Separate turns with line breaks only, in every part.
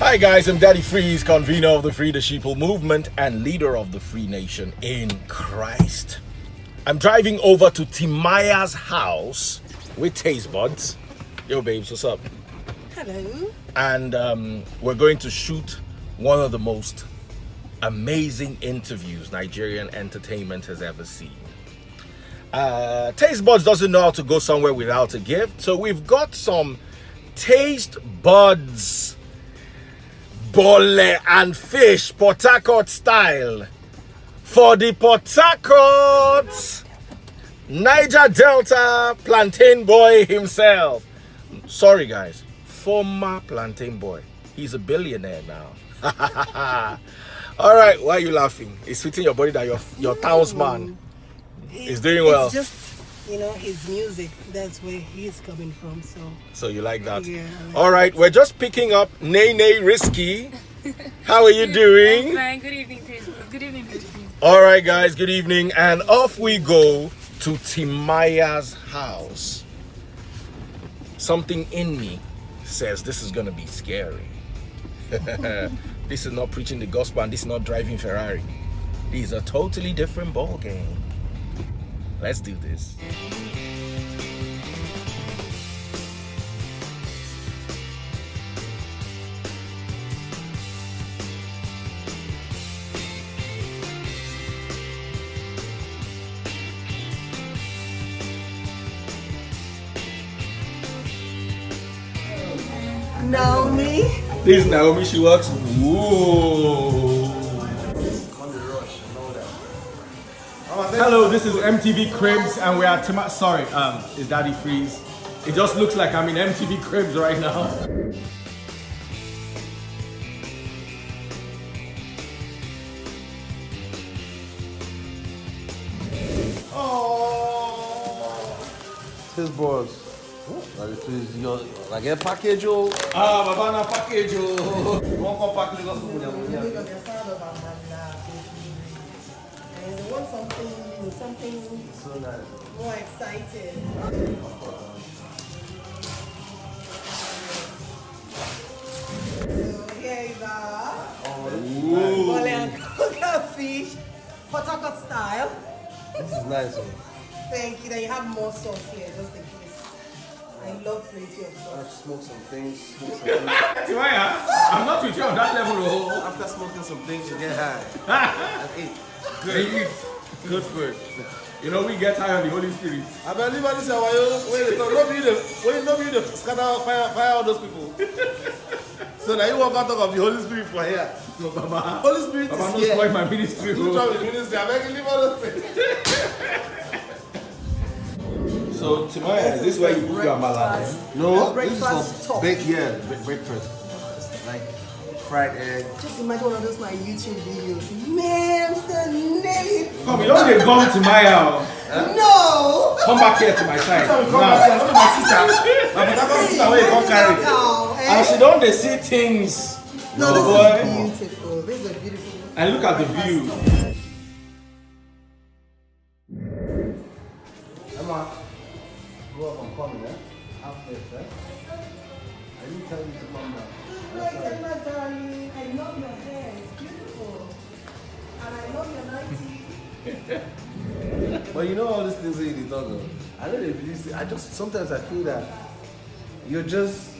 Hi guys, I'm Daddy Freeze, convener of the Free the Sheeple movement and leader of the Free Nation in Christ. I'm driving over to Timaya's house with Taste Buds. Yo babes, what's up?
Hello.
And we're going to shoot one of the most amazing interviews Nigerian entertainment has ever seen. Taste Buds doesn't know how to go somewhere without a gift, so we've got some Taste Buds bole and fish Port Harcourt style for the Port Harcourt Niger Delta plantain boy himself. Sorry guys, former plantain boy. He's a billionaire now. All right, why are you laughing? It's fitting your body that your townsman is doing well.
It's just, you know, his music. That's where he's coming from. So
you like that?
Yeah.
All right, we're just picking up Nene Risky. How are you doing?
I'm fine. Good evening, Taste. Good evening, Taste.
All right, guys. Good evening, and off we go to Timaya's house. Something in me says this is gonna be scary. This is not preaching the gospel, and this is not driving Ferrari. This is a totally different ball game. Let's do this.
Naomi.
This is Naomi. She works. Whoa. Hello, this is MTV Cribs, and we are sorry, it's Daddy Freeze. It just looks like I'm in MTV Cribs right now. Oh,
His boss. Like a package, oh.
Ah, Babana package, oh.
And they want something
So nice.
more exciting. So here is our bole and coconut fish, Port Harcourt style.
This is nice, oh.
Thank you. Then you have more sauce here, just in case. I love plenty of
I've
sauce.
smoked some things.
Timaya, I'm not with you on that level, oh.
After smoking some things, you get high. And eat. Good food.
You know, we get high on the Holy Spirit.
I believe this is why you nobody the scatter fire all those people. So now you walk out of the Holy Spirit for here.
So, Baba,
Holy Spirit
Baba,
is
don't
here.
spoil my ministry.
You try with ministry. I beg you leave all those things.
So, Timaya, is this where you put your amala?
No,
Breakfast
this is for
top.
breakfast. Like fried egg.
Just imagine one of those my YouTube videos. Man, the name.
Come, you don't get gone to Timaya.
No.
Come back here to my side.
Come
Now.
back here. Look at my sister. My sister where you come carry.
And she don't they see things.
No, this
boy.
is beautiful. This is a beautiful.
And look at the view.
Emma, go up and come, eh? Half this, eh? I didn't tell you to come now.
My darling, I love your hair. It's beautiful. And I love your 90.
But you know all these things that you talk about. I don't know if you I just sometimes I feel that you're just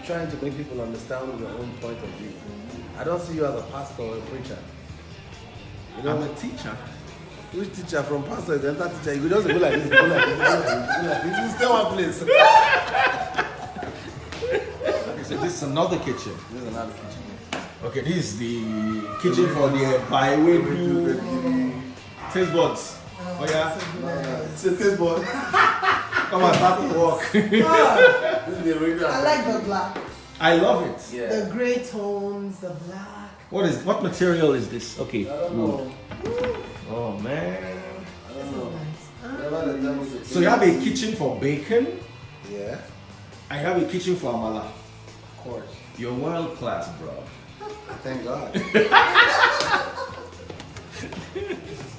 trying to make people understand your own point of view. I don't see you as a pastor or a preacher. You know,
I'm a teacher.
which teacher from pastor is another teacher? You just go like this, go like this, go like this, go like this. You stay one place.
So this is another kitchen.
This is another kitchen.
Okay, this is the kitchen for the Byway Taste Buds. Oh yeah?
It's a taste bud.
Come on, start to walk.
This is the original.
I like the black.
I love it.
Yeah.
The grey tones, the black.
What material is this? Okay.
I don't know.
Oh man.
I don't know.
Nice.
Whatever the devil is.
So you have a kitchen for bacon,
Yeah.
and you have a kitchen for amala.
Of course.
You're world class, bro.
Thank God.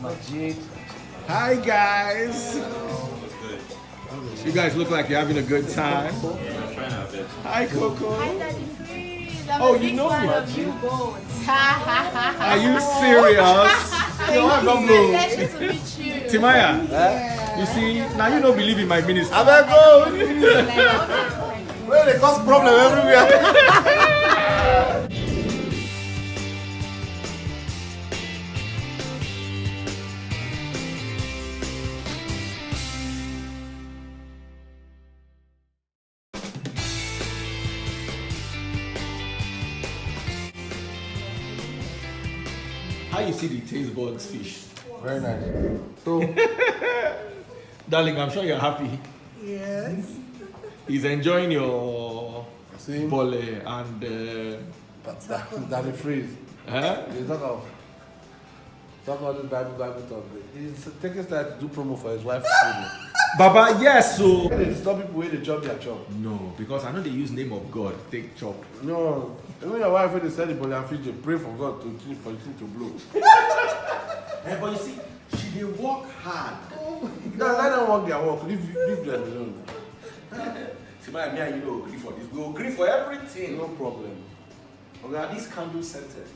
My jig.
Hi guys. You guys look like you're having a good time. Hi Coco.
Hi, Daddy Freeze.
Oh, you know me.
You both.
Are you serious? Your wife don't blow.
Pleasure to meet you.
Timaya, you see, now you don't believe in my ministry.
I better go. Well, they cause problem everywhere.
How you see the taste buds fish?
Very nice. So,
Darling, I'm sure you're happy.
Yes.
He's enjoying your
see,
bole and
that the freeze.
huh?
You talk about this Bible talk. He's taking time to do promo for his wife's studio.
Baba, yes, so
They stop people where they chop their chop.
no, because I know they use name of God, take chop.
No, even your wife when they sell the bole and fish, they pray for God for the thing to blow.
Hey, but you see, she dey work hard.
No, let them work their work. Leave them alone.
Timaya, me and you don't agree for this. We agree for everything.
No problem.
Okay, this candle scented.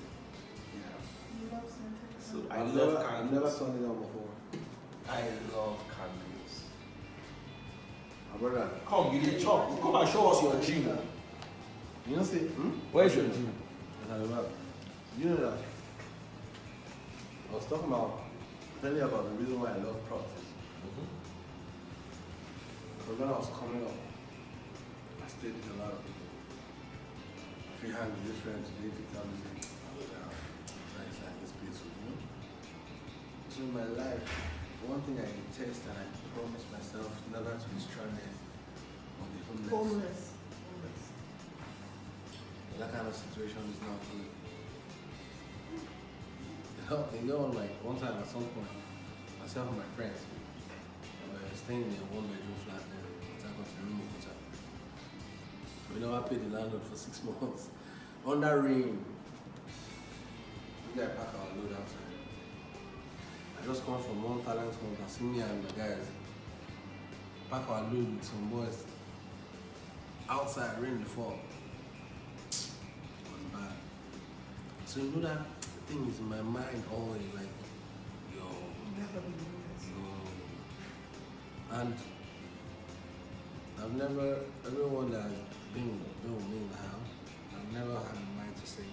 So I
I've
love
never
candles.
turned it on before.
I love candles.
My brother,
Come, you dey chop. Come and show us your gym.
you know say,
Where's your gym?
You know that I was talking about telling you about the reason why I love practice. Because when I was coming up, I stayed with a lot of people. Free hand with this friends, they picked up and said, oh yeah, it's like this peaceful, you know? So in my life, one thing I detest and I promise myself never to be stranded on the homeless. That kind of situation is not good. They go on like one time at some point, myself and my friends, we were staying in a one-bedroom flat there. I got a room with her. We never paid the landlord for 6 months. Under rain, we got pack our load outside. I just come from one talent hunt and see me and my guys pack our load with some boys outside, rain before. It was bad. So you know that thing is in my mind always like, yo, and I've never, everyone that has been with me in the house, I've never had a mind to say,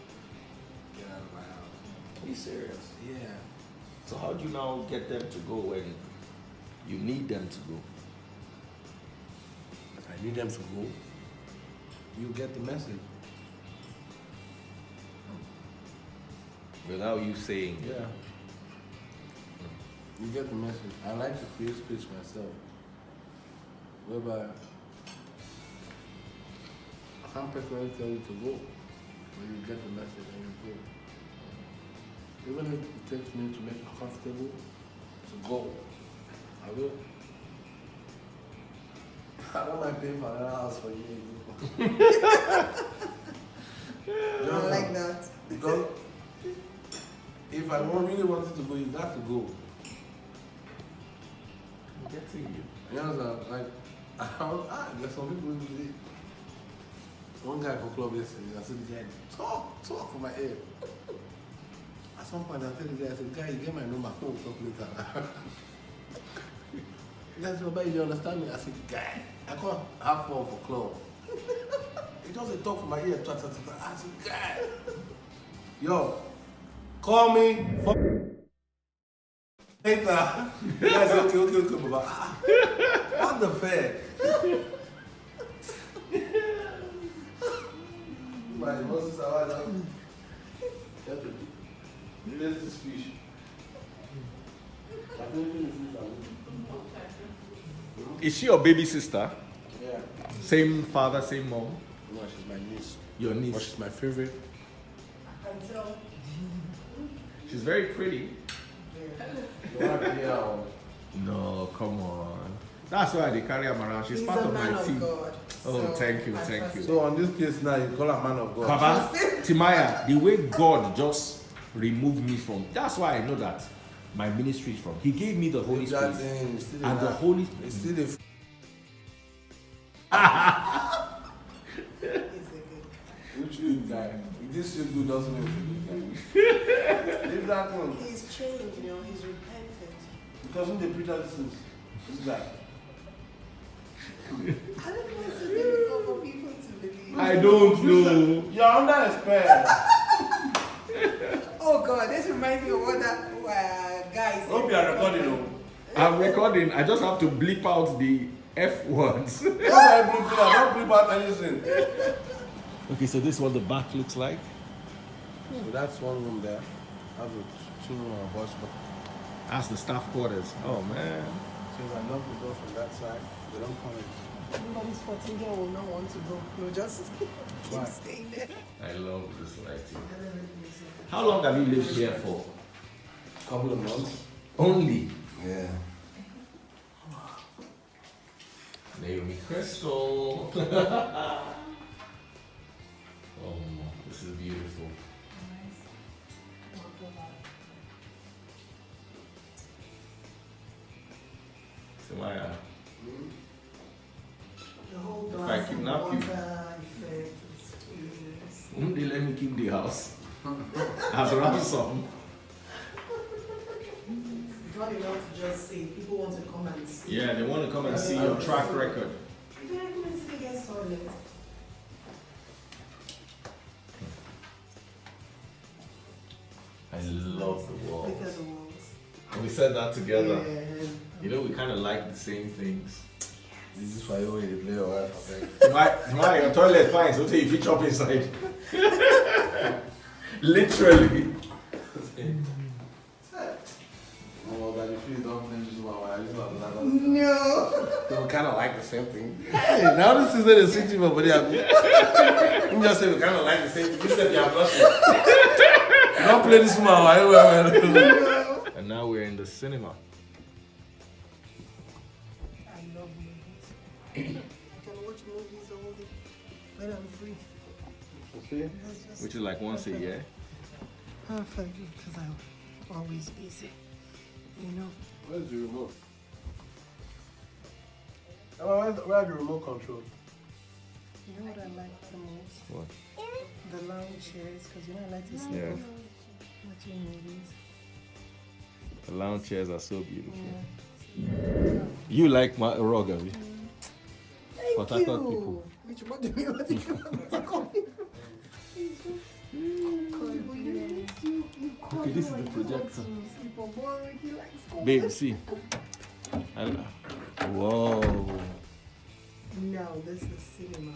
get out of my house.
Are you serious?
Yeah.
So how do you now get them to go when you need them to go?
If I need them to go, you get the message.
Without you saying,
Yeah. You get the message. I like to create space for myself. Whereby I can't personally tell you to go, but you get the message and you go. Even if it takes me to make you comfortable to go, I will. I don't mind paying for another house for you.
I like that.
Because if I really wanted to go, you got to go.
I'm getting you.
You know, like, there's some people who do. One guy for club yesterday, I said, yeah, talk for my ear. At some point, I tell the guy, I said, guy, you get my number, we'll talk later. The guy said, but you understand me? I said, guy, I can't have fun for club. He doesn't talk for my ear. I said, guy, yo, call me for later. The guy said, okay, Baba. What the fuck? My Moses, I There's this fish.
Is she your baby sister?
Yeah.
Same father, same mom?
No, she's my niece.
Your
But
niece?
she's my favorite.
She's very pretty.
Yeah.
No, come on. That's why they carry him around. She's
He's
part
a
of
man
my
of
team.
God.
Oh,
So,
thank you,
I
thank
trust
you.
So on this case now, you call her man of God.
Baba, Timaya, the way God just removed me from, that's why I know that my ministry is from. He gave me the Holy Spirit. And the Holy Spirit.
It's still a
He's a good guy.
which you good guy. He did so good doesn't mean he's a good guy. Leave that one.
He's changed, you know, he's repented.
Because when they preach out this guy.
I don't know what's so difficult for people to believe.
I don't know.
You're under a spell.
Oh God, this reminds me of what that guy said.
Hope you are recording, though.
I'm recording. I just have to bleep out the F words.
Don't bleep out anything.
Okay, so this is what the back looks like.
So that's one room there. That's a 2-room and a boys' quarter.
That's the staff quarters. Oh man.
So I love the door from that side. They don't come in.
Everybody's 14 year will not want to go. No, just keep staying there.
I love this lighting. How long have you lived here for?
Couple of months.
Only.
Yeah.
Naomi Crystal. Oh, this is beautiful. Timaya,
The whole
if I
glass of
kidnap you,
water effect is
won't they let me keep the house as ransom?
It's not enough to just say. People want to come and see.
Yeah, they want to come and see your track record.
You can come and see the guest toilet.
I love the walls.
Look at the walls.
And we said that together.
Yeah.
You know, we kind of like the same things.
This is why you always play your wife, I
My your toilet fine, so if you chop inside. Literally.
Oh, that if you don't finish this one, I just not
No.
we kind of like the same thing. Hey, now this is the city, but yeah. You just say we kind of like the same thing. You said you are blushing. Don't play this one.
No.
And now we're in the cinema.
I love movies. I can watch movies all day when I'm free.
Okay.
That's just
Which is like once a year.
perfect because I'm always busy. You know.
Where's the remote? Where's the remote control?
You know what I like the most?
What?
The lounge chairs, because you know I like to sleep
Yeah.
off watching movies.
The lounge chairs are so beautiful.
Yeah.
You like my rug, Abby?
Thank
Port Harcourt
you.
people.
Which what do you mean? What do you want to call me?
Okay, this is the projector.
Babe,
Babe, see. Whoa.
now this is cinema.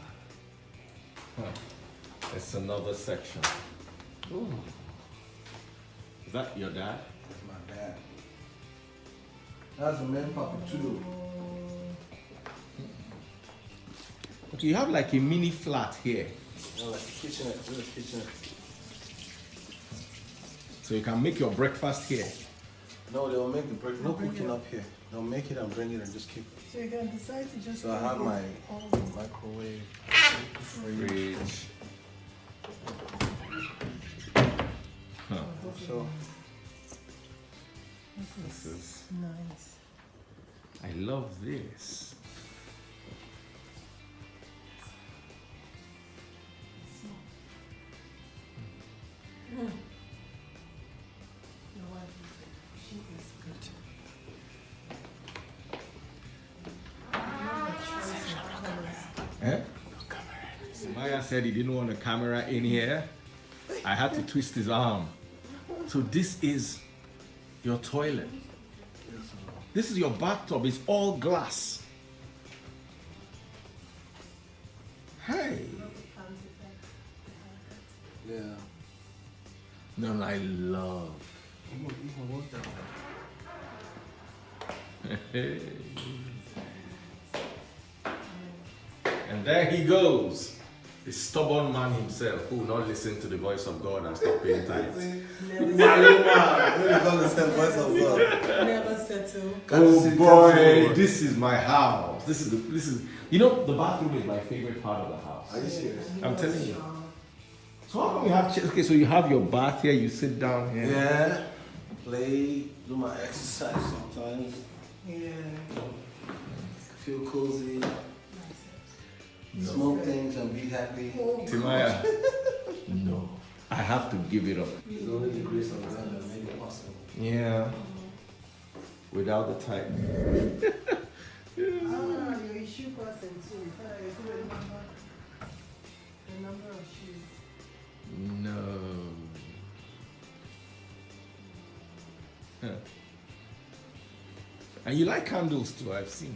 It's another section. Ooh. Is that your dad?
That's my dad. That's the main puppy too.
Okay, you have like a mini flat here.
Like a kitchenette. This is a kitchenette.
So you can make your breakfast here.
No, they'll make the breakfast. No cooking up here. They'll make it and bring it and just keep it.
So you can decide to just.
So I have my
Oh.
microwave,
Fridge. Huh.
So
This is.
Nice.
I love this.
Your wife is she is good.
Eh? Maya said he didn't want a camera in here. I had to twist his arm. So this is your toilet. This is your bathtub. It's all glass. Hey.
yeah.
No, I love. And there he goes. The stubborn man himself who will not listen to the voice of God and stop paying tithes.
Never settle.
Oh boy, this is my house. This is you know, the bathroom is my favorite part of the house.
Are you serious?
I'm telling you. So how come you have chairs? Okay, so you have your bath here, you sit down here.
Yeah. Play, do my exercise sometimes.
Yeah.
Feel cozy.
No.
Smoke things and be happy.
Timaya, I have to give it up.
It's only the grace of God that made it possible.
Yeah. Without the type.
Your issue person too. You remember the number of shoes.
No. Huh. And you like candles too, I've seen.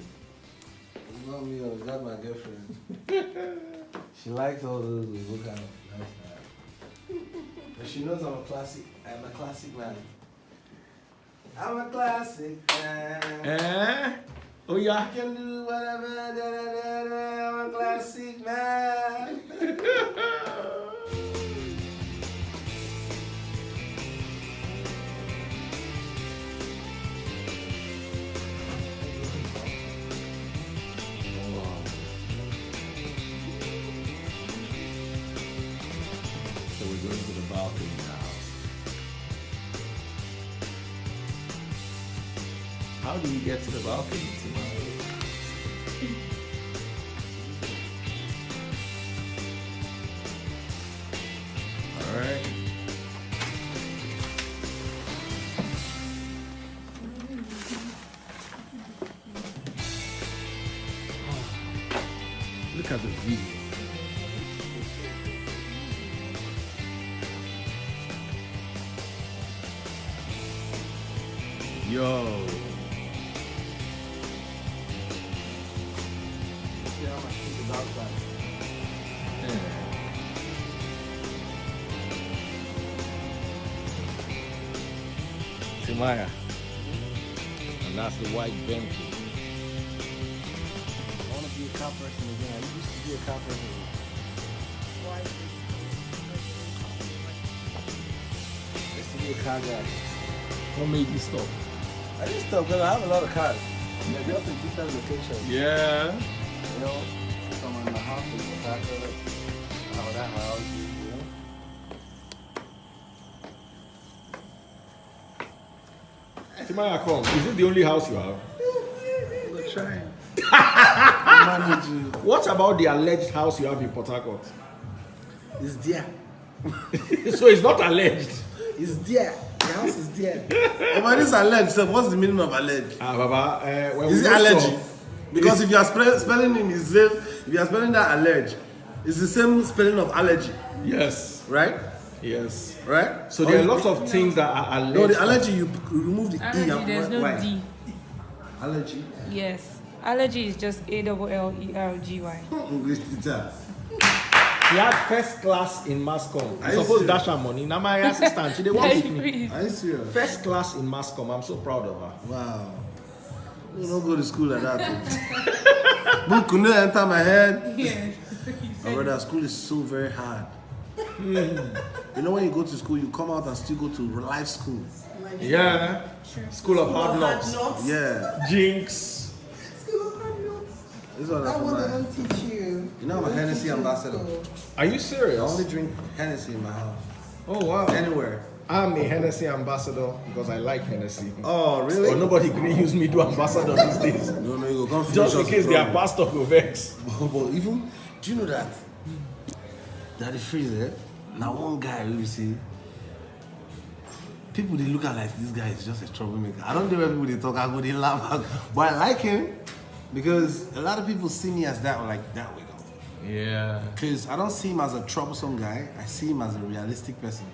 It's not me, it's not my girlfriend. She likes all those kind of nice. But she knows I'm a classic man. I'm a classic man.
Oh yeah.
I can do whatever, I'm a classic man.
So we're going to the balcony now. How do we get to the balcony tomorrow? All right. Look at the view. Yo. Timaya. And that's the white Bentley.
I want to be a car person again. I used to be a car person. I used to be a car guy.
What made you stop?
I didn't stop because I have a lot of cars. They're just in different locations.
Yeah.
You know, some in my house in Osaka, other house, you know.
Timaya, come. Is this the only house you have?
We're trying. Manage you.
What about the alleged house you have in Port Harcourt?
It's there.
So it's not alleged.
It's there. The house is there. Oh, but it's alleged. So what's the meaning of alleged?
Baba, when
Is
we
it
go
allergy?
shop-
Because if you are spelling in the same, if you are spelling that alleged, it's the same spelling of allergy,
Yes.
right?
Yes.
Right?
So there are lots of things that are alleged.
No, the allergy you remove the
Allergy,
E and
there's no
Y.
D.
Allergy.
Yes. Allergy is just ALLERGY.
English teacher.
He had first class in mass comm.
Are
I
you
suppose
serious?
dash her money. Now my assistant, she they want with me.
Are you serious?
First class in mass comm. I'm so proud of her.
Wow. You don't go to school like that. Book could not enter my head.
Yes.
My brother, school is so very hard. You know when you go to school, you come out and still go to life school.
Yeah. School of hard knocks.
Yeah.
Jinx.
School of hard knocks.
This one
That
for
one they
my.
don't teach you.
You know I'm a Hennessy ambassador.
Are you
I
serious?
only drink Hennessy in my house.
Oh wow.
Anywhere.
I'm a Hennessy ambassador because I like Hennessy.
Oh, really?
But nobody can use me to ambassador these days.
No, you go come finish
Just in
us
case
the
their
problem.
pastor will vex.
But even, do you know that? That the freezer, now one guy we see, people they look at like this guy is just a troublemaker. I don't know where people they talk, I go they laugh, but I like him because a lot of people see me as that, like that way.
Yeah.
Because I don't see him as a troublesome guy, I see him as a realistic person.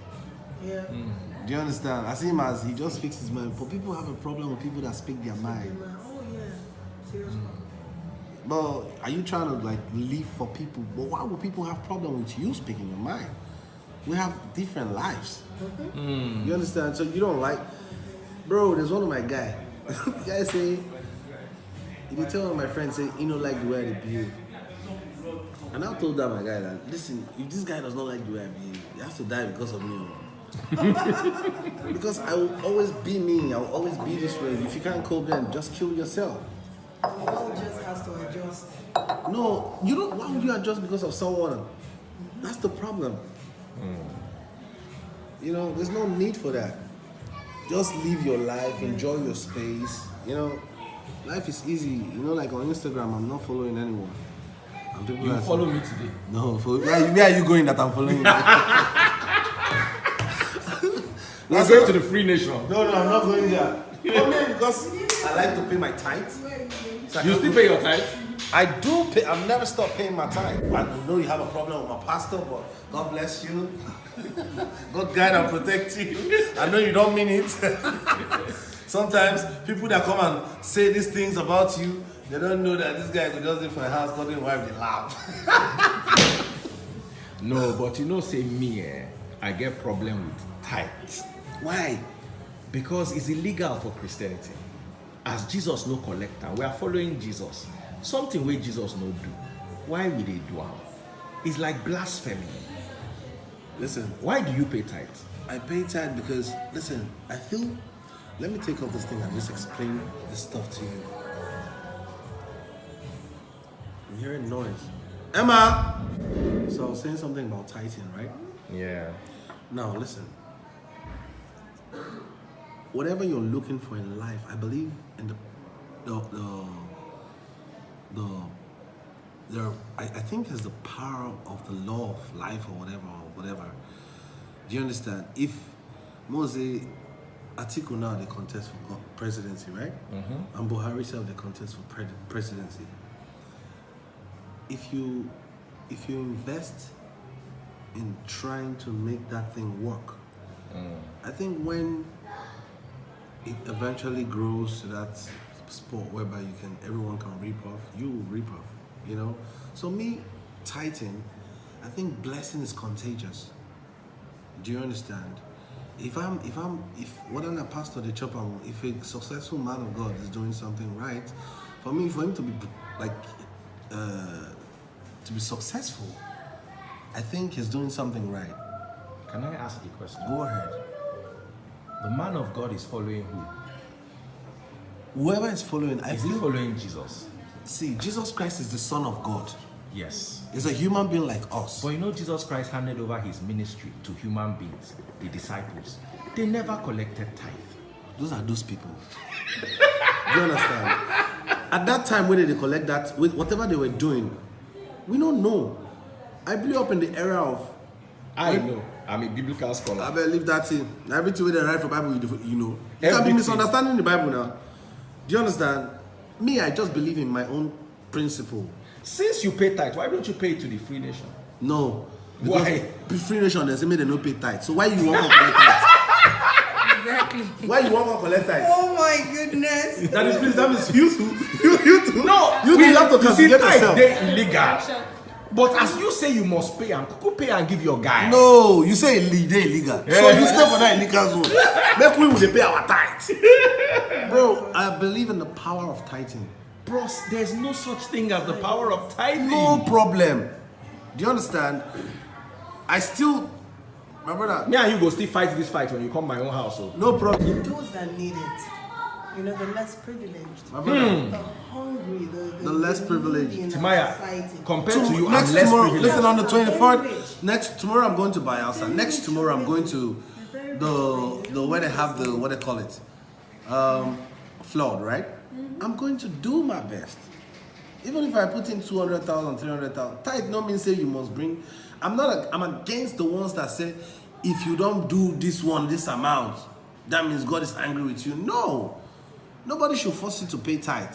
Yeah.
Do you understand? I see him as he just speaks his mind. But people have a problem with people that speak their mind.
Oh yeah. Serious problem.
But are you trying to like live for people? But why would people have problem with you speaking your mind? We have different lives. You understand? So you don't like, bro. There's one of my guy. The guy say, if you tell one of my friends say, you don't like the way I behave. And I told that my guy that listen, if this guy does not like the way I behave, he has to die because of me. Because I will always be me. I will always be this way. If you can't cope, then just kill yourself.
The world just has to adjust.
No, you don't. Why would you adjust because of someone? That's the problem. You know, there's no need for that. Just live your life, enjoy your space. You know, life is easy. You know, like on Instagram, I'm not following anyone. And people
You
are
follow me today.
No, where are you going that I'm following?
We're going to the free nation.
No, I'm not going there. Only because I like to pay my tithe. So
You still pay your tithe?
I do pay. I've never stopped paying my tithe. I know you have a problem with my pastor, but God bless you. God guide and protect you. I know you don't mean it. Sometimes people that come and say these things about you, they don't know that this guy could just live for a house, God didn't wipe the laugh.
No, but you know, say me, I get problem with tithe.
Why?
Because it's illegal for Christianity. As Jesus no collector, we are following Jesus. Something where Jesus no do. Why will they do it? It's like blasphemy.
Listen,
Why do you pay tithe?
I pay tithe because, listen, I feel, let me take off this thing and just explain this stuff to you. I'm hearing noise. Emma! So I was saying something about tithing, right?
Yeah.
Now, listen. Whatever you're looking for in life, I believe in I think it's the power of the law of life or whatever. Do you understand? If Moses, Atiku now they contest for presidency, right? Mm-hmm. And Buhari self they contest for presidency. If you invest in trying to make that thing work, I think when it eventually grows to that sport whereby everyone can reap off, you will reap off, you know. So me tithing, I think blessing is contagious. Do you understand? If whether a pastor, the chopper, if a successful man of God is doing something right, for him to be like to be successful, I think he's doing something right.
Can I ask you a question?
Go ahead.
The man of God is following who?
Whoever is following,
Is he following Jesus?
See, Jesus Christ is the Son of God.
Yes.
He's a human being like us.
But you know, Jesus Christ handed over his ministry to human beings, the disciples. They never collected tithe.
Those are those people. Do you understand? At that time, when they collect that, with whatever they were doing, we don't know. I blew up in the era of.
I know. I'm a biblical scholar.
I better leave that in. Everything they write for Bible, you know. You can't be misunderstanding the Bible now. Do you understand? Me, I just believe in my own principle.
Since you pay tithe, why don't you pay it to the free nation?
No.
Why?
The free nation, they say me they don't pay tithe. So why you want to collect tithe?
Exactly.
Why you want to collect tithe?
Oh my goodness.
That means you too.
No,
you too have to castigate yourself.
They're illegal. But as you say, you must pay and pay and give your guy.
No, you say they're illegal. Yeah. So you step for that illegal zone. Make we will pay our tithe. Bro, I believe in the power of tithing.
Bro, there's no such thing as the power of tithing.
No problem. Do you understand? I still, my brother.
Me and you go still fight this fight when you come my own house. So.
No problem.
Those that need it, you know, the less privileged,
My brother.
the hungry, the
less privileged.
needy in our
Timaya,
society.
compared to you,
Next
I'm less
tomorrow,
privileged.
listen, on the 24th, tomorrow I'm going to Bayelsa. Next tomorrow I'm going to the where they have the, what they call it, flood, right? I'm going to do my best. Even if I put in 200,000, 300,000, tithe no means say you must bring. I'm against the ones that say, if you don't do this amount, that means God is angry with you. No. Nobody should force you to pay tithe.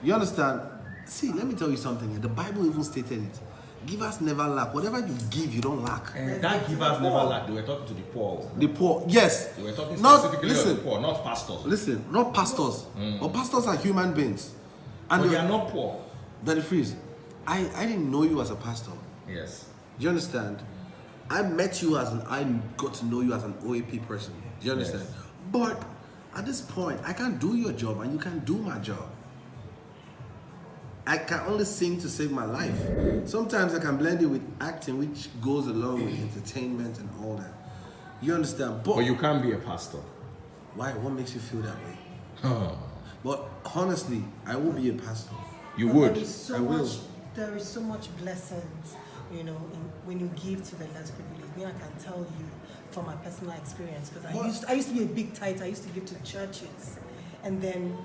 You understand? See, let me tell you something. The Bible even stated it. Givers never lack. Whatever you give, you don't lack.
And that givers never lack. They were talking to the poor.
The poor, yes.
They were talking specifically to the poor, not pastors.
Listen, not pastors. But pastors are human beings. And
but they are not poor.
Daddy Freeze, I didn't know you as a pastor.
Yes.
Do you understand? I met you I got to know you as an OAP person. Do you understand? Yes. But at this point, I can't do your job and you can't do my job. I can only sing to save my life. Sometimes I can blend it with acting, which goes along with entertainment and all that. You understand?
But you can't be a pastor.
Why? What makes you feel that way? But honestly, I will be a pastor.
You would.
There is so much blessings, you know, when you give to the less privileged. Me, I can tell you from my personal experience, because I used to be a big tithe. I used to give to churches, and then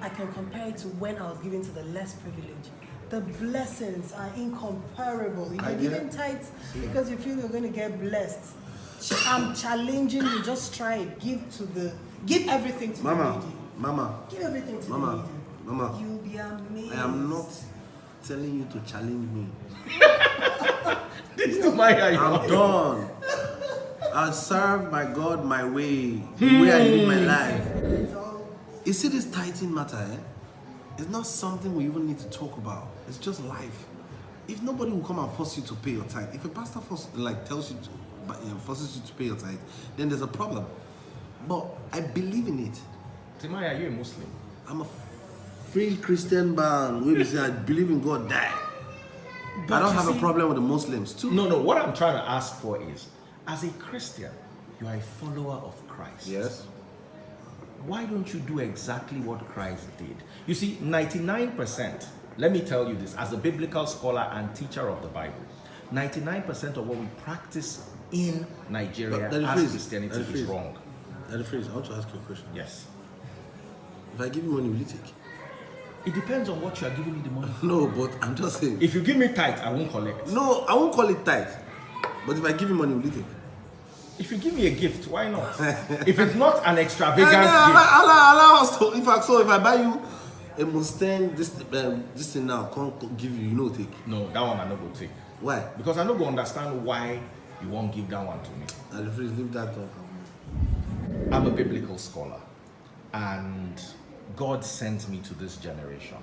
I can compare it to when I was giving to the less privileged. The blessings are incomparable. You're giving tithes because you feel you're going to get blessed. I'm challenging you. Just try it. Give everything to the lady.
Mama.
Give everything to the
Mama.
lady.
Mama.
You'll be amazed.
I am not telling you to challenge me.
This is my
I'm done. I serve my God my way, the way I live my life. You see this tithing matter, eh? It's not something we even need to talk about. It's just life. If nobody will come and force you to pay your tithe, if a pastor tells you to, forces you to pay your tithe, then there's a problem. But I believe in it.
Timaya, are you a Muslim?
I'm a free Christian man. We say I believe in God, die.
But
I don't have a problem with the Muslims too.
No. What I'm trying to ask for is, as a Christian, you are a follower of Christ.
Yes.
Why don't you do exactly what Christ did? You see, 99%, let me tell you this, as a biblical scholar and teacher of the Bible, 99% of what we practice in Nigeria as Christianity is wrong.
That is phrase. I want to ask you a question.
Yes.
If I give you money, will you take?
It depends on what you are giving me the money.
No, but I'm just saying.
If you give me tithe, I won't collect.
No, I won't call it tithe. But if I give you money, will you take?
If you give me a gift, why not? If it's not an extravagant gift.
Allow us to. If I buy you a Mustang, this thing now, can't give you, take.
No, that one I not go take.
Why?
Because I not go understand why you won't give that one to me.
And please leave that talk.
I'm a biblical scholar, and God sent me to this generation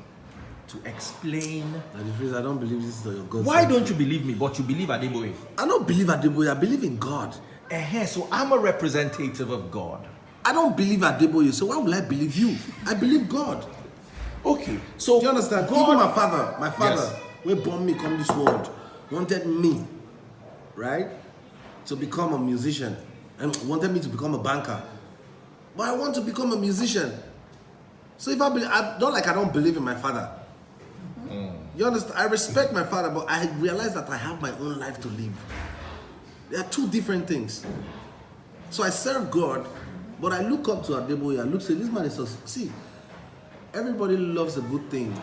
to explain.
And please, I don't believe this is your God.
Why don't you believe me, but you believe Adeboye?
I don't believe Adeboye. I believe in God.
So I'm a representative of God.
I don't believe Adeboye, so why will I believe you? I believe God.
Okay, so
do you understand?
God,
even my father,
yes,
when born me come this world, wanted me, right, to become a musician, and wanted me to become a banker. But I want to become a musician. So if I don't believe in my father. You understand? I respect my father, but I realize that I have my own life to live. They are two different things. So I serve God, but I look up to Adeboye. I say, this man is so... See, everybody loves a good thing.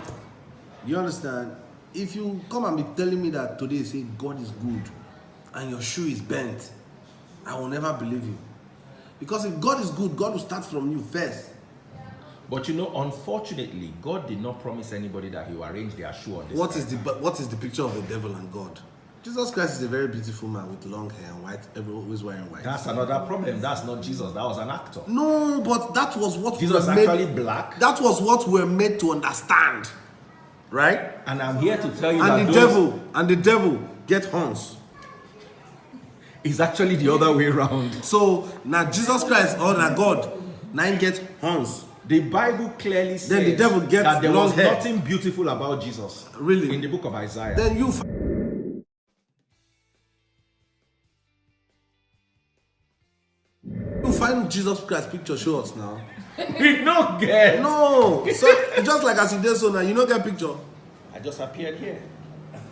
You understand? If you come and be telling me that today, say God is good, and your shoe is bent, I will never believe you. Because if God is good, God will start from you first.
But unfortunately, God did not promise anybody that he will arrange their shoe on this.
What is the picture of the devil and God? Jesus Christ is a very beautiful man with long hair and white, always wearing white.
That's another problem. That's not Jesus. That was an actor.
No, but that was what
Jesus actually black.
That was what we're made to understand, right?
And I'm here to tell you
and
that
the devil get horns.
It's actually the other way around.
So now Jesus Christ or now God, now get horns.
The Bible clearly says
then the devil gets
that there was
hair.
nothing beautiful about Jesus.
Really?
In the book of Isaiah.
Then you find Jesus Christ picture, show us now.
We don't get.
No. So just like as he did so now, you don't get picture.
I just appeared here.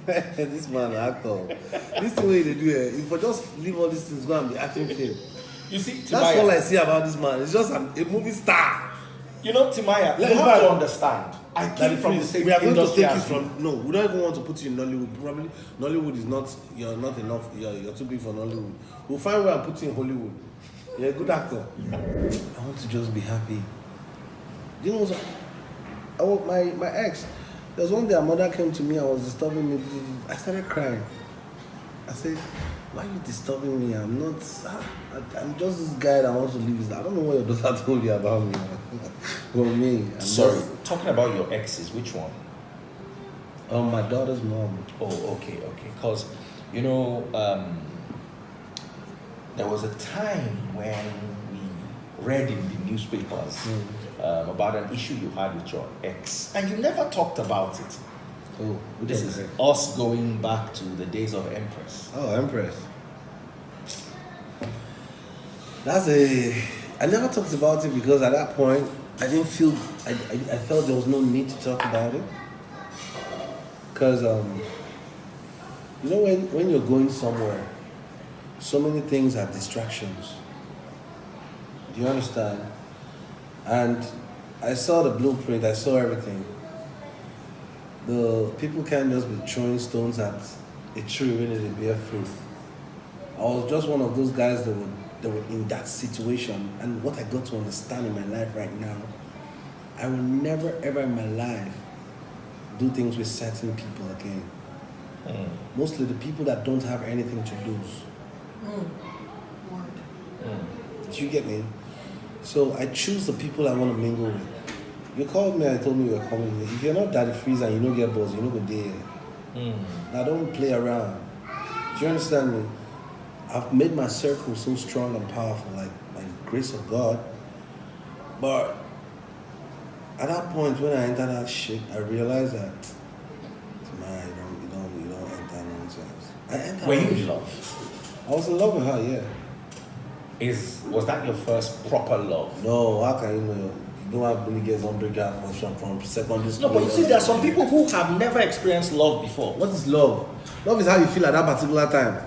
This man actor. This the way they do it. If I just leave all these things, go and be acting film.
You see, Timaya,
that's all I see about this man. It's just a movie star.
You know, Timaya, you have to understand. I came from the same industry. We are going to take you from.
No, we don't even want to put you in Nollywood. Probably Nollywood is not. You're not enough. You're too big for Nollywood. We'll find where I'm putting in Hollywood. You're a good actor. I want to just be happy. You know, my ex. There was one day a mother came to me and was disturbing me. I started crying. I said, "Why are you disturbing me? I'm not. I'm just this guy that wants to live his life. I don't know what your daughter told you about me. Well, me.
Sorry, talking about your exes, which one?
My daughter's mom.
Oh, okay. Because, you know, there was a time when we read in the newspapers about an issue you had with your ex, and you never talked about it.
Oh,
this is us going back to the days of Empress.
Oh, Empress. I never talked about it because at that point I didn't feel. I felt there was no need to talk about it. Because you know when you're going somewhere, so many things are distractions. Do you understand? And I saw the blueprint. I saw everything. The people can't just be throwing stones at a tree when they bear fruit. I was just one of those guys that were in that situation. And what I got to understand in my life right now, I will never ever in my life do things with certain people again. Mostly the people that don't have anything to lose. Do you get me? So I choose the people I want to mingle with. You called me and told me you were coming. If you're not daddy freeze and you don't get balls, you don't go there. Now don't play around. Do you understand me? I've made my circle so strong and powerful, like by the grace of God. But at that point when I entered that shit, I realized that Timaya, you don't enter nonsense. I entered.
Were you in love?
I was in love with her, yeah.
Was that your first proper love?
No, how can you know? You don't have really get some breakout from secondary school.
No, but you see, there are some people who have never experienced love before.
What is love? Love is how you feel at that particular time.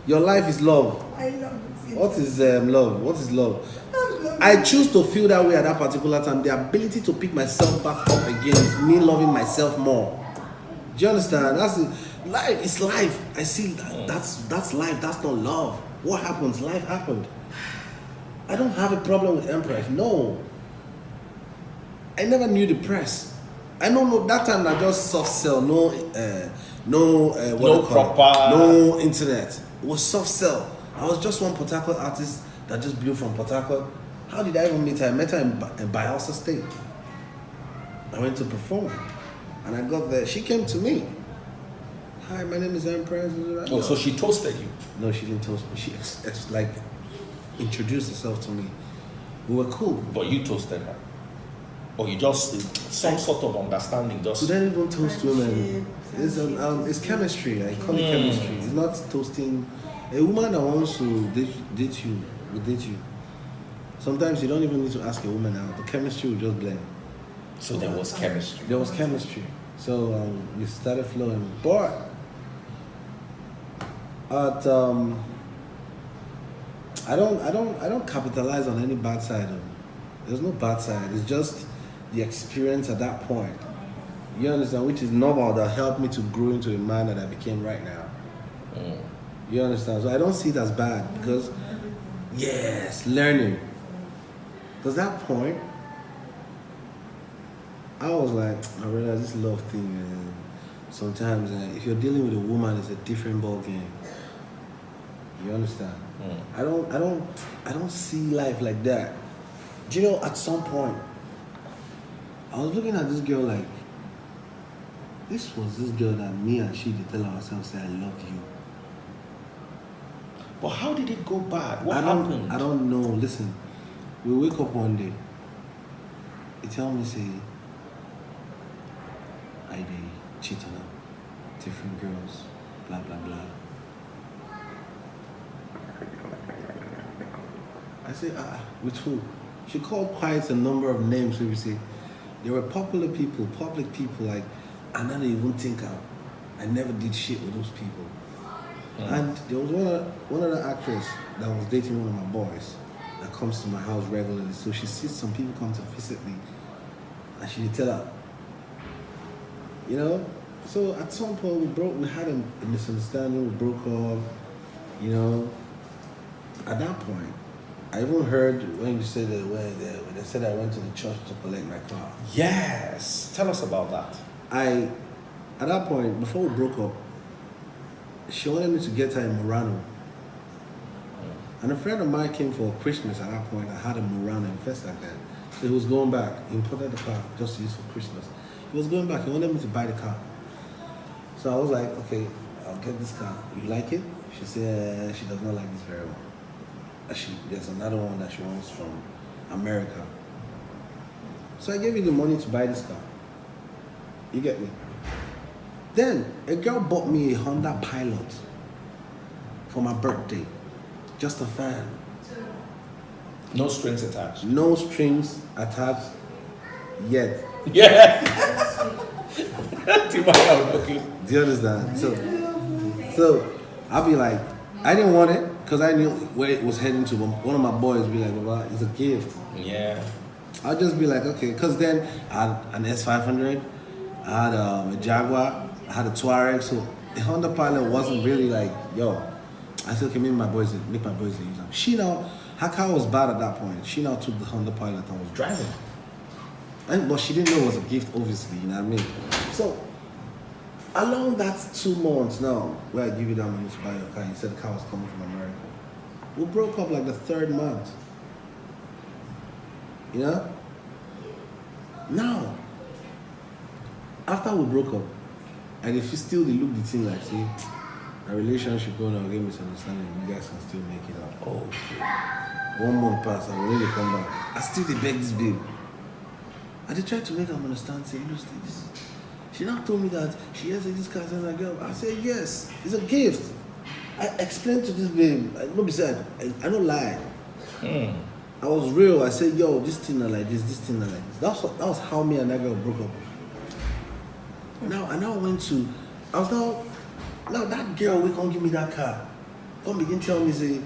Your life is love.
I love it.
What is love? What is love? I choose to feel that way at that particular time. The ability to pick myself back up again is me loving myself more. Do you understand? That's it. Life. It's life. I see that's life. That's not love. What happens? Life happened. I don't have a problem with Empress. No. I never knew the press. I don't know that time. I just soft sell. No
proper.
No internet. It was soft sell. I was just one Port Harcourt artist that just blew from Port Harcourt. How did I even meet her? I met her in Bayelsa State. I went to perform, and I got there. She came to me. Hi, my name is Empress.
Oh, so she toasted you?
No, she didn't toast me. She like introduced herself to me. We were cool.
But you toasted her? Or you just, some sort of understanding just...
We don't even toast women. It's chemistry. I call it chemistry. It's not toasting. A woman that wants to date you will date you. Sometimes you don't even need to ask a woman out. The chemistry will just blend.
So there was chemistry.
There was chemistry. So we started flowing. But at I don't capitalize on any bad side of it. There's no bad side. It's just the experience at that point. You understand? Which is normal, that helped me to grow into the man that I became right now. You understand? So I don't see it as bad because, yes, learning. Because that point, I was like, I realized this love thing, man. Sometimes if you're dealing with a woman, it's a different ball game. You understand? I don't see life like that. Do you know, at some point, I was looking at this girl like, this was this girl that me and she did tell ourselves, say, I love you.
But how did it go bad? What happened?
I don't know. Listen, we wake up one day, he tell me, say, I did cheat on her, different girls, blah, blah, blah. I say, with who? She called quite a number of names. So we say, there were popular people, public people, like, and I didn't even think I never did shit with those people. And there was one other actress that was dating one of my boys that comes to my house regularly. So she sees some people come to visit me, and she did tell her, you know. So at some point we had a misunderstanding, we broke up, you know. At that point, I even heard when you said that when they said I went to the church to collect my car.
Yes, tell us about that.
At that point, before we broke up, she wanted me to get her in Murano. And a friend of mine came for Christmas at that point. I had a Murano and fest like that. So he was going back. He imported the car just to use for Christmas. He was going back. He wanted me to buy the car. So I was like, okay, I'll get this car. You like it? She said she does not like this very well. There's another one that she wants from America. So I gave you the money to buy this car. You get me? Then a girl bought me a Honda Pilot for my birthday. Just a fan.
No strings attached.
No strings attached yet.
Yeah. Okay.
Do you understand? So I'll be like, I didn't want it because I knew where it was heading to. But one of my boys would be like, well, it's a gift.
Yeah.
I'll just be like, okay, because then I had an S500, I had a Jaguar, I had a Touareg, so the Honda Pilot wasn't really like, yo, I said, okay, make my boys use them. She now, her car was bad at that point. She now took the Honda Pilot and was driving. But she didn't know it was a gift, obviously, you know what I mean? So, along that 2 months now, where I give you that money to buy your car, you said the car was coming from America. We broke up like the 3rd month. You know? Now, after we broke up, and if you still look the thing like, see, a relationship going on, get misunderstanding, you guys can still make it up. Oh, okay. 1 month passed, and when they come back, I still beg this babe. And they tried to make them understand, say, look, this. She now told me that she has this car and a girl. I said, yes, it's a gift. I explained to this babe, nobody said, I don't lie. I was real. I said, yo, this thing are like this thing are like this. That was how me and that girl broke up. Now that girl will come give me that car. Come begin tell me, say,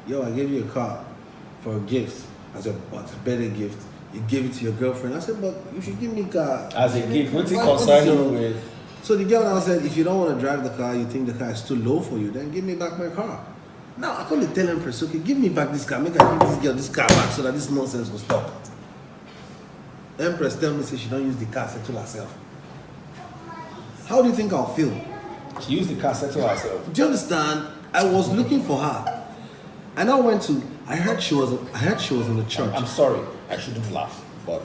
yo, I gave you a car for a gift. I said, what's a better gift? You give it to your girlfriend. I said, but you should give me a car.
As a gift, what's it concerned you with?
So the girl now said, if you don't want to drive the car, you think the car is too low for you, then give me back my car. Now I couldn't tell Empress, okay, give me back this car. Make her give this girl this car back so that this nonsense will stop. Empress tell me, say she don't use the car, settle herself. How do you think I'll feel?
She used the car, settle herself.
Do you understand? I was looking for her. And I heard she was in the church.
I'm sorry, I shouldn't laugh, but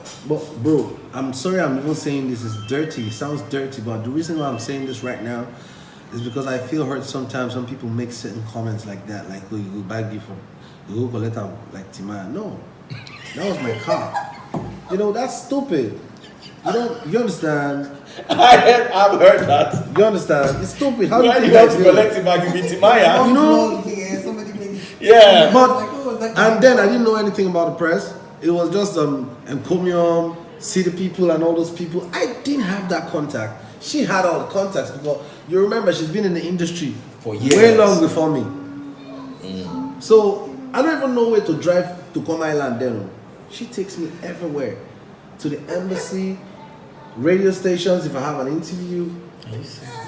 bro, I'm sorry I'm even saying this is dirty. It sounds dirty, but the reason why I'm saying this right now is because I feel hurt sometimes when people make certain comments like that, like, oh, you go buy gift from, you go collect her like Timaya. No, that was my car. You know, that's stupid. You understand?
I've heard that.
You understand? It's stupid. How
do you think
have
to collect it back? You be Timaya.
You know?
Yeah.
And then I didn't know anything about the press. It was just encomium, see the people and all those people. I didn't have that contact. She had all the contacts because you remember she's been in the industry
for years,
way long before me. So I don't even know where to drive to Come Island then. She takes me everywhere, to the embassy, radio stations if I have an interview.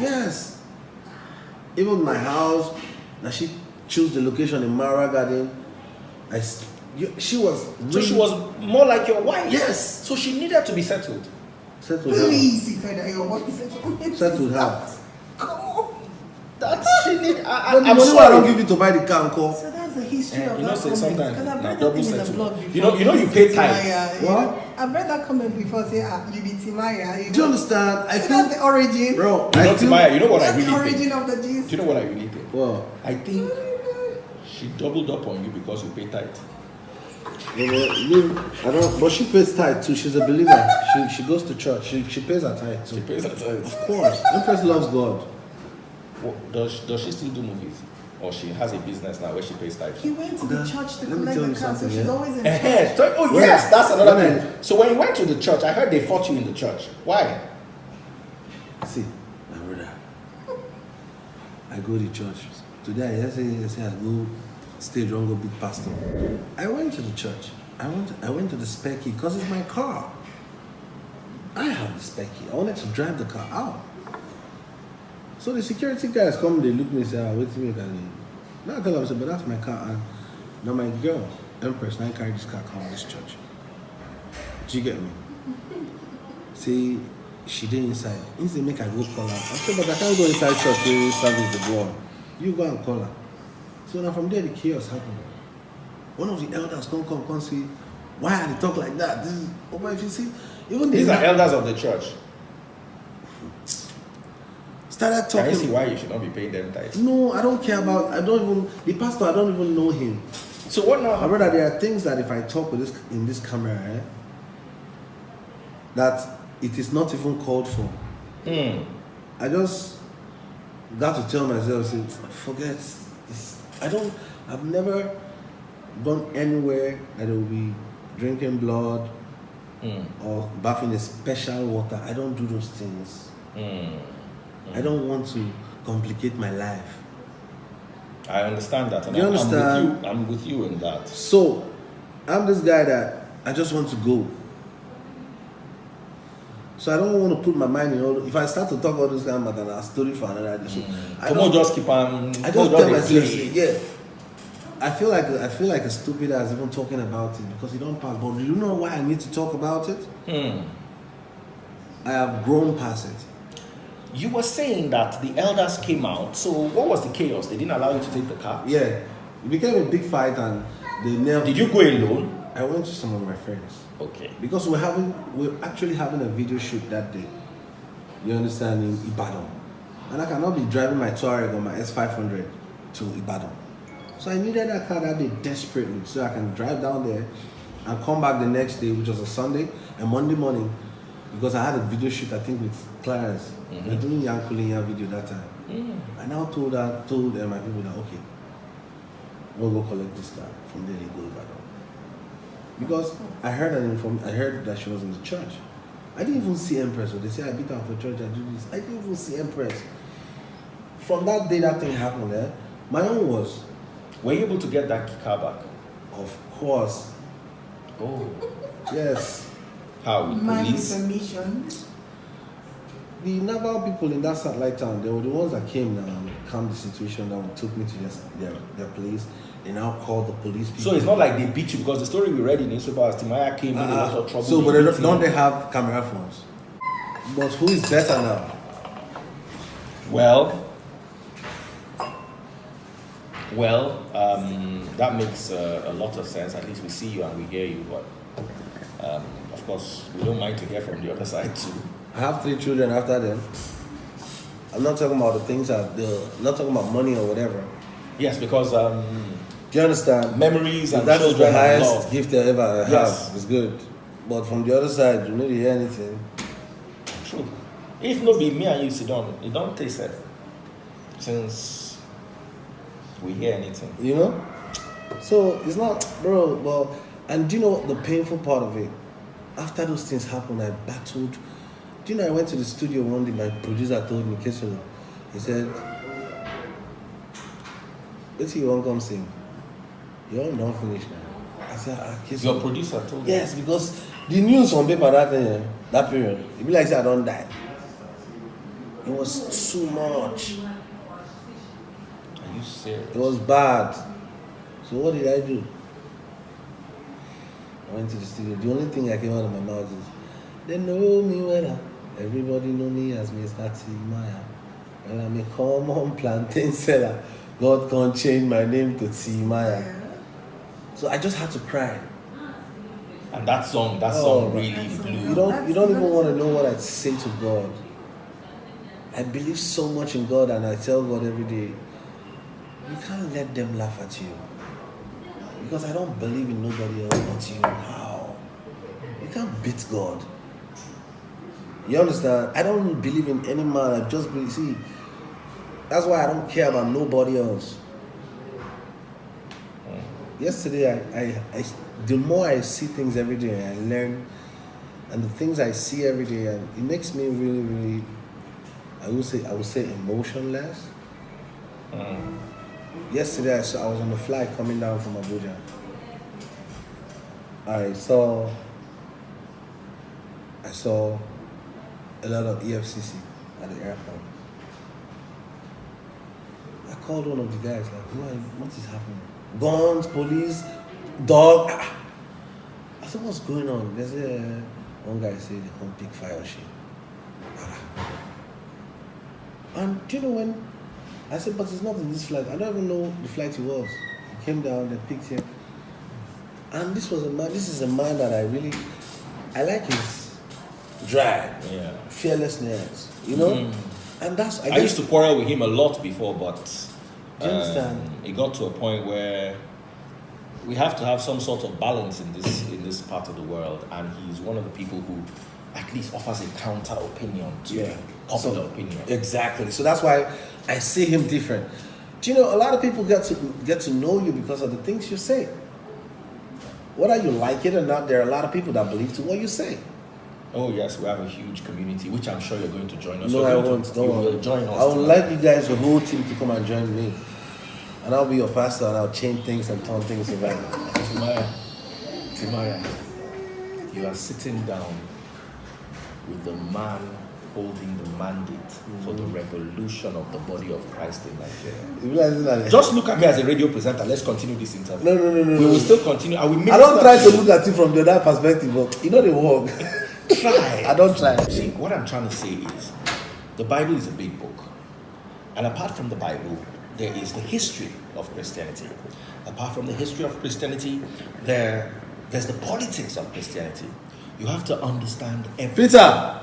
Yes. Even my house. Now she chose the location in Mara Garden. She was really,
so she was more like your wife.
Yes.
So she needed to be settled.
Settled
Please,
settled her.
Come on.
That's she need.
I'm sorry. I don't give you to buy the car and call.
So that's the history of
you know,
that
say
comment.
sometimes
Because I've
na
read
double
that thing in the
settled.
blog before.
You know, you pay tithe.
What?
I've read that comment before. Say, you be Timaya.
Do you understand? I
so
feel
that's the origin.
bro.
You know, Timaya. You know what I
That's
really
the origin
think.
of the gist.
Do you know what I really think?
Well,
I think she doubled up on you because you pay tithe.
I don't. But she pays tithe too. She's a believer. She goes to church. She pays her tithe too.
She pays her tithe.
Of course. Empress loves God.
Well, does she still do movies? Or she has a business now where she pays tithe?
He went to the church to
let me
collect
tell
the
you
car, so
something,
she's
yeah?
always in church.
Oh
When
yes, that's another
when
thing. So when you went to the church, I heard they fought you in the church. Why?
See, my brother, I go to church. Today I say I go stage one, go big pastor. I went to the church. I went to the spare key because it's my car. I have the spare key. I wanted to drive the car out. So the security guys come, they look me and say, wait till me again. Now I tell them, I say, but that's my car. And now my girl, Empress, now I carry this car come to this church. Do you get me? See, she did inside. Inside make I go call her. I said, but I can't go inside church to service the blood. You go and call her. So now from there the chaos happened. One of the elders come see, why are they talk like that? This is, oh my, if you see, even
These are elders of the church.
started talking.
Can you see why you should not be paying them tithe?
No, I don't care about. The pastor. I don't even know him.
So what now?
My brother, there are things that if I talk with this in this camera, that it is not even called for. I just got to tell myself, say, forget this. I've never gone anywhere that will be drinking blood or bathing in special water. I don't do those things. I don't want to complicate my life.
I understand that. And
Do you understand?
I'm with you in that.
So, I'm this guy that I just want to go. So So I don't want to put my mind in all. If I start to talk about this kind of matter, I'll story for another day. So I
Don't just keep on.
I just tell myself, yeah. I feel like a stupid ass even talking about it because it don't pass. But do you know why I need to talk about it? I have grown past it.
You were saying that the elders came out. So what was the chaos? They didn't allow you to take the car?
Yeah, it became a big fight, and they never.
Did you go alone?
I went to some of my friends.
Okay.
Because we're actually having a video shoot that day. You understand, in Ibadan, and I cannot be driving my Touareg or my S500 to Ibadan. So I needed that car that day desperately, so I can drive down there and come back the next day, which was a Sunday, and Monday morning, because I had a video shoot, I think, with Clarence. We were doing Yankulinya video that time. I now told my people that, okay, we'll go collect this car. From there, they go Ibadan. Because I heard that she was in the church. I didn't even see Empress. So they say I beat her for church, I do this. I didn't even see Empress. From that day that thing happened there, my own was.
Were you able to get that car back?
Of course.
Oh.
Yes.
How? With police?
Permission.
The naval people in that satellite town, they were the ones that came down and calmed the situation down and took me to their place. They now called the police people.
So it's not like they beat you, because the story we read in newspaper as Timaya came in, a lot of trouble.
So, but don't they have camera phones? But who is better now?
Well, that makes a lot of sense. At least we see you and we hear you, but of course, we don't mind to hear from the other side too.
I have 3 children after them. I'm not talking about the things I'm not talking about money or whatever.
Yes, because
do you understand?
Memories and
that is the
children and
highest
love.
gift I ever
Yes.
have. It's good. But from the other side, you don't hear anything.
True. If not be me and you sit down, it don't taste it. Since we hear anything.
You know? So it's not, bro, but, and do you know the painful part of it? After those things happened, I battled. Do you know, I went to the studio one day, my producer told me, Kesolo, he said, let's see you won't come sing. You're not finished now. I said, Kesolo.
Your producer told you?
Yes, because the news on paper that period, it be like say I don't die. It was too much.
Are you serious?
It was bad. So what did I do? I went to the studio. The only thing that came out of my mouth is, they know me well. Everybody know me as Mr. Timaya. Well, I'm a common plantain seller. God can't change my name to Timaya. So I just had to cry.
And that song really blew.
You don't even want to know what I say to God. I believe so much in God, and I tell God every day, you can't let them laugh at you. Because I don't believe in nobody else but you. How? You can't beat God. You understand? I don't believe in any man. I just believe. See, that's why I don't care about nobody else. Yesterday, I the more I see things every day, I learn, and the things I see every day, and it makes me really, really, I would say emotionless. Yesterday, I was on the flight coming down from Abuja. I saw a lot of EFCC at the airport. I called one of the guys, like, what is happening? Guns, police, dog. I said, what's going on? They said, one guy said they can't pick fire shit. And do you know when? I said, but it's not in this flight. I don't even know the flight he was. He came down, they picked him. And this is a man that I like his drive, fearlessness, you know? And that's,
I used to quarrel with him a lot before, but
do you understand?
It got to a point where we have to have some sort of balance in this part of the world, and he's one of the people who at least offers a counter opinion to popular opinion.
Exactly. So that's why I see him different. Do you know, a lot of people get to know you because of the things you say. Whether you like it or not, there are a lot of people that believe to what you say.
Oh yes, we have a huge community, which I'm sure you're going to join us.
No, I won't. Don't worry.
Join us.
I would like you guys, the whole team, to come and join me. And I'll be your pastor, and I'll change things and turn things around.
Timaya, you are sitting down with the man holding the mandate for the revolution of the body of Christ in Nigeria. Just look at me as a radio presenter. Let's continue this interview.
No.
We will still continue. I
don't try to look at it from the other perspective, but you know the work.
Try.
I don't try.
See, what I'm trying to say is, the Bible is a big book. And apart from the Bible, there is the history of Christianity. Apart from the history of Christianity, there's the politics of Christianity. You have to understand everything.
Peter!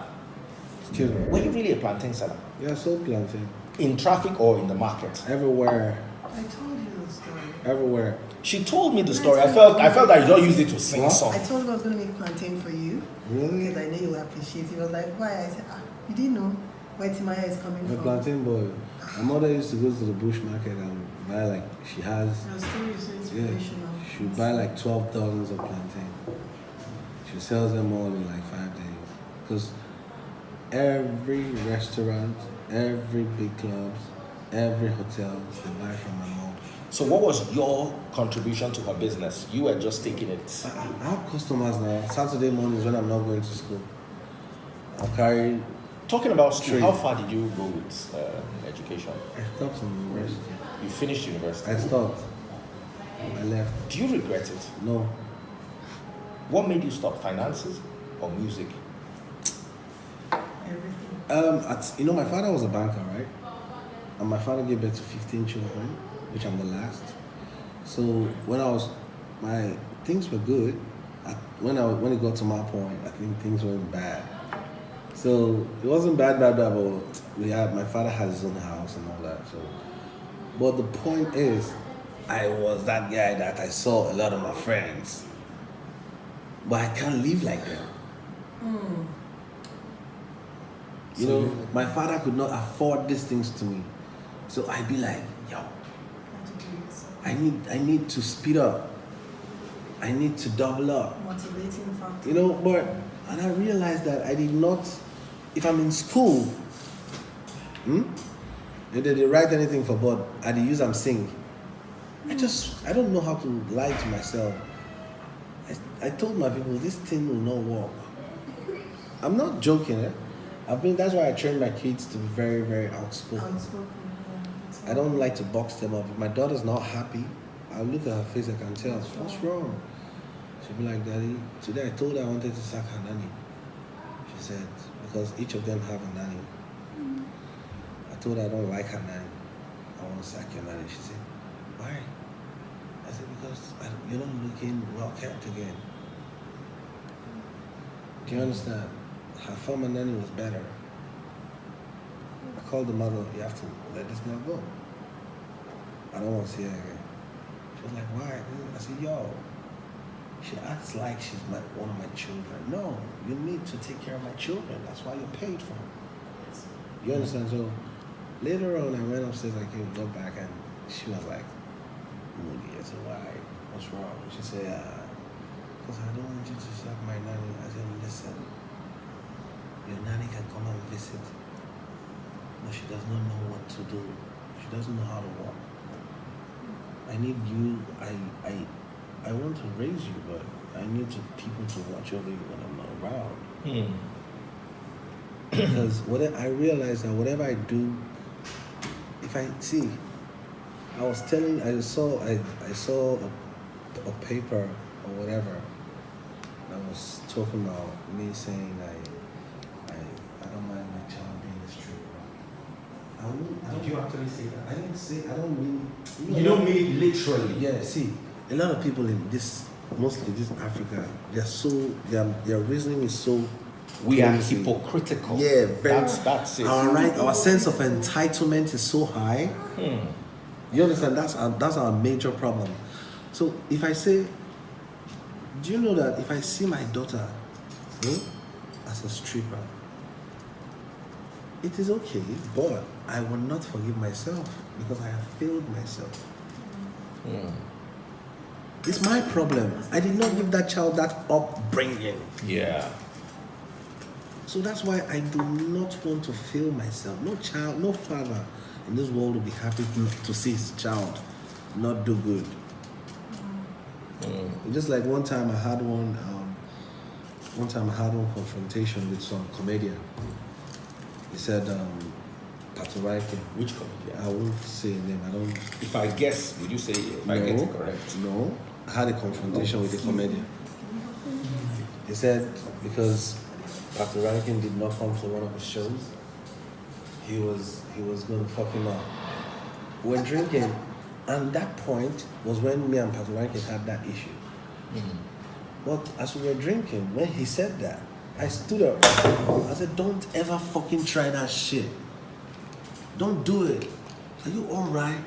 Excuse me.
Were you really a plantain seller?
Yeah, so plantain.
In traffic or in the market?
Everywhere.
I told you the story.
Everywhere.
She told me the story. I felt that you don't use it to sing songs.
I told him I was going to make plantain for you.
Really?
Because I know you'll appreciate it. He was like, why? I said, you didn't know where Timaya is coming
The
from.
plantain boy. My mother used to go to the bush market and buy like, she has,
Your story is so inspirational.
she would buy like 12 tons of plantain. She sells them all in like 5 days. Because every restaurant, every big clubs, every hotel, they buy from my mom.
So what was your contribution to her business? You were just taking it.
I have customers now. Saturday mornings when I'm not going to school, I'll carry.
Talking about school,
Trade.
how far did you go with education?
I stopped in university.
You finished university.
I stopped. I left.
Do you regret it?
No.
What made you stop? Finances or music?
Everything.
My father was a banker, right? And my father gave birth to 15 children, which I'm the last. So when my things were good. When it got to my point, I think things went bad. So it wasn't bad, but my father had his own house and all that. So, but the point is, I was that guy that I saw a lot of my friends, but I can't live like them. You know, my father could not afford these things to me. So I'd be like, yo, I need to speed up. I need to double up.
Motivating factor.
You know, and I realized that I did not, if I'm in school, if they write anything for board, I use I'm sing. I don't know how to lie to myself. I told my people, this thing will not work. I'm not joking, that's why I train my kids to be very, very outspoken. I don't like to box them up. If my daughter's not happy, I'll look at her face, I can tell, what's wrong? She'll be like, Daddy, today I told her I wanted to sack her nanny. She said, because each of them have a nanny. I told her I don't like her nanny. I want to sack your nanny. She said, why? I said, because you're not looking well kept again. Do you understand? Her former nanny was better. I called the mother, you have to let this girl go. I don't want to see her again. She was like, why? I said, yo, she acts like she's one of my children. No, you need to take care of my children. That's why you're paid for. You understand? So later on, I went upstairs, I came, go back, and she was like, moody. I said, why? What's wrong? She said, because I don't want you to suck my nanny. I said, listen, your nanny can come and visit, but she does not know what to do. She doesn't know how to walk. I need you, I want to raise you, but I need people to watch over you when I'm not around. Because I realize that whatever I do, if I see, I saw a paper or whatever that was talking about me saying I don't mind my child being a stripper.
Did you actually say that?
I didn't say, I don't mean.
You don't mean it literally?
Yeah, see, a lot of people in this, mostly this Africa, their reasoning is so.
We are hypocritical.
Yeah,
that's it.
Our sense of entitlement is so high. You understand? That's our major problem. So if I say, do you know that if I see my daughter as a stripper, it is okay, but I will not forgive myself because I have failed myself. It's my problem. I did not give that child that upbringing.
Yeah.
So that's why I do not want to fail myself. No child, no father in this world will be happy to see his child not do good. Just like one time I had one, one time I had one confrontation with some comedian. He said, Patriarchy.
Which comedian?
I won't say his name. I don't.
If I guess, would you say if I get it correct?
No. I had a confrontation with a comedian. He said because Patriarchy did not come to one of his shows, he was going to fuck him up. We're drinking, and that point was when me and Patriarchy had that issue. But as we were drinking, when he said that, I stood up. I said, "Don't ever fucking try that shit. Don't do it. Are you alright?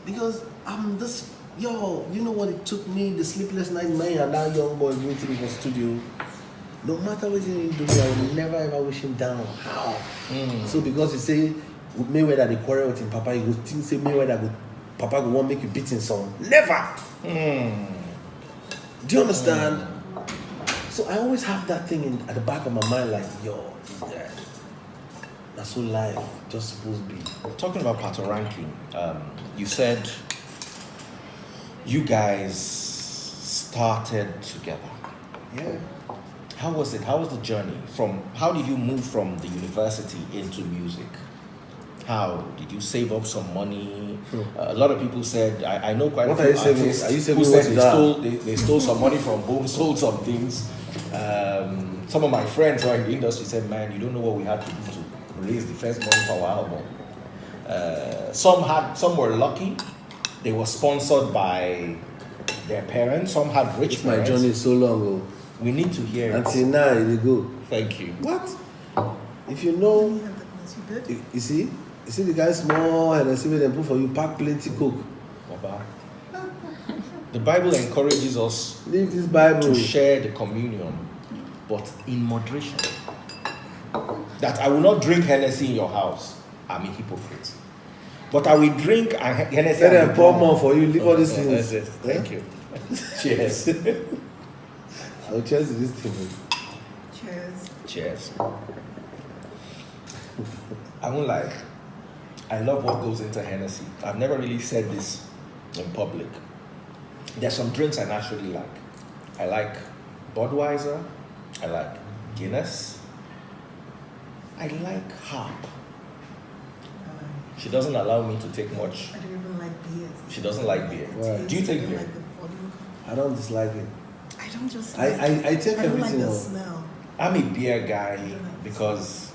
Because I'm this, yo, you know what it took me, the sleepless night, man, and that young boy going to the studio. No matter what he do, I will never ever wish him down. How? So because you say, with Mayweather, they quarrel with him, Papa, you go think say Mayweather, Papa will want make you beat him son. Never! Do you understand? So I always have that thing at the back of my mind, like, yo, yeah. That's so life just supposed to be.
Talking about pattern ranking, you said you guys started together.
Yeah.
How was it? How was the journey? How did you move from the university into music? How did you save up some money? A lot of people said, I know quite a few artists who said they stole some money from home, sold some things. Some of my friends who are in the industry said, man, you don't know what we had to do to raise the first money for our album. Some were lucky. They were sponsored by their parents. Some had rich
My
parents.
journey is so long ago.
We need to hear
Until
it.
now, they go.
Thank you.
What? If you know, you see the guy small and I see where they put for you, pack plenty coke.
Baba. The Bible encourages us
Leave this Bible.
to share the communion, but in moderation. That I will not drink Hennessy in your house. I'm a hypocrite. But I will drink Hennessy.
Let them pour more for you. Leave all these things.
Yes. Thank you. Cheers.
I'll cheers to this table.
Cheers. I won't lie. I love what goes into Hennessy. I've never really said this in public. There's some drinks I naturally like. I like Budweiser. I like Guinness. I like Harp. She doesn't allow me to take much.
I don't even like beer.
She doesn't like beer.
Right.
Do you take beer?
Like the volume.
I don't dislike it.
I don't just
I take
I don't like
everything
the
else.
smell.
I'm a beer guy because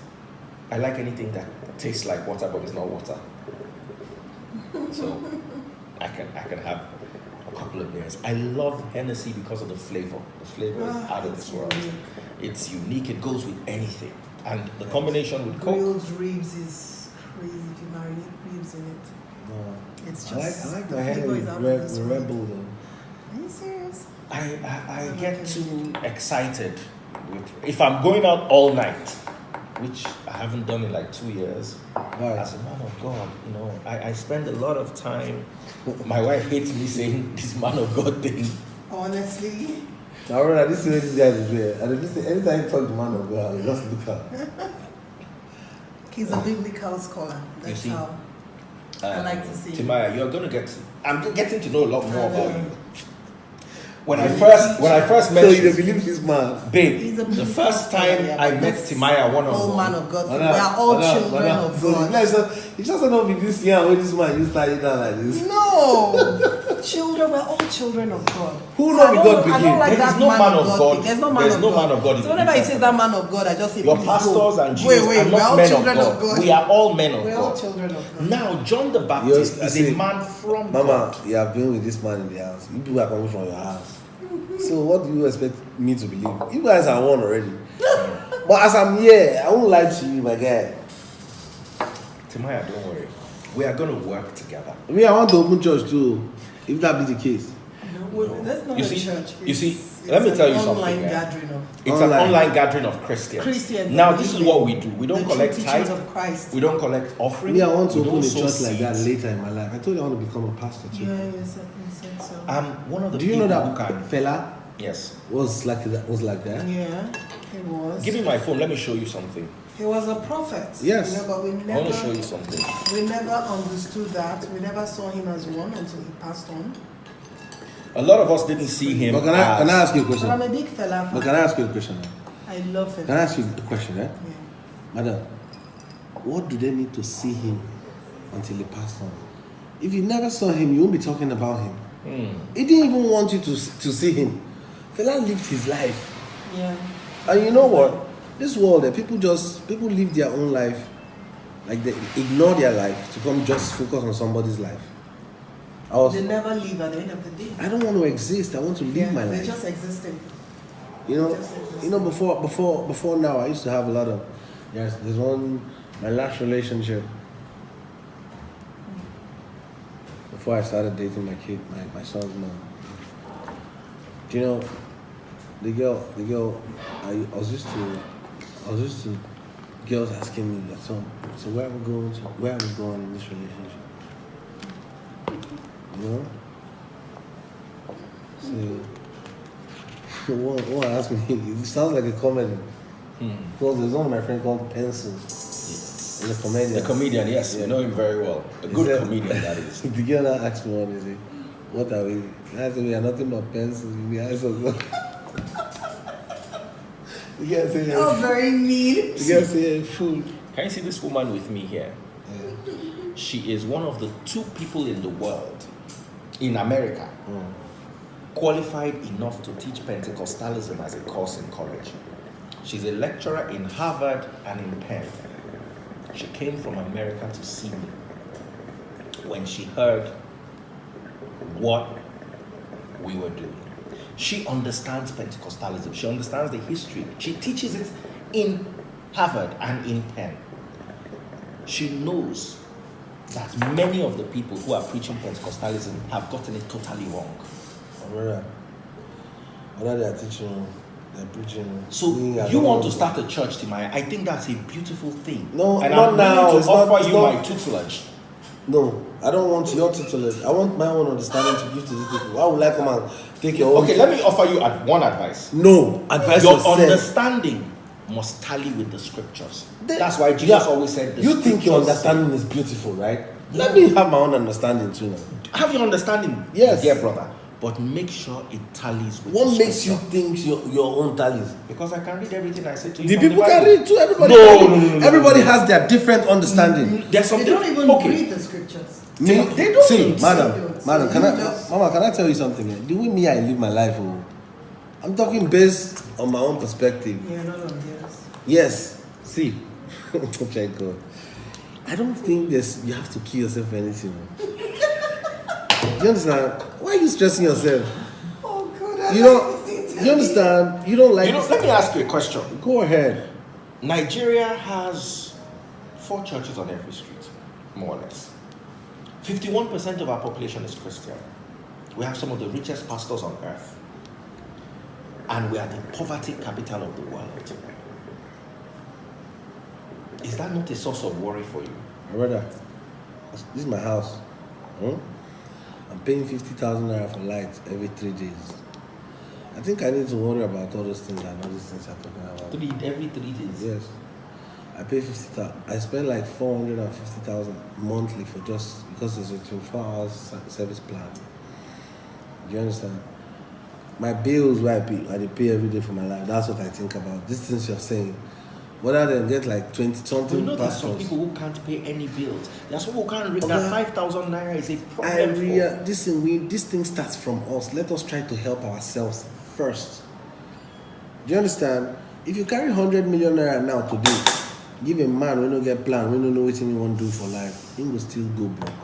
I like anything that tastes like water but is not water. So I can have a couple of beers. I love Hennessy because of the flavor. The flavor is out of this world. It's unique. It goes with anything. And the combination with Coke.
Grilled ribs is crazy if you marinate ribs in it.
No.
It's
I
just
like
the
my
flavor
Henry
is out of this world.
Rebel though.
Are you serious?
I get too excited if I'm going out all night, which I haven't done in like 2 years.
Right.
As a man of God, I spend a lot of time. My wife hates me saying this man of God thing.
Honestly.
Now, remember, this is what this guy is doing. And if this, anytime you talk to man of God, you just look up.
He's a biblical scholar.
You
That's
see?
how I like to see.
Timaya, you're going to I'm getting to know a lot more about you. When I first met
So
you,
you don't believe this man?
babe,
He's a
the
biblical
first
scholar,
time
yeah,
I
but
met
that's
Timaya
all man
one-on-one,
of God. We are all children of
So
God.
it's just not be this young when this man you started down like this.
No, children. We're all children of God.
Who not
I
be
don't-
God
I
begin?
don't like
There is
that
no
man of God. thing. There's no man
There's
of
no
God.
man of God in
So
the
whenever he
New
says that man of God, I just say,
your
please
pastors
go.
and Jesus
Wait,
are
we're
not
all
men of
children
God.
of God.
We are all men of
We're all
God.
children of God.
Now, John the Baptist
I
is
see.
a man from
Mama,
God.
you have been with this man in the house. You people are coming from your house. So what do you expect me to believe? You guys are one already. But as I'm here, I won't lie to you, my guy.
Timaya, don't worry. We are going to work together.
Me, I want to open church too, if that be the case.
Well, that's not
You
a
see-
church.
you see,
It's
let me tell you
an
something,
online
yeah.
gathering of
It's
Online.
an online gathering of Christians.
Christians.
Now, this is what we do. We don't
The
collect
true teachings
tithe.
of Christ.
We don't collect offering.
Me, I want to
we
open a
don't sow
church like that
seeds.
later in my life. I told you I want to become a pastor too.
Yeah, you said so.
I'm one of the
Do you know
people
that
who can.
fella
Yes.
was like that?
Yeah, he was.
Give me my phone. Let me show you something.
He was a prophet.
Yes.
You know, but
I want to show you something.
we never understood that. We never saw him as one until he passed on.
A lot of us didn't see him.
But can I ask you a question?
But I'm a big fella.
But can I ask you a question?
I love Fela.
Can I ask you a question?
Yeah.
Madam, what do they need to see him until he passed on? If you never saw him, you won't be talking about him. He didn't even want you to see him. Fela lived his life.
Yeah.
And you know what? This world, people live their own life, like they ignore their life to come just focus on somebody's life.
They never leave at the end of the day.
I don't want to exist. I want to live my life.
They're just existing.
You know, before now, I used to have a lot of. Yes, there's one. My last relationship. Before I started dating my kid, my son's mom. Do you know, the girl, I was used to girls asking me that, so where are we going in this relationship? You know? So one asked me, it sounds like a comedy. Because there's one of my friends called Pencil. The comedian.
The comedian, yes, you know him very well. A good comedian, that is.
The girl now asked me one day, what are we? I said, we are nothing but pencils in the eyes of God. The girl said,
oh, very mean.
The girl said, fool.
Can you see this woman with me here? Yeah. She is one of the 2 people in the world, in America, qualified enough to teach Pentecostalism as a course in college. She's a lecturer in Harvard and in Penn. She came from America to see me when she heard what we were doing. She understands Pentecostalism. She understands the history. She teaches it in Harvard and in Penn. She knows that many of the people who are preaching Pentecostalism have gotten it totally wrong.
They are teaching, they're preaching.
So you want to start a church, Timaya? I think that's a beautiful thing.
No,
and
not
I'm
now.
willing to offer you my tutelage.
No, I don't want your tutelage. I want my own understanding to give to these people. I would like come and take your own.
Okay, let me offer you one advice.
No, advice
your
yourself.
Understanding must tally with the scriptures. That's why Jesus always said
you think your understanding is beautiful, right? Let me have my own understanding too now.
Have your understanding,
yes,
dear brother. But make sure it tallies with
what makes you think your own tallies?
Because I can read everything I say to you.
The people can read too. Everybody everybody has their different understanding.
There's something.
They don't even read the scriptures.
They don't.
See, madam, can I tell you something? The way me I live my life, I'm talking based on my own perspective.
Yeah, not on theirs.
Yes. See, check God. I don't think you have to kill yourself for anything. Do you understand? Why are you stressing yourself?
Oh God,
you understand? You don't like.
Let me ask you a question.
Go ahead.
Nigeria has 4 churches on every street, more or less. 51% of our population is Christian. We have some of the richest pastors on earth. And we are the poverty capital of the world. Is that not a source of worry for you?
My brother, this is my house. I'm paying 50,000 naira for lights every 3 days. I think I need to worry about all those things and all these things I'm talking about.
Every 3 days?
Yes. I pay 50,000. I spend like 450,000 monthly for just because it's a 24 hours service plan. Do you understand? My bills where I pay every day for my life. That's what I think about. These things you're saying. Whether they get like 20 something.
You know there's some people who can't pay any bills. There's some who can't read that 5,000 naira is a problem.
This thing starts from us. Let us try to help ourselves first. Do you understand? If you carry 100 million naira now today, give a man when you get plan, when you know what you want to do for life, he will still go broke.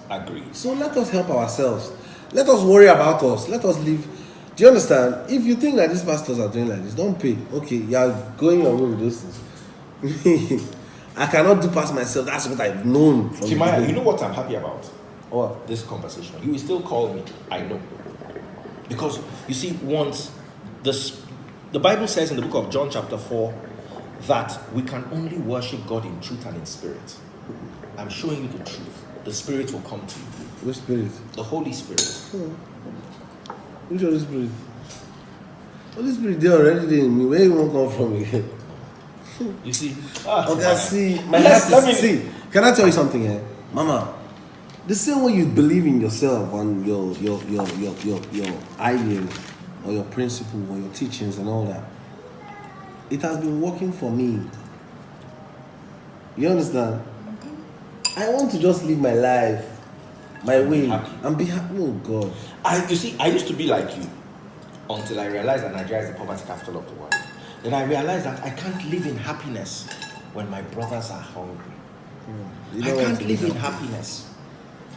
Agreed.
So let us help ourselves. Let us worry about us. Let us live. Do you understand? If you think that these pastors are doing like this, don't pay. Okay, you are going your way with those things. I cannot do past myself. That's what I've known.
Timaya, you know what I'm happy about?
What?
This conversation. You will still call me. I know. Because, you see, once the Bible says in the book of John chapter 4 that we can only worship God in truth and in spirit. I'm showing you the truth. The Spirit will come to you.
Which Spirit?
The Holy Spirit.
Which Holy Spirit? Holy Spirit, they already did in me. Where you won't come from again?
You see?
Okay, see. My heart is. See, can I tell you something here? Mama, the same way you believe in yourself and your ideas or your principle or your teachings and all that, it has been working for me. You understand? I want to just live my life my way and be happy. Oh God!
You see, I used to be like you until I realized that Nigeria is the poverty capital of the world. Then I realized that I can't live in happiness when my brothers are hungry. I can't live in happiness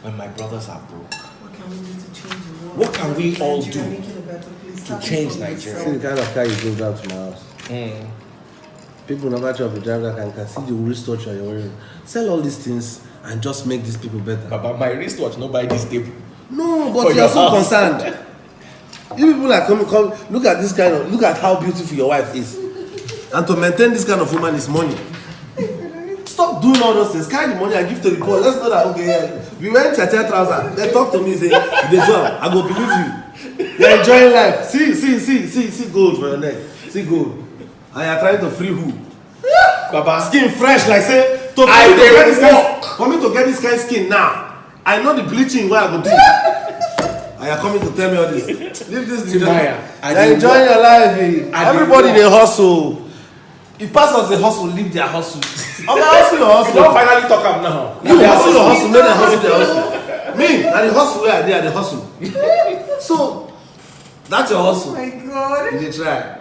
when my brothers are broke.
What can we do to change the world?
What can we all
Nigeria,
do
make it a better place?
to
Starting
change
from
Nigeria?
See the kind of car you drove down to my house. People never try to drive that kind of car. See the wristwatch you're wearing. Sell all these things and just make these people better.
But my wristwatch, no buy this table.
No, but you're so concerned. You people are come. Look at this kind of. Look at how beautiful your wife is. And to maintain this kind of woman is money. Stop doing all those things. Carry the money and give to the poor. Let's know that, okay, yeah. We went to trouser. They talk to me, say, they job. I go believe you. You're enjoying life. See gold for your neck. See gold. And you're trying to free who?
Baba.
Skin fresh, like say, for me to get this kind of skin now, I know the bleaching where I go do. And you're coming to tell me all this. Leave this
Timaya.
You're enjoying your life. Everybody they hustle. If pastors they hustle, leave their hustle. Okay, hustle your hustle.
You don't finally talk up now.
You hustle your hustle, make them hustle their hustle. Me, and the hustle where they are the hustle. So that's your hustle.
Oh my God.
You try.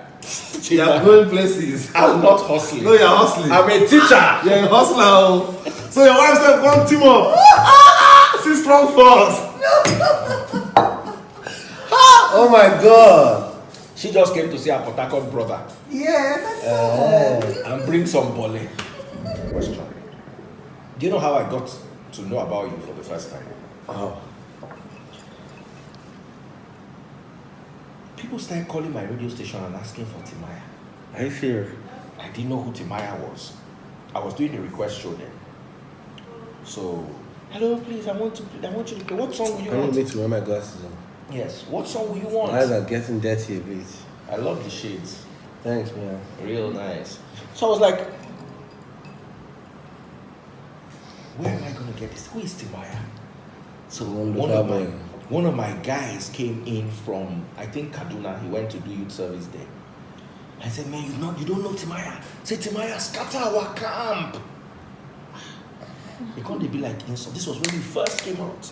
You are going places.
I'm not hustling.
No, you're hustling.
I'm a teacher.
You're a hustler. So your wife said, "Come team up." See strong force. Oh my God.
She just came to see her Port Harcourt brother.
Yeah, that's all.
And bring some bole. Question. Do you know how I got to know about you for the first time?
Wow.
People started calling my radio station and asking for Timaya.
Are you serious?
I didn't know who Timaya was. I was doing the request show then. So, hello, please, I want you to play. What song will you
I
want?
need to wear my glasses on.
Yes. What song will you want?
My eyes are getting dirty a bit.
I love the shades.
Thanks, man.
Real nice. So I was like, where am I going to get this? Who is Timaya? So one of my guys came in from, I think, Kaduna. He went to do youth service there. I said, man, you don't know Timaya. Say, Timaya, scatter our camp. They can't be like insult. This was when we first came out.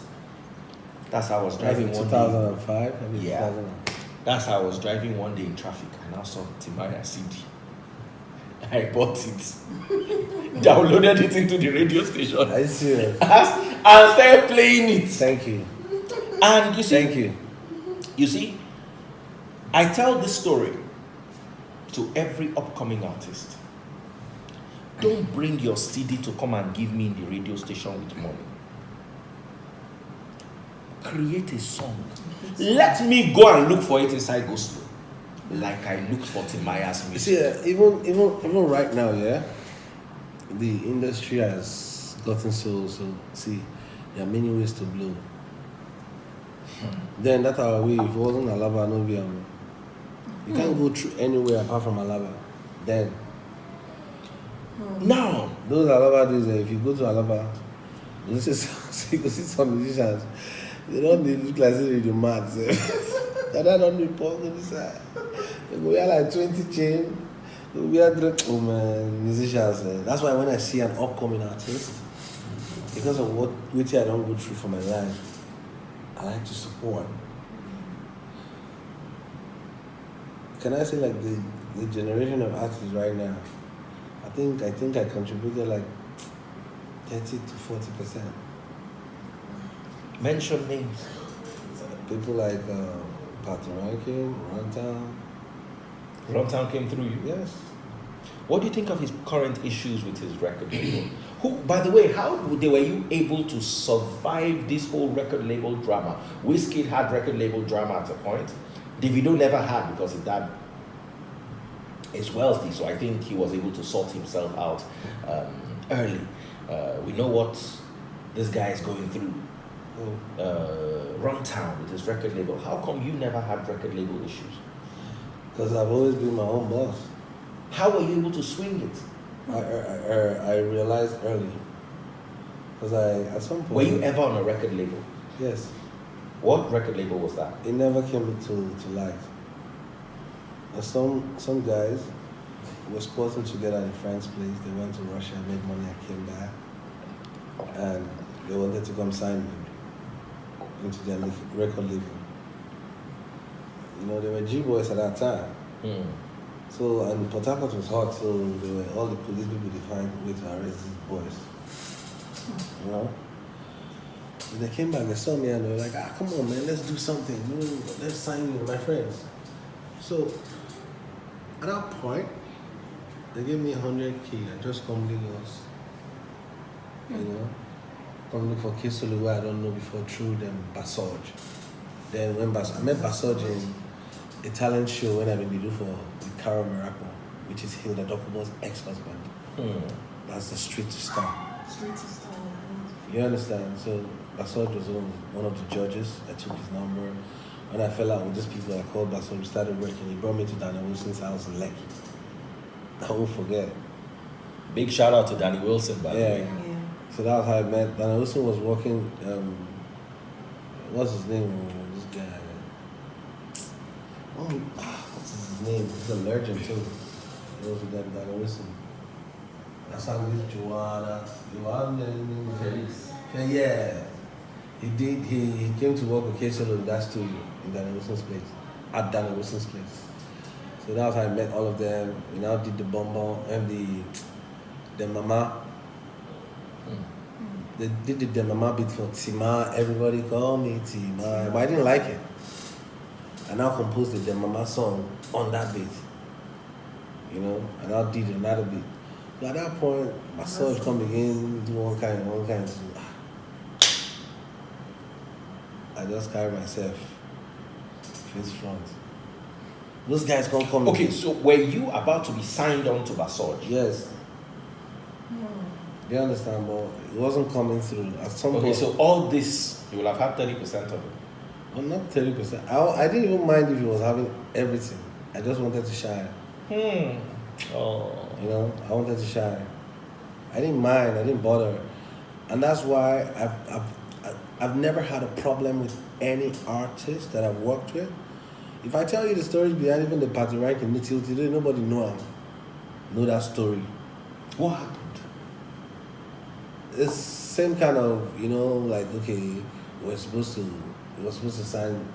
That's how I was driving one day.
2005?
Yeah. That's how I was driving one day in traffic and I saw Timaya CD. I bought it, downloaded it into the radio station.
Are you serious?
And started playing it.
Thank you.
And you see,
Thank you.
You see, I tell this story to every upcoming artist. Don't bring your CD to come and give me in the radio station with money. Create a song. Let me go and look for it inside Gospel, like I looked for Timaya's music.
See, even right now, yeah, the industry has gotten so. See, there are many ways to blow. Then that our way. If it wasn't Alaba, no be you can't go through anywhere apart from Alaba. Then
Now,
those Alaba days, if you go to Alaba, you see some musicians. They don't look like they're mad. They don't need pork on the side. They go like 20 chain. We are oh man, musicians. That's why when I see an upcoming artist, because of which I don't go through for my life, I like to support. Can I say like the generation of artists right now? I think I contributed like 30 to 40%.
mention names.
People like Patty Rankin, Runtown.
Runtown came through you.
Yes.
What do you think of his current issues with his record label? Who, by the way, how were you able to survive this whole record label drama? Wizkid had record label drama at a point. Davido never had because his dad is wealthy, so I think he was able to sort himself out early. We know what this guy is going through. Runtown with his record label. How come you never had record label issues?
Because I've always been my own boss.
How were you able to swing it?
I realized early Because at some point...
Were you ever on a record label?
Yes.
What record label was that?
It never came to light. And some guys were squatting together at a friend's place. They went to Russia, made money, and came back. And they wanted to come sign me into their record label. You know, they were G-boys at that time. So, and Port Harcourt was hot, so all the police people, they find a way to arrest these boys. You know? And they came back, they saw me, and they were like, come on, man, let's do something. Let's sign you, my friends. So, at that point, they gave me 100K. I just come Lagos. You know? Come look for Kisolu, where I don't know before, through them, Basoj. Then when I met Basoj in a talent show when I've been do for with Carol Miracle, which is Hilda Dokubo's ex-husband. That's the street to star.
Street to star.
You understand? So Basoj was one of the judges. I took his number. When I fell out with these people, I called Basoj, we started working. He brought me to Danny Wilson's house in Lekki. I won't forget.
Big shout out to Danny Wilson, by the way.
Yeah.
So that was how I met. Danny Wilson was working, what's his name? This guy. What's his name? He's a legend too. He was with Danny Wilson. That's how we did Joanna.
Felix.
Yeah. He came to work with K-Solo in that studio in Danny Wilson's place. At Danny Wilson's place. So that was how I met all of them. We now did the bonbon and the mama. They did the mama beat for Timaya. Everybody call me Timaya. But I didn't like it. I now composed the mama song on that beat. You know, and I did another beat. But at that point, my soul come again, do one kind. I just carry myself face front. Those guys can't come.
Okay, so were you about to be signed on to Basoj?
Yes. You understand, but it wasn't coming through. At some
Okay,
point,
so all this, you will have had 30% of it.
well, not 30%. I didn't even mind if he was having everything. I just wanted to shine.
Oh.
You know, I wanted to shine. I didn't mind. I didn't bother, and that's why I've never had a problem with any artist that I've worked with. If I tell you the stories behind even the party rank in Mitchell today, nobody know that story.
What happened?
It's same kind of, you know, like, okay, we're supposed to sign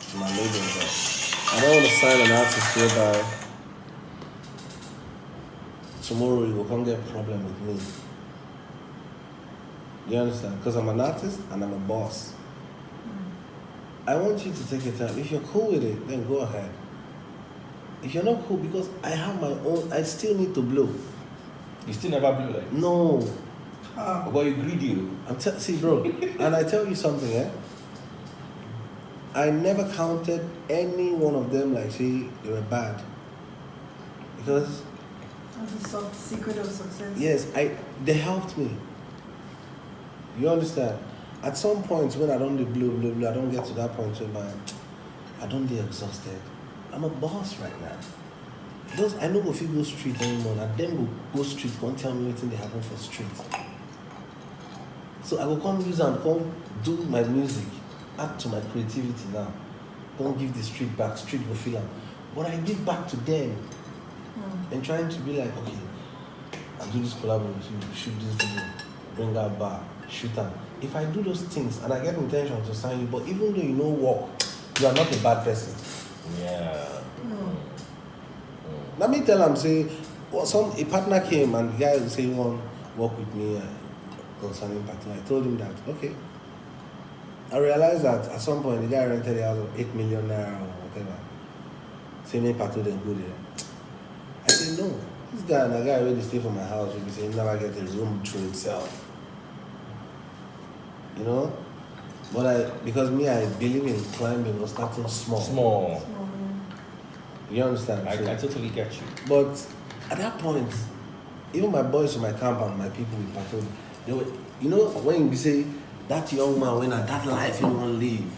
to my label, but I don't want to sign an artist whereby tomorrow you will come get a problem with me. You understand? Because I'm an artist and I'm a boss. I want you to take your time. If you're cool with it, then go ahead. If you're not cool, because I have my own, I still need to blow.
You still never blew like this?
No.
But you greedy.
See, bro, and I tell you something, I never counted any one of them like, say, they were bad. Because...
That's the secret of success.
Yes, they helped me. You understand? At some points when I don't do blue, I don't get to that point where I don't get exhausted. I'm a boss right now. I know if you go street anymore, and them will go street, can't tell me anything they happen for street. So I will come use and come do my music, add to my creativity now. Don't give the street back, street will feel them. But I give back to them. And trying to be like, okay, I'll do this collaboration, shoot this video, bring that bar, shoot them. If I do those things and I get intention to sign you, but even though you know work, you are not a bad person.
Yeah.
Let me tell them, say, a partner came and the guy will say, you want to work with me concerning partner. I told him that, okay. I realized that at some point the guy rented a house of 8 million naira or whatever. Say me partner then go there. I said, no, this guy and a guy already stay for my house, will be saying never get a room to himself. You know? But because I believe in climbing or starting small.
Small.
You understand?
I totally get you.
But at that point, even my boys in my camp and my people with patrol, they were, you know, when you say that young man, when at that life he won't live,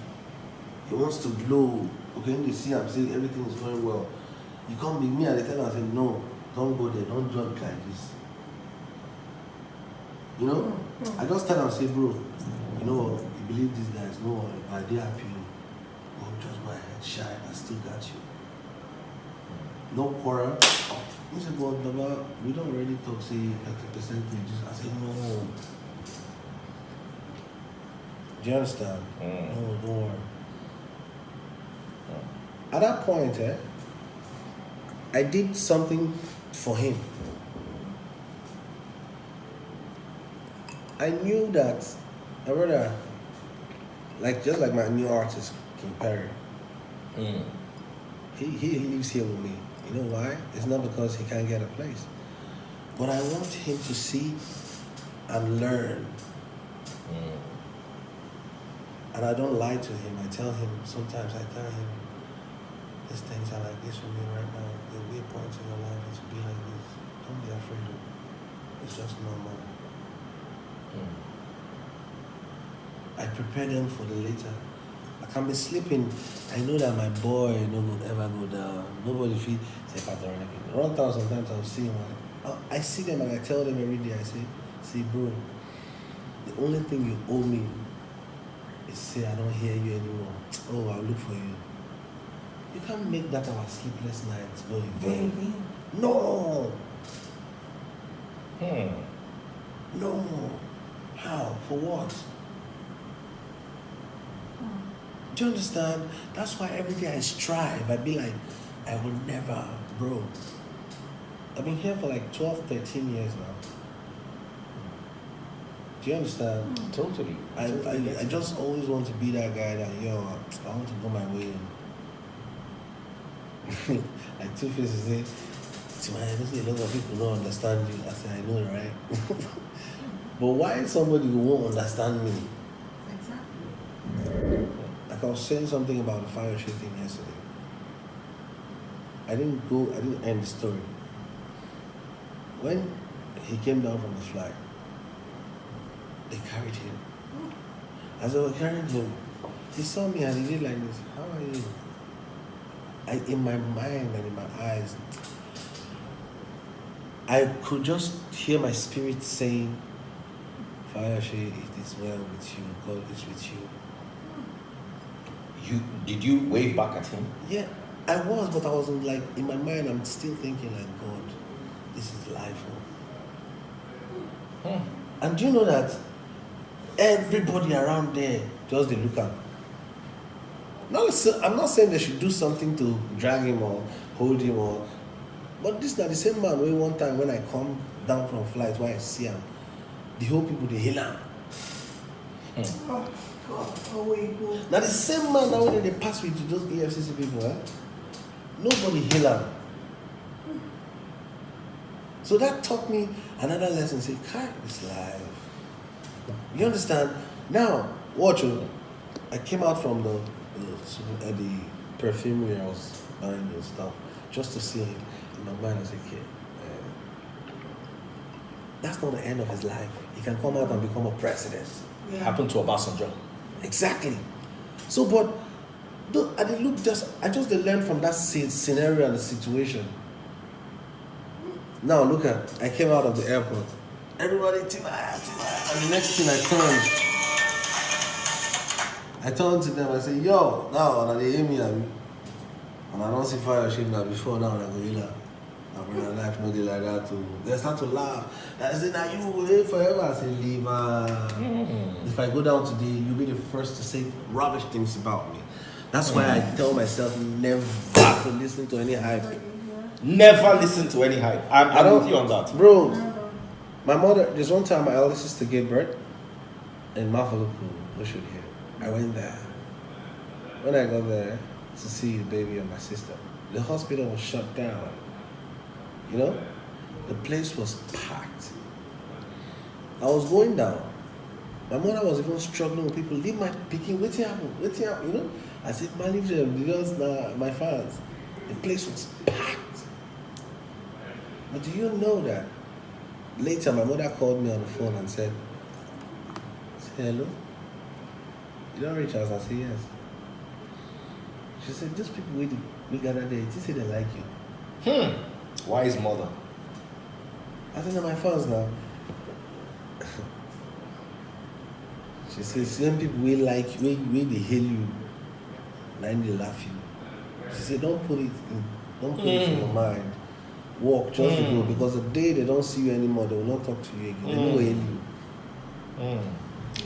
he wants to blow. Okay, when they see him say everything is going well, you come with me and they tell him, I say, no, don't go there, don't jump like this. You know? I just tell them, say, bro, you know what? You believe these guys, no one, if I did happy, go just go ahead, shine, I still got you. No quarrel. He said, well, Baba, we don't really talk, say, like a percentage. I said, no. Do you understand? No, don't worry. At that point, I did something for him. I knew that, I rather, like just like my new artist, King Perry. He lives here with me. You know why? It's not because he can't get a place, but I want him to see and learn. And I don't lie to him. I tell him, sometimes I tell him, these things are like this for me right now. There'll be a point in your life it will be like this. Don't be afraid of it. It's just normal. I prepare them for the later. I can be sleeping. I know that my boy no will ever go down. Nobody feel say pattern. Around town sometimes I'll see him. I see them and I tell them every day, I say, see bro, the only thing you owe me is say I don't hear you anymore. Oh, I'll look for you. You can't make that our sleepless nights go in vain. No. No. How? For what? Do you understand? That's why every day I strive. I be like, I will never, bro. I've been here for like 12, 13 years now. Do you understand?
Totally.
I just always want to be that guy that, yo, I want to go my way. Like Two Faces say, Timaya, a lot of people don't understand you. I say, I know, right? But why somebody won't understand me?
Exactly.
Like I was saying something about the fire shit thing yesterday. I didn't end the story. When he came down from the flight, they carried him. As they were carrying him, he saw me and he did like this. How are you? In my mind and in my eyes, I could just hear my spirit saying, Fayashe, it is well with you. God is with you.
Did you wave back at him?
Yeah, I was, but I wasn't like, in my mind, I'm still thinking like, God, this is life. And do you know that everybody around there just they look at? I'm not saying they should do something to drag him or hold him but this is not the same man where one time when I come down from flight where I see him, the whole people they hail him.
Oh God, wait, go.
Now the same man now when they pass with those EFCC people, nobody hail him. So that taught me another lesson. Say, Kai, it's life. You understand? Now, watch. I came out from the perfumery I was buying and stuff just to see him. In my mind, I was like, okay, that's not the end of his life. He can come out and become a president.
Yeah.
Happened to Obasanjo.
Exactly. So, but I just learned from that scenario and the situation. Now look at, I came out of the airport. Everybody, Timaya. And the next thing I turned to them, I said, yo, now they hear me and I don't see fire shit now before now I go heal. My life no dey like that too. They start to laugh. I say, now you will live forever. I say, leave. If I go down today, you'll be the first to say rubbish things about me. That's why I tell myself never to listen to any hype.
Never listen to any hype. I'm with you on that.
Bro, my mother, there's one time my elder sister gave birth in Mafaluku, Oshodi here. I went there. When I got there to see the baby of my sister, the hospital was shut down. You know? The place was packed. I was going down. My mother was even struggling with people. Leave my picking, waiting happen, you know? I said, man, leave them because my fans. The place was packed. But do you know that later my mother called me on the phone and said, hello? You don't reach us? I said, yes. She said, those people we gathered there, she said they like you.
Wise mother.
I said, no, my fans now. She says, some people will like when they hail you, then they laugh you. She said, don't put it in your mind. Walk, just to go, because the day they don't see you anymore, they will not talk to you again. They will hail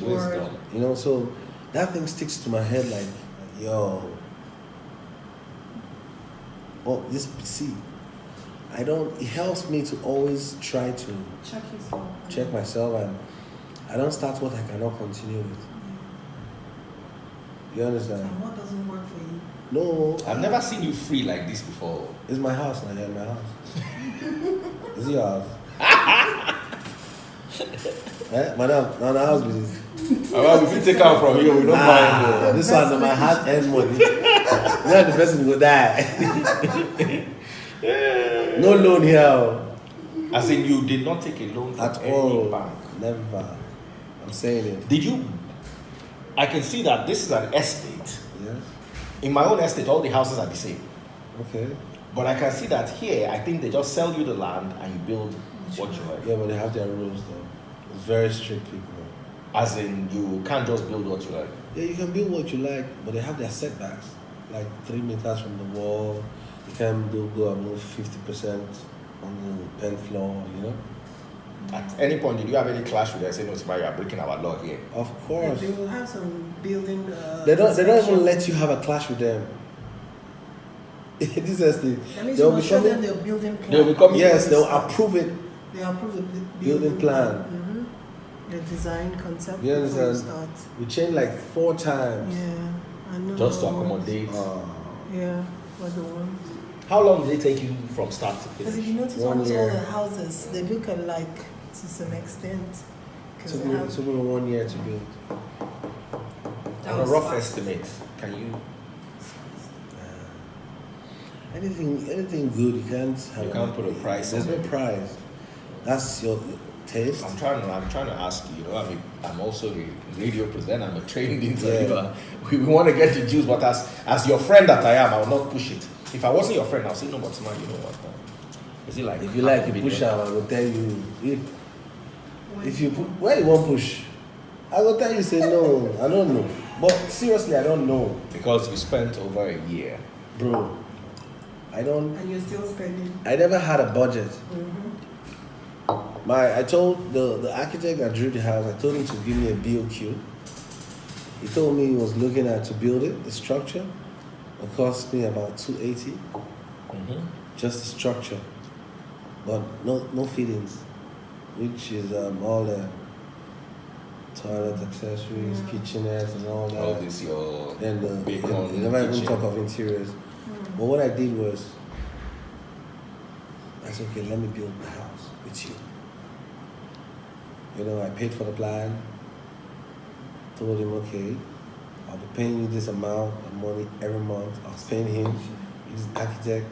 you.
Wisdom.
You know, so that thing sticks to my head like, yo. Oh, this see. It helps me to always try to check myself, and I don't start what I cannot continue with. You understand?
And what doesn't work for you?
No.
I've never seen you free like this before.
It's my house now, yeah, my house. Is it your house? Eh? Madam, no, the house business.
Well, if you take out from here, we don't mind.
This one, my hard earned money. Now the person will die. No loan here.
As in, you did not take a loan from
At
any
all.
bank.
Never. I'm saying it.
Did you? I can see that this is an estate.
Yes.
In my own estate, all the houses are the same.
Okay.
But I can see that here, I think they just sell you the land and you build what you like.
Yeah, but they have their rules though. It's very strict people.
As in, you can't just build what you like.
Yeah, you can build what you like, but they have their setbacks. Like 3 meters from the wall. You can't go above 50% on the 10th floor, you know?
At any point, did you have any clash with them? Say, no, Timaya, you are breaking our law here.
Of course.
They will have some building.
They don't even let you have a clash with them. This is the.
That means
They'll
you
be
must show them
coming.
their building plan.
They'll be coming.
Yes, they'll approve it.
They approve the
Building plan.
Mm-hmm. The design concept
You
before you
understand?
start.
We changed like 4 times.
Yeah, I know.
Just to accommodate.
Yeah, what they want.
How long did it take you from start to
Because if
finish?
you notice
1
almost all
year.
the houses, they look alike to some extent.
It
'Cause
took
they
me,
have-
it took me 1 year to build.
On a rough estimate, can you?
Anything good, you can't have.
You can't put a price
There's
on
no
it.
price. That's your taste.
I'm trying to ask you. You know, I'm also a radio presenter. I'm a trained interviewer. We want to get the juice, but as your friend that I am, I will not push it. If I wasn't your friend, I'll say no, but man, you know what? Is it like
If you like, you push out. I will tell you. If you put, where you won't push, I will tell you. Say no. I don't know. But seriously, I don't know,
Because you spent over a year.
bro. I don't.
And you're still spending.
I never had a budget.
Mm-hmm.
I told the architect that drew the house, I told him to give me a BOQ. He told me he was looking at to build it, the structure. It cost me about 280, just the structure, but no fittings, which is all the toilet accessories, kitchenettes, and all that.
All this your
Then
bacon
they never even
kitchen.
talk of interiors. But what I did was, I said, okay, let me build the house with you. You know, I paid for the plan, told him, okay, I'll be paying you this amount of money every month. I was paying him, he's an architect,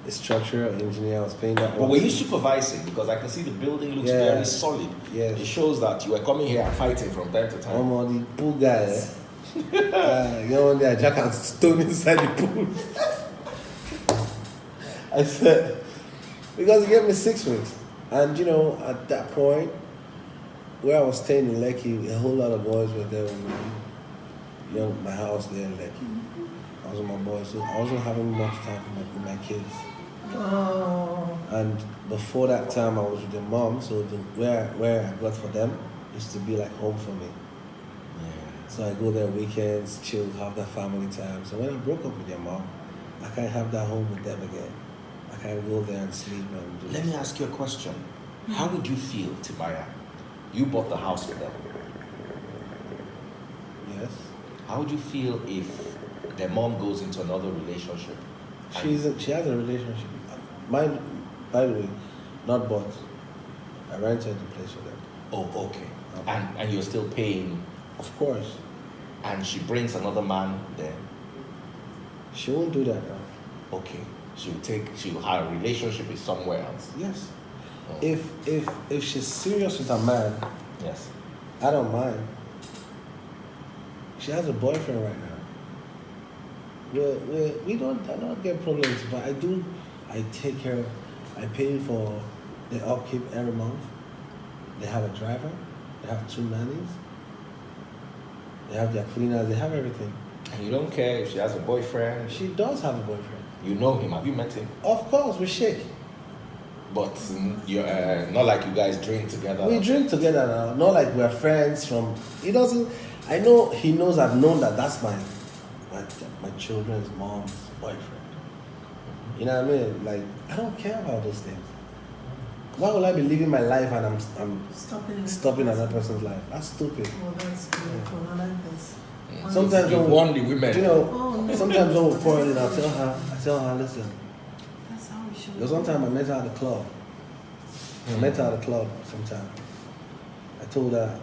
a structural engineer, I was paying that.
But were you supervising? Because I can see the building looks
Yeah.
very solid.
Yes.
It shows that you were coming here and fighting from time to time.
I'm on the pool guy, eh? You know, one day I jack and stone inside the pool. I said, because he gave me 6 weeks. And you know, at that point, where I was staying in Lekki, a whole lot of boys were there with me. You know, my house there in Lekki. I was with my boys, so I wasn't having much time with my kids.
Oh.
And before that time, I was with their mom, so where I got for them used to be like home for me. So I go there weekends, chill, have that family time. So when I broke up with your mom, I can't have that home with them again. I can't go there and sleep and do
Let me ask you a question. How would you feel, Timaya? You bought the house for them.
Yes.
How would you feel if their mom goes into another relationship?
She has a relationship. Mine, by the way, not bought. I rented the place for them.
Oh, okay. And you're still paying,
Of course.
and she brings another man there.
She won't do that now.
Okay. She'll have a relationship with somewhere else.
Yes.
Oh.
If she's serious with a man,
Yes.
I don't mind. She has a boyfriend right now. I don't get problems. But I take care of, I pay for the upkeep every month. They have a driver. They have 2 nannies. They have their cleaners. They have everything.
And you don't care if she has a boyfriend?
She does have a boyfriend.
You know him. Have you met him?
Of course, we shake.
But you're not like you guys drink together.
We drink together now. Not like we're friends from. He doesn't. I know he knows. I've known that that's my children's mom's boyfriend. You know what I mean? Like, I don't care about those things. Why would I be living my life and I'm stopping another person's life? That's stupid.
Well, that's beautiful. I like this.
Sometimes
you
when
warn the women.
You know,
no.
sometimes when we're quarreling, I tell her, listen.
That's how we should.
There was one time I met her at the club. I met her at the club sometime. I told her,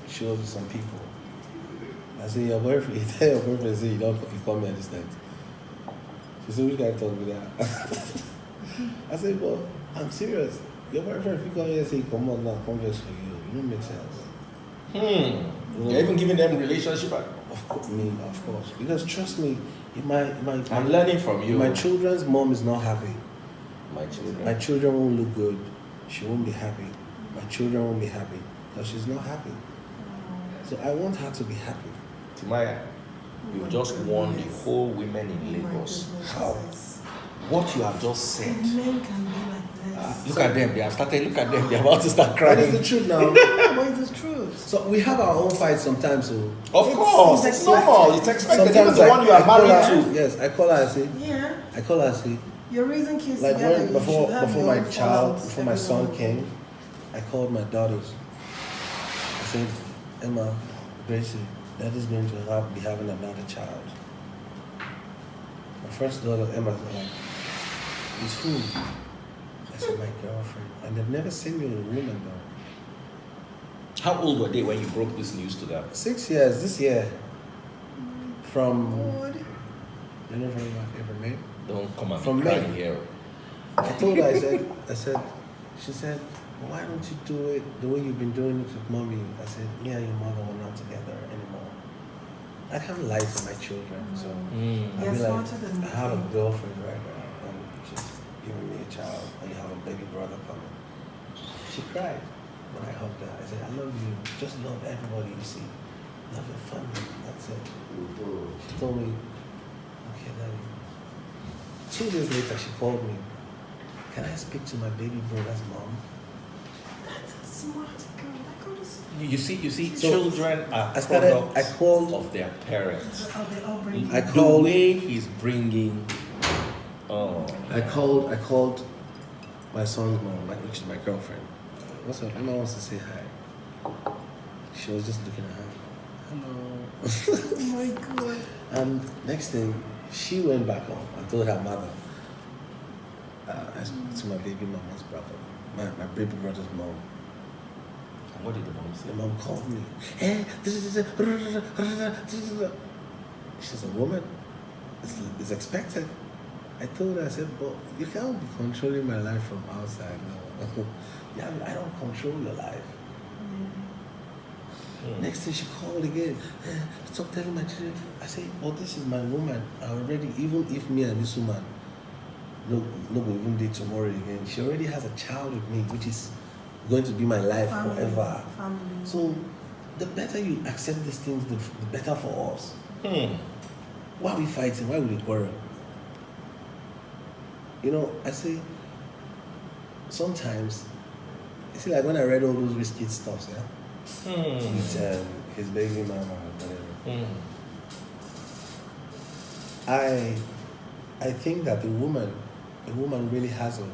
she was with some people. I said, your boyfriend, you tell your boyfriend, say, you call me at this night. She said, which guy told me that? I said, well, I'm serious. Your boyfriend, if you come here and say, come on now, converse for you, it don't make sense.
You know, you're even giving them relationship.
Of course. Because trust me,
I'm learning from you.
My children's mom is not happy.
My
children won't look good. She won't be happy. My children won't be happy because she's not happy. So I want her to be happy.
Timaya, you just won the whole women in Lagos. How? What you have just said.
Men can be like this.
Look at them. They have started. Look at them. They're about to start
That is
crying.
the truth now.
But it's the truth.
So we have our own fights sometimes. So
Of course, it's normal. It's expected. Even
sometimes
the one you are
call
married
her,
to.
yes, I call her and say,
Yeah.
I call her and say,
You're raising kids
like
together.
when
You should have
before
your
my
own
child,
fallouts
before my
every
son
now and
came, I called my daughters. I said, Emma, Gracie, Daddy's going to be having another child. My first daughter, Emma's like, it's who? I said, my girlfriend. And they've never seen me with a woman though.
How old were they when you broke this news to them?
6 years this year. From
God.
you know from April, May.
Don't come and
From
be crying here.
I told her, she said, well, why don't you do it the way you've been doing it with mommy? I said, yeah, your mother were not together anymore. I can't lie to my children, so I'll be like, I have a girlfriend right now, and she's giving me a child, and you have a baby brother coming. She cried when I hugged her. I said, I love you. Just love everybody you see. Love your family. That's it. She told me, okay, Daddy. 2 days later, she called me. Can I speak to my baby brother's mom?
That's a smart girl. That girl is.
You see,
So,
children are
I called
of their parents.
Are they all bringing?
The way he's bringing. Oh.
I called my son's mom, which is my girlfriend. What's up? Emma wants to say hi. She was just looking at her. Hello.
Oh my God.
And next thing, she went back home and told her mother. I spoke to my baby mama's brother, my baby brother's mom.
And what did the mom say?
The mom called me. She's a woman. It's expected. I told her, I said, but you can't be controlling my life from outside. No. Yeah, I don't control your life. Next thing she called again. Stop telling my children. I said, well, this is my woman. I already, even if me and this woman no go even date tomorrow again, she already has a child with me, which is going to be my life forever.
Family.
So the better you accept these things, the better for us. Why are we fighting? Why would we quarrel? You know, I say, sometimes, you see, like when I read all those risky stuff, yeah? With his baby mama or whatever. I think that the woman really has a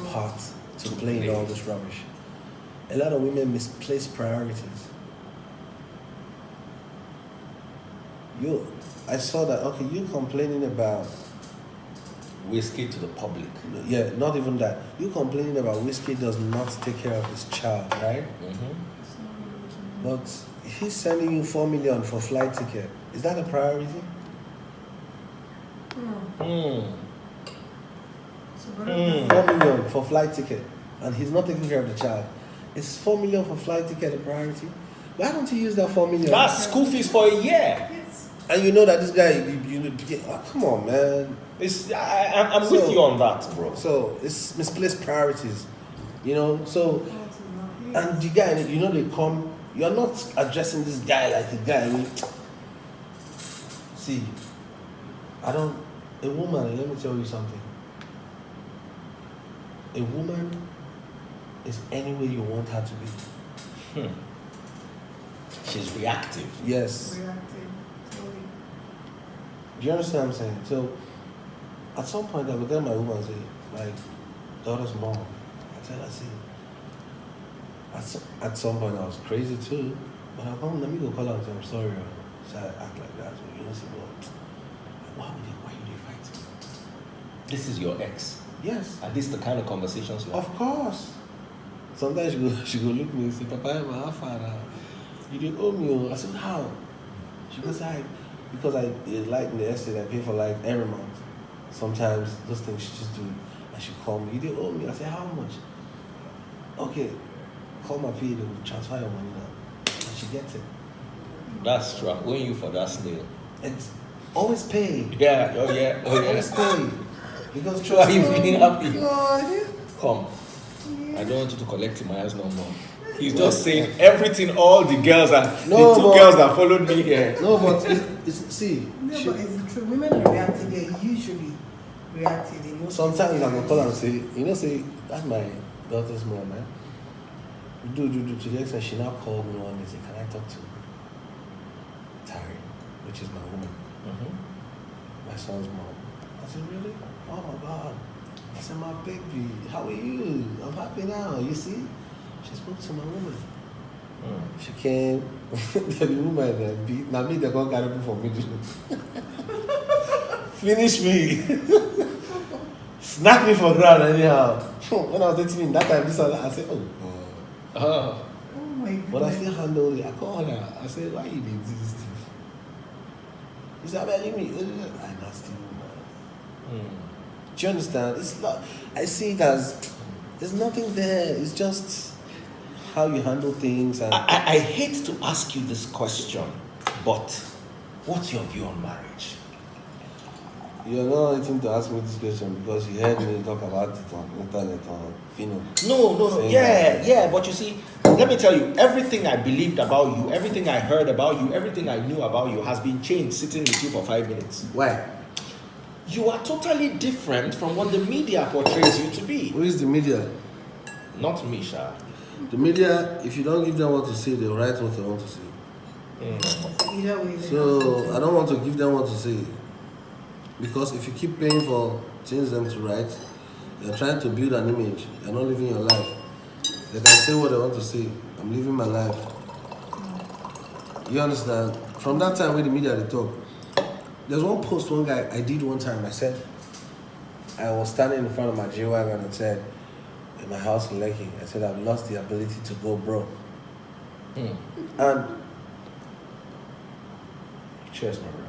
part to play in all this rubbish. A lot of women misplace priorities. I saw that, okay, you complaining about
Whiskey to the public.
yeah, not even that. You complaining about whiskey does not take care of his child, right? But he's sending you 4 million for flight ticket. Is that a priority?
So
4 million for flight ticket, and he's not taking care of the child. Is 4 million for flight ticket a priority? Why don't you use that 4 million?
That's school fees for a year.
Yes.
And you know that this guy, come on, man.
I'm with you on that, bro.
So it's misplaced priorities, you know. So And the guy, you know, they come. You're not addressing this guy like a guy. I mean, see, I don't. A woman. Let me tell you something. A woman is any way you want her to be.
She's reactive.
Yes.
Reactive. Totally.
Do you understand what I'm saying? So, at some point, I would tell my woman, say, my daughter's mom, I tell her, see, at some point I was crazy too, but I come, let me go call her and say, I'm sorry. So I act like that. So you know, say, well, why would you fight me?
This is your ex.
Yes.
Are these the kind of conversations you have?
Of course. Sometimes she go look me and say, Papa, my father, you didn't owe me. I said, how? She goes, because it's like in the estate, I pay for like every month. Sometimes those things she just do, and she call me, you didn't owe me. I say, how much? Okay, call my PA, they will transfer your money now. And she gets it.
That's true. I'm going you for that snail.
It's always pay.
Yeah, oh yeah, oh yeah.
Always pay. Because
Are you feeling happy?
God.
Come. I don't want you to collect Timaya's number. He's just saying everything, all the girls and the two girls that followed me here.
No, but it's see.
No, but it's true. Women are reactive. They're usually reactive. They know
Sometimes I'm gonna call and say, you know, say, that's my daughter's mom, man. Do to the extent she now called me one day and said, can I talk to Tari, which is my woman, my son's mom. I said, really? Oh my God. I said, my baby, how are you? I'm happy now, you see? She spoke to my woman. She came, the woman beat, now me, they're going to carry me for me. Finish me. Snack me for ground anyhow. When I was dating him that time, this and that, I said, oh God.
Oh my goodness.
But I still handle it. I called her. I said, why you did this thing? He said, I leave me. I nasty woman. Do you understand? It's not, I see it as, there's nothing there. It's just how you handle things. And
I hate to ask you this question, but what's your view on marriage?
you're not waiting to ask me this question because you heard me talk about it on internet on Fino.
No. Yeah. But you see, let me tell you, everything I believed about you, everything I heard about you, everything I knew about you has been changed sitting with you for 5 minutes.
Why?
You are totally different from what the media portrays you to be.
Who is the media?
Not me, Sha.
The media, if you don't give them what to say, they'll write what they want to say.
Either way.
So I don't want to give them what to say. Because if you keep paying for things them to write, they're trying to build an image. They're not living your life. They can say what they want to say. I'm living my life. You understand? From that time when the media they talk, there's one post one guy I did one time. I said, I was standing in front of my G-Wagon and said, in my house in Lekki, I said, I've lost the ability to go broke. And cheers, my brother.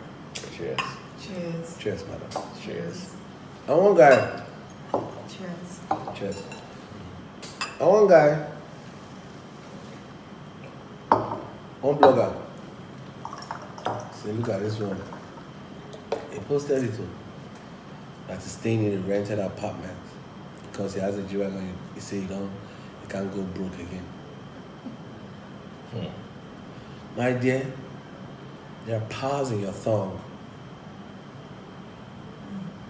Cheers.
Cheers.
Cheers, madam.
Cheers.
And one guy,
Cheers.
cheers. And one guy, one blogger, say, look at this one. He posted it too. That he's staying in a rented apartment because he has a G-Wagon. He say he can't go broke again. My dear, there are powers in your tongue.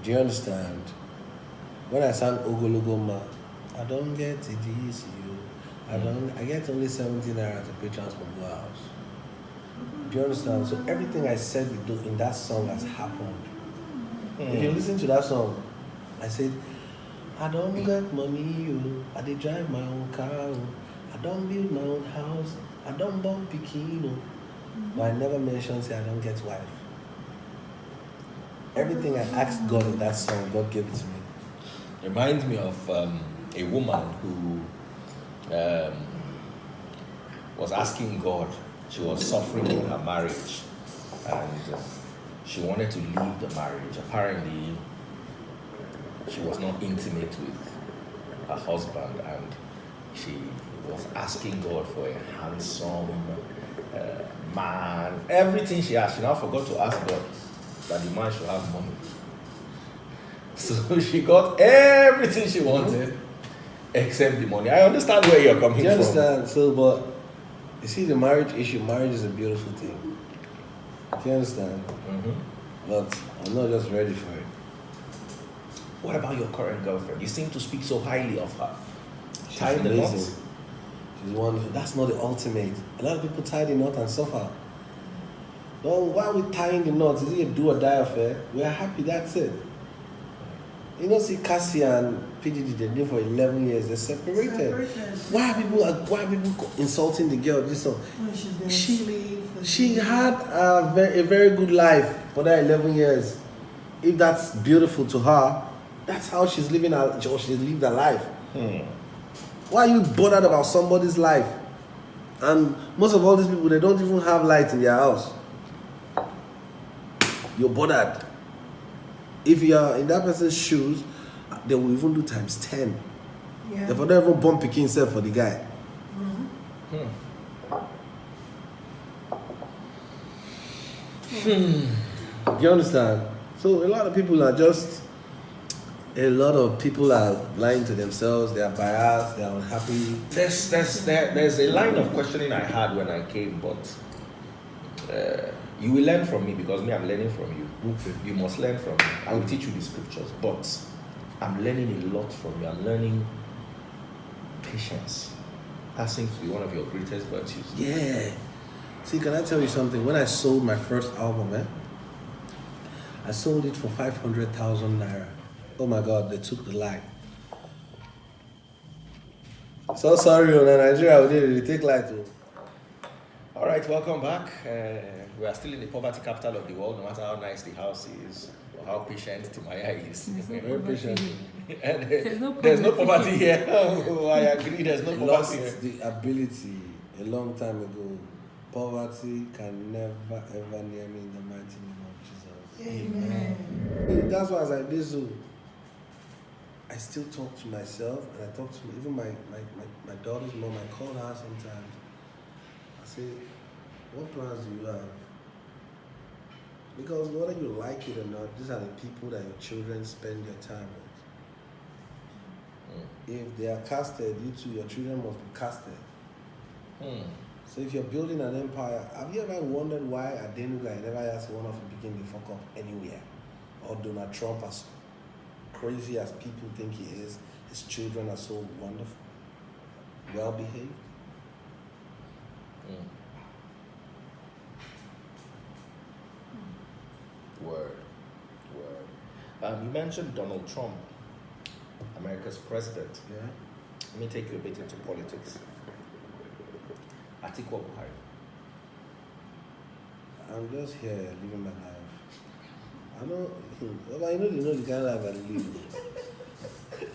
Do you understand? When I sang Ogologoma, I don't get the DAAC-K. I get only 17 naira to pay transport to our house. Do you understand? So everything I said in that song has happened. If you listen to that song, I said, I don't get money, I dey drive my own car, I don't build my own house, I don't bump bikini, but I never mentioned say I don't get wife. Everything I asked God in that song, God gave it to me.
Reminds me of a woman who was asking God. She was suffering in her marriage, and she wanted to leave the marriage. Apparently, she was not intimate with her husband, and she was asking God for a handsome man. Everything she asked, she now forgot to ask God that the man should have money. So she got everything she wanted, Except the money. I understand where you're coming
Do you
from.
understand? So, but you see, the marriage issue. Marriage is a beautiful thing. Do you understand? But I'm not just ready for it.
What about your current girlfriend? You seem to speak so highly of her.
She's
Tying the knot?
amazing. She's wonderful. That's not the ultimate. A lot of people tie the knot and suffer. No, why are we tying the knot? Is it a do or die affair? We are happy, that's it. You know, see Cassie and PDD, they've been for 11 years, they're separated. Why are people insulting the girl? This one? She had a very good life for that 11 years. If that's beautiful to her, that's how she's living her, or she's lived her life. Why are you bothered about somebody's life? And most of all these people, they don't even have light in their house. You're bothered. If you are in that person's shoes, they will even do times 10.
Yeah.
They don't even bump picking himself for the guy. You understand? So a lot of people are lying to themselves. They are biased. They are unhappy.
There's a line of questioning I had when I came, but you will learn from me because I'm learning from you.
Okay.
You must learn from me. I will teach you the scriptures, but I'm learning a lot from you. I'm learning patience. That seems to be one of your greatest virtues.
Yeah. See, can I tell you something? When I sold my first album, I sold it for 500,000 naira. Oh my God, they took the lie. So sorry, Nigeria, we did take lie too.
All right, welcome back. We are still in the poverty capital of the world, no matter how nice the house is or how patient Timaya is.
Very patient.
And,
There's no
poverty here. Oh, I agree, there's no
I
poverty
lost
here.
the ability a long time ago. Poverty can never ever near me in the mighty name of Jesus.
Amen.
That's why I was like this. I still talk to myself, and I talk to even my daughter's mom. I call her sometimes. I say, what plans do you have? Because whether you like it or not, these are the people that your children spend their time with. If they are casted, you too, your children must be casted. So if you're building an empire, have you ever wondered why Adenuga never asked one of them begin to fuck up anywhere? Or Donald Trump, as crazy as people think he is, his children are so wonderful, well behaved?
Word. You mentioned Donald Trump, America's president.
Yeah.
Let me take you a bit into politics. Atiku Buhari.
I'm just here living my life. I know, well, you know the kind of life I live.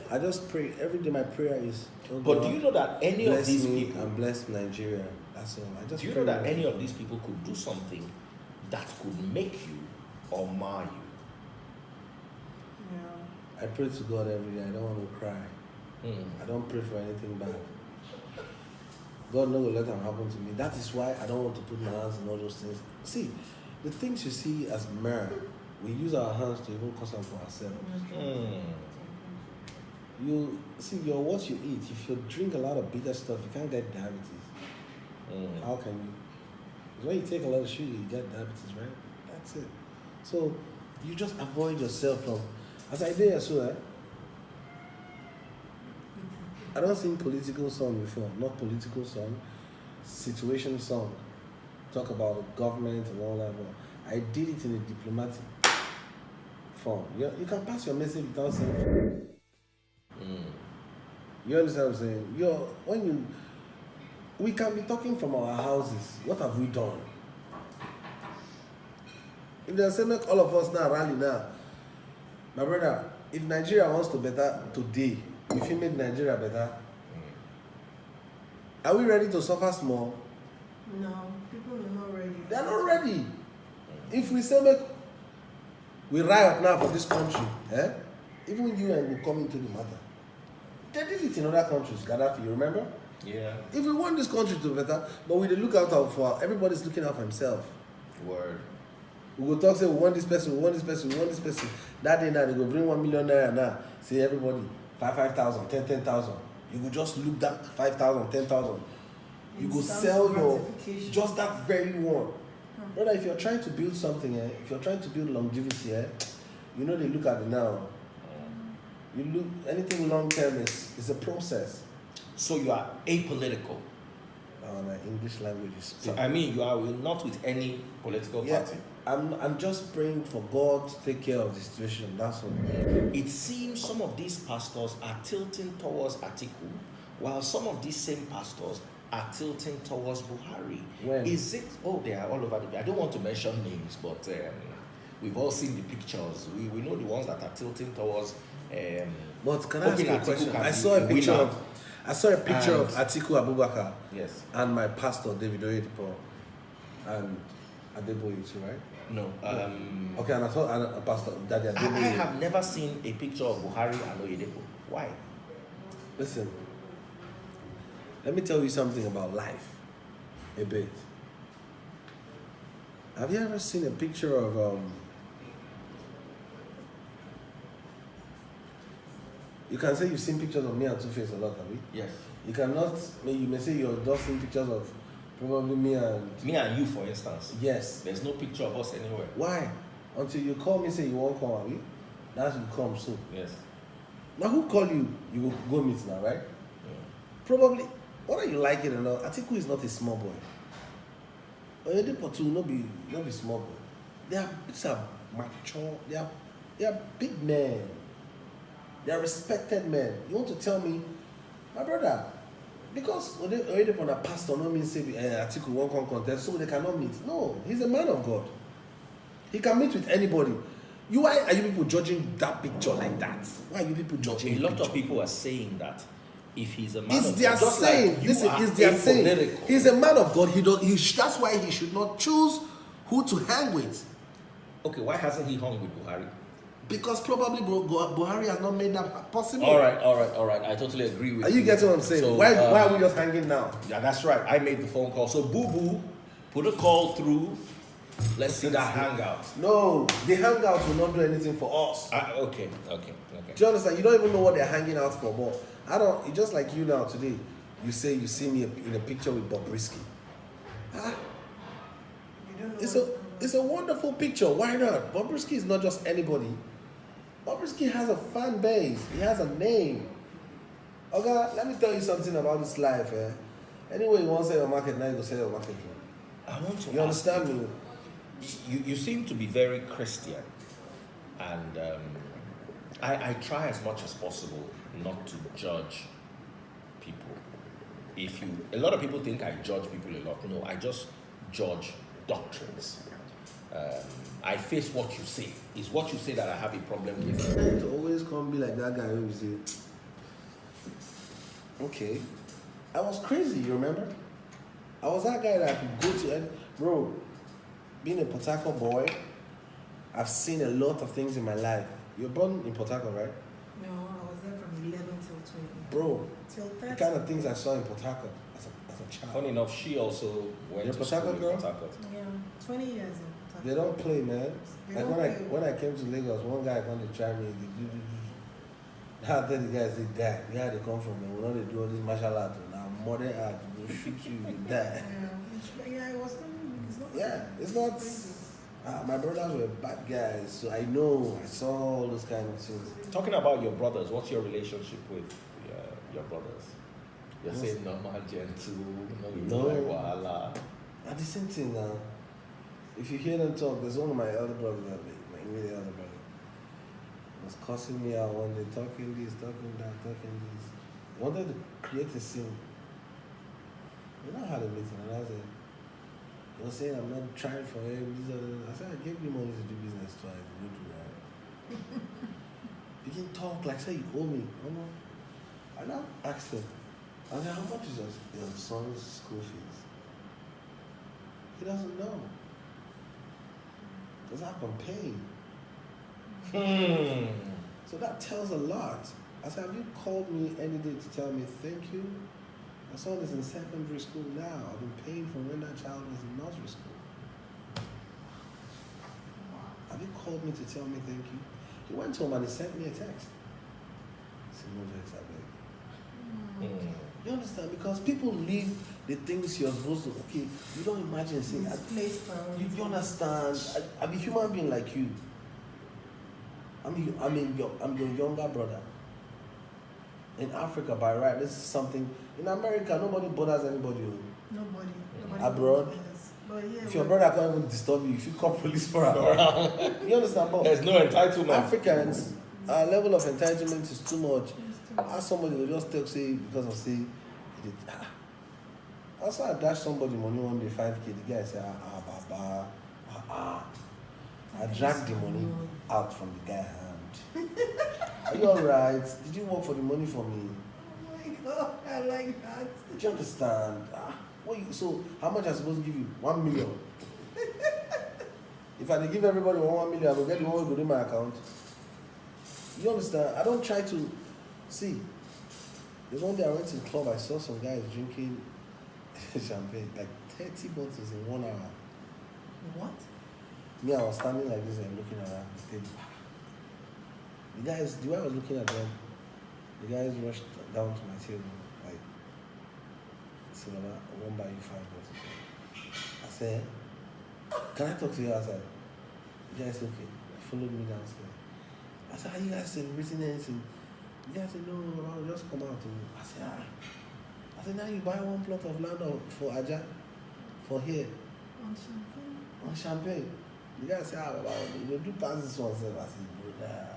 I just pray every day. My prayer is, oh
But
God,
do you know that any of
bless
these
me
people,
and bless Nigeria? That's all. I just
do you
pray
know that
that-
any of these people could do something that could make you or mar you?
Yeah.
I pray to God every day. I don't want to cry. I don't pray for anything bad. God no will let them happen to me. That is why I don't want to put my hands in all those things. See, the things you see as mirror, we use our hands to even cause them for ourselves. You see, what you eat. If you drink a lot of bitter stuff, you can't get diabetes. How can you? Because when you take a lot of sugar, you get diabetes, right? That's it. So you just avoid yourself from. As I did, so I don't sing political song before, not political song, situation song. Talk about the government and all that. But I did it in a diplomatic form. You can pass your message without saying. You understand what I'm saying? We can be talking from our houses. What have we done? If they say make all of us now rally now, my brother, if Nigeria wants to better today, if you make Nigeria better, are we ready to suffer small?
No, people are not ready.
They're not ready. If we say make we riot now for this country, even you and will come into the matter. They did it in other countries, Gaddafi, you remember?
Yeah.
If we want this country to be better, but we look out for everybody's looking out for himself.
Word.
We go talk, say we want this person, we want this person, we want this person. That day now they go bring 1 million naira now. Say everybody 5,000, 10,000. You go just look that 5,000, 10,000. You go
Instant
sell your
gratification.
just that very one. Brother, if you're trying to build something, if you're trying to build longevity, you know they look at it now. You look anything long term is a process.
So you are apolitical.
My English language is.
So I mean, you are not with any political party.
I'm just praying for God to take care of the situation. That's all.
It seems some of these pastors are tilting towards Atiku, while some of these same pastors are tilting towards Buhari.
When?
Is it? Oh, they are all over the. I don't want to mention names, but we've all seen the pictures. We know the ones that are tilting towards.
But can I ask you a question?
I saw a picture of
Atiku Abubakar.
Yes.
And my pastor David Oyedepo and Adeboye too, right?
No.
Okay, and I saw a pastor Daddy
I
Adeboye.
have never seen a picture of Buhari and Oyedepo. Why?
Listen, let me tell you something about life. A bit. Have you ever seen a picture of you can say you've seen pictures of me and Two-Face a lot, have you?
Yes.
You cannot, you may say you're just seeing pictures of probably me and
you, for instance.
Yes.
There's no picture of us anywhere.
Why? Until you call me, say you won't come, have you? That's you come soon.
Yes.
Now who call you? You will go meet now, right?
Yeah.
Probably. Whether you like it or not, Atiku is not a small boy. Oyedepo too, not be small boy. These are mature. They are big men. They are respected men. You want to tell me, my brother, because Oyedepo on a pastor, no means say Atiku won't come contest, so they cannot meet. No, he's a man of God. He can meet with anybody. Why are you people judging that picture like that? Why are you people judging?
A lot of people are saying that if he's a man
it's
of
their
God, just
saying.
like you
Listen,
are
it's their saying.
apolitical.
He's a man of God. That's why he should not choose who to hang with.
Okay, why hasn't he hung with Buhari?
Because probably Buhari has not made that possible.
All right. I totally agree with you.
Are you getting what I'm saying?
So,
why are we just hanging now?
Yeah, that's right. I made the phone call. So Boo Boo, put a call through. Let's see that hangout.
No, the hangout will not do anything for us.
Okay.
Do you understand? You don't even know what they're hanging out for. But I don't. It's just like you now today. You say you see me in a picture with Bobrisky. It's a wonderful picture. Why not? Bobrisky is not just anybody. Bobrisky has a fan base. He has a name. Okay, let me tell you something about this life. Anyway, you want to sell your market, now you go sell your market.
I want to.
You understand me?
You seem to be very Christian, and I try as much as possible not to judge people. A lot of people think I judge people a lot. No, I just judge doctrines. I face what you say. It's what you say that I have a problem with.
It always come be like that guy who say, okay, I was crazy, you remember? I was that guy that I could go to, bro, being a Port Harcourt boy, I've seen a lot of things in my life. You're born in Port Harcourt, right?
No, I was there from 11 till 20.
Bro,
Till 30.
the kind of things I saw in Port Harcourt as a child.
Funny enough, she also went
You're
to
Port
school
Harcourt
in
girl?
Port Harcourt.
Yeah, 20 years in Port
They don't play, man.
They
Like
don't play.
when I came to Lagos, one guy come to try me. I tell the guys, they die. Where they come from? We know they do all this martial art. Now modern art, they shoot you, you die.
Yeah, it was it's not.
Yeah, it's not. My brothers were bad guys, so I know. I saw all those kind of things.
Talking about your brothers, what's your relationship with your brothers? You're saying normal, gentle,
No.
like wahala.
At the same thing now. If you hear them talk, there's one of my elder brothers, my immediate elder brother, was cussing me out one day, talking this, talking that, talking this. He wanted to create a scene. You know how they meeting, and I said, he was saying I'm not trying for him. I said, I gave you money to do business twice. You do that. Begin talk like say you owe me. I now asked him, I said, how much is your son's school fees? He doesn't know. Because I've been paying. So that tells a lot. I said, have you called me any day to tell me thank you? My son is in secondary school now. I've been paying from when that child was in nursery school. Have you called me to tell me thank you? He went home and he sent me a text. I said, no vex, I beg. You understand? Because people leave the things you're supposed to. Okay, you don't imagine saying. You understand? I'm a human being like you. I'm your younger brother. In Africa, by right, this is something. In America, nobody bothers anybody.
Nobody
Abroad,
but yeah,
if your brother can't even disturb you, if you call police for him, you understand? But
There's no entitlement.
Africans, our level of entitlement is too much. Ask somebody will just tell say because of say. Also, I dashed somebody money one day 5K. The guy said, baba, I dragged the money out from the guy's hand. Are you alright? Did you work for the money for me?
Oh my God, I like that.
Do you understand? So how much am I supposed to give you? 1 million. If I give everybody 1 million, I will get the one who go in my account. You understand? I don't try to see. There's one day I went to the club, I saw some guys drinking champagne, like 30 bottles in 1 hour.
What?
Me, I was standing like this and looking at the table. The guys, the way I was looking at them, the guys rushed down to my table, like, said, I won't buy you 5 bottles. I said, can I talk to you outside? The guy said, okay. He followed me downstairs. I said, are you guys celebrating anything? The guy said, no, I'll just come out. I said, now you buy 1 plot of land for Aja, for here.
On champagne?
On champagne. The guy said, we'll do past this one. I said, brother,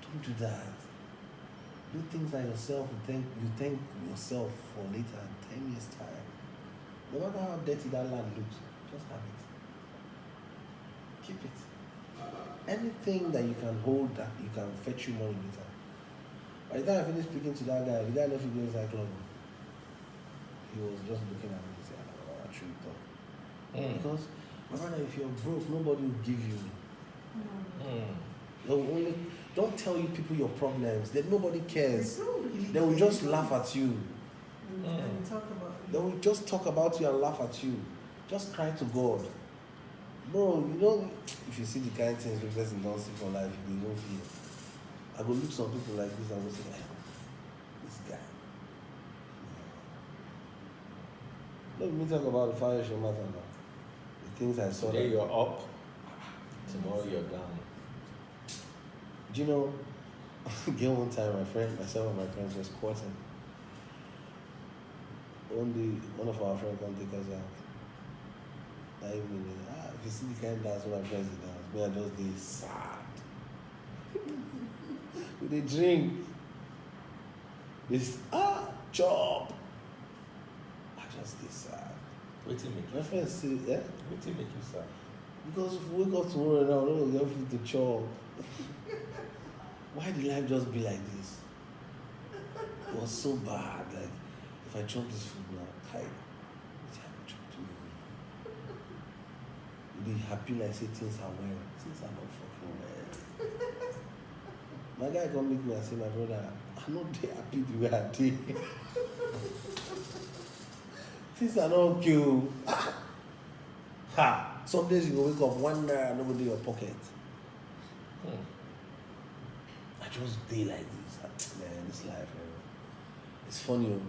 don't do that. Do things like yourself, you thank yourself for later, 10 years time. No matter how dirty that land looks, just have it. Keep it. Anything that you can hold that you can fetch you money later. By the time I finished speaking to that guy, the guy left me go inside club. He was just looking at me and said, I truly talk. Because, my brother, if you're broke, nobody will give you. Don't tell you people your problems. That nobody cares. They will just laugh at you.
And talk about it.
They will just talk about you and laugh at you. Just cry to God. Bro, you know, if you see the kind of things the person don't see for life, you don't feel. I go look some people like this and go say, this guy. Let me talk about the financial matter now. The things I saw.
Today you're up, tomorrow you're down.
Do you know, again one time myself and my friends were squatting. One day, one of our friends come take us out. That evening, if you see the kind of dance when my friends dance, me and just dey sad. With a drink. This job. I just dey sad.
Waiting make
My
you
friends say, yeah?
waiting make you sad.
Because if we wake up tomorrow now, we don't get food to chop. Why did life just be like this? It was so bad. Like, if I chop this food now, I chop too. You'll be happy like say things are well. Things are not fucking well. My guy come meet me and say, my brother, I'm not happy the way I did. Things are not okay. Some days you go wake up 1 naira, nobody in your pocket. I just day like this. Man, this life, man. It's funny.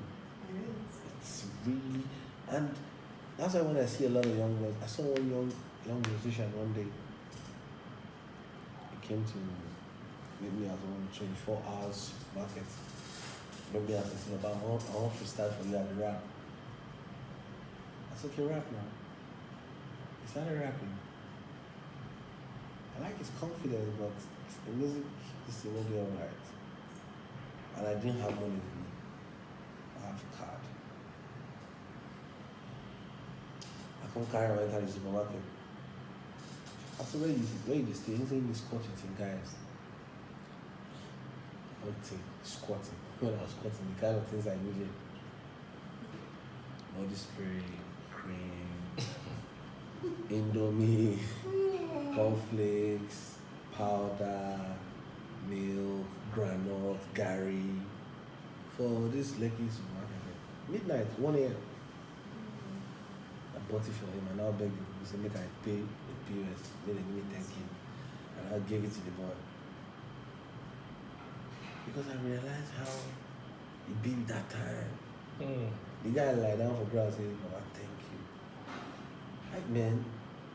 It's really, and that's why when I see a lot of young boys, I saw one young musician one day. He came to meet me at one 24 hours market. Maybe I was thinking about I want freestyle for you at the rap. I said, okay, rap now. He started rapping. I like his confidence, but the music is not doing alright. And I didn't have money with me. I have a card. I can't carry my enter the supermarket. I said, where you stay? He said, you squat with guys. I went to squatting. When I was squatting, the kind of things I needed. Body spray, cream, Indomie, cornflakes, powder, milk, granite, Gary. For this Lekki supermarket. Midnight, 1 a.m. I bought it for him and I begged him. He said, make I pay the POS. Then they give me 10K. And I gave it to the boy. Because I realized how he beat that time. The guy lie down for grass saying, Baba, thank you. Like, man,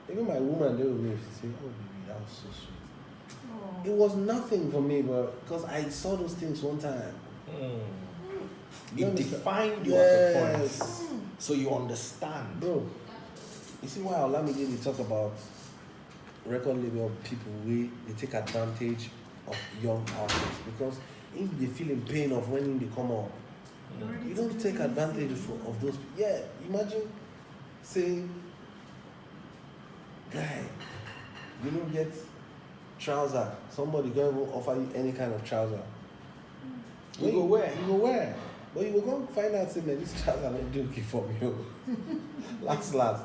even my woman there with me, she said, oh baby, that was so sweet. It was nothing for me, but because I saw those things one time.
It defined you at a point. So you understand.
Bro, you see why Olamide they talk about record label people they take advantage of young artists, because if they feel in pain of when they come up, you don't take advantage of those. Yeah, imagine say, guy, you don't get trouser. Somebody going to offer you any kind of trouser.
You go where?
You go where? But you will go find out, say, man, this trouser not doing okay for me. last.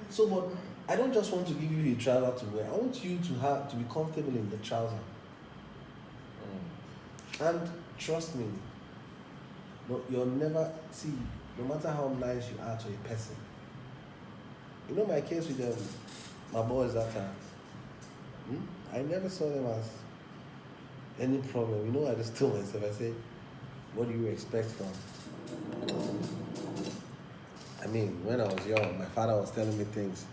So, but I don't just want to give you a trouser to wear. I want you to be comfortable in the trouser. And trust me, you'll never see, no matter how nice you are to a person. You know my case with them, my boys that time. I never saw them as any problem. You know, I just told myself, I said, what do you expect from? I mean, when I was young, my father was telling me things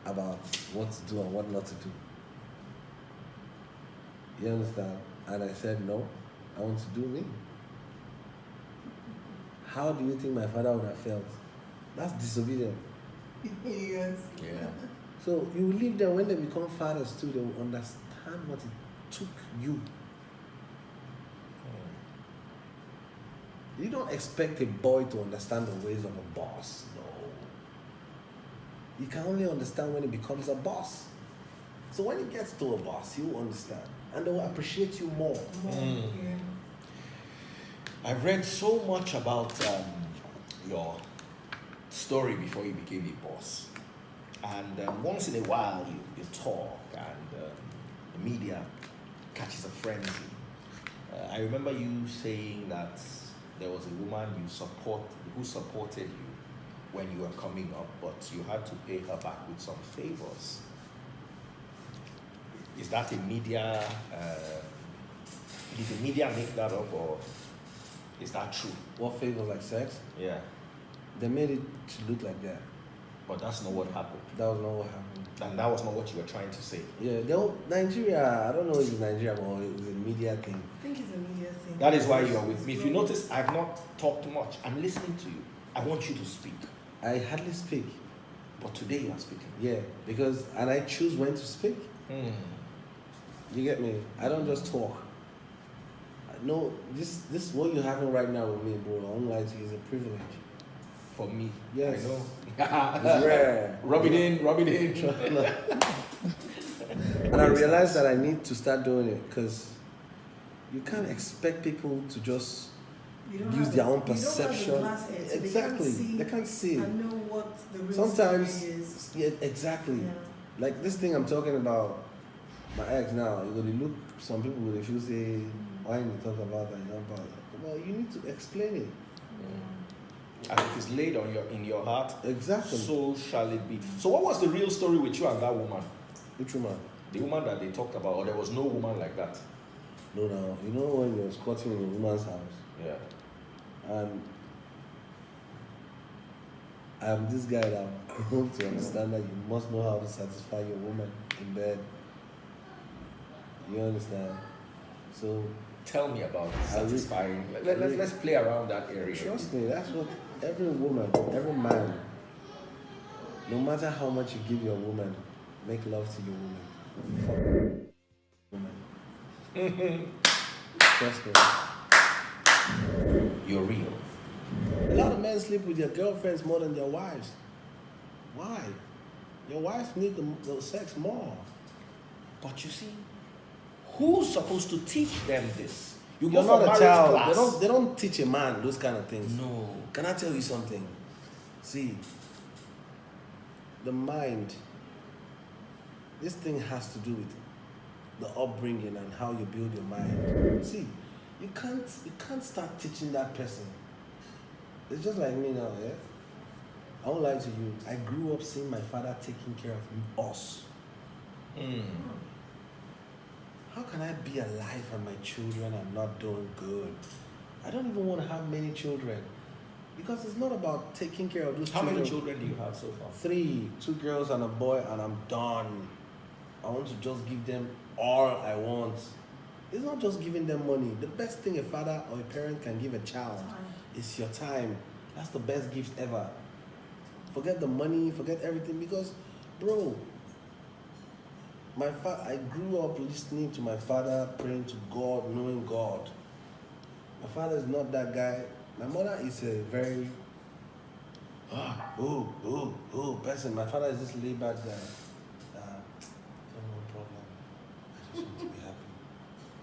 about what to do and what not to do. You understand? And I said, no, I want to do me. How do you think my father would have felt? That's disobedient.
Yes.
Yeah.
So you leave them, when they become fathers too, they will understand what it took you. You don't expect a boy to understand the ways of a boss. No. You can only understand when he becomes a boss. So when he gets to a boss, he will understand. And they will appreciate you more.
Yeah.
I've read so much about your story before you became a boss. And once in a while, you talk and the media catches a frenzy. I remember you saying that there was a woman who supported you when you were coming up, but you had to pay her back with some favors. Is that a media, did the media make that up, or is that true?
What favors, like sex?
Yeah.
They made it to look like that.
But that's not what happened.
That was not what happened.
And that was not what you were trying to say.
Yeah, Nigeria, I don't know if it's Nigeria or it was a media thing.
I think it's a media thing.
That is why you are with me. If you notice, I've not talked much. I'm listening to you. I want you to speak.
I hardly speak.
But today you are speaking.
Yeah, and I choose when to speak. You get me? I don't just talk. No, this what you're having right now with me, bro, I won't lie to you, is a privilege.
For me.
Yes.
I know.
It's rare.
Rub it in.
And I realized that I need to start doing it, because you can't expect people to just use their own perception. Exactly. They can't see.
I know what the real
Sometimes,
story is.
yeah, exactly.
Yeah.
Like this thing I'm talking about, my ex now, you look, some people, they feel say, why you talk about that? Well, you need to explain it.
And it is laid in your heart.
Exactly.
So shall it be. So what was the real story with you and that woman?
Which woman?
The woman that they talked about, or there was no woman like that?
No. You know when you're squatting in a woman's house?
Yeah.
And I'm this guy that I've grown to understand that you must know how to satisfy your woman in bed. You understand? So
tell me about satisfying. Let's play around that area.
Trust me, that's what every woman, every man, no matter how much you give your woman, make love to your woman. Fuck woman. Trust me.
You're real.
A lot of men sleep with their girlfriends more than their wives. Why? Your wives need the sex more.
But you see, who's supposed to teach them this?
You're not a child. They don't teach a man those kind of things.
No.
Can I tell you something? See, the mind, this thing has to do with the upbringing and how you build your mind. See, you can't start teaching that person. It's just like me now, yeah? I won't lie to you. I grew up seeing my father taking care of us. How can I be alive and my children are not doing good? I don't even want to have many children. Because it's not about taking care of those
How
children.
many children do you have so far?
3, 2 girls and a boy, and I'm done. I want to just give them all I want. It's not just giving them money. The best thing a father or a parent can give a child is your time. That's the best gift ever. Forget the money, forget everything, because, bro, I grew up listening to my father, praying to God, knowing God. My father is not that guy. My mother is a very person. My father is this laid back guy. No problem. I just want to be happy.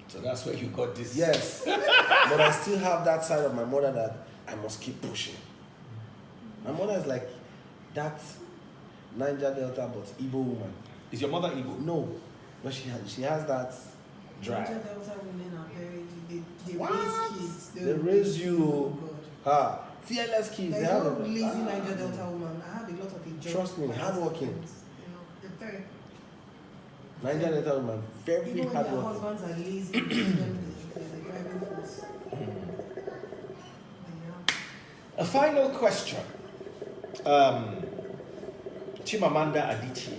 So that's where you got this.
Yes. But I still have that side of my mother that I must keep pushing. My mother is like that Niger Delta but Igbo woman.
Is your mother Igbo?
No. But she has that drive.
Niger Delta women are very, they
What?
raise kids.
They raise you.
God.
Fearless kids.
There's
They have
no
a-
lazy Niger Delta woman. I have a lot of hijab.
Trust me, hardworking.
You know, they're very.
Niger Delta woman, very
Even when their
hardworking.
husbands are lazy, they're the driving force. But yeah.
A final question. Chimamanda Adichie.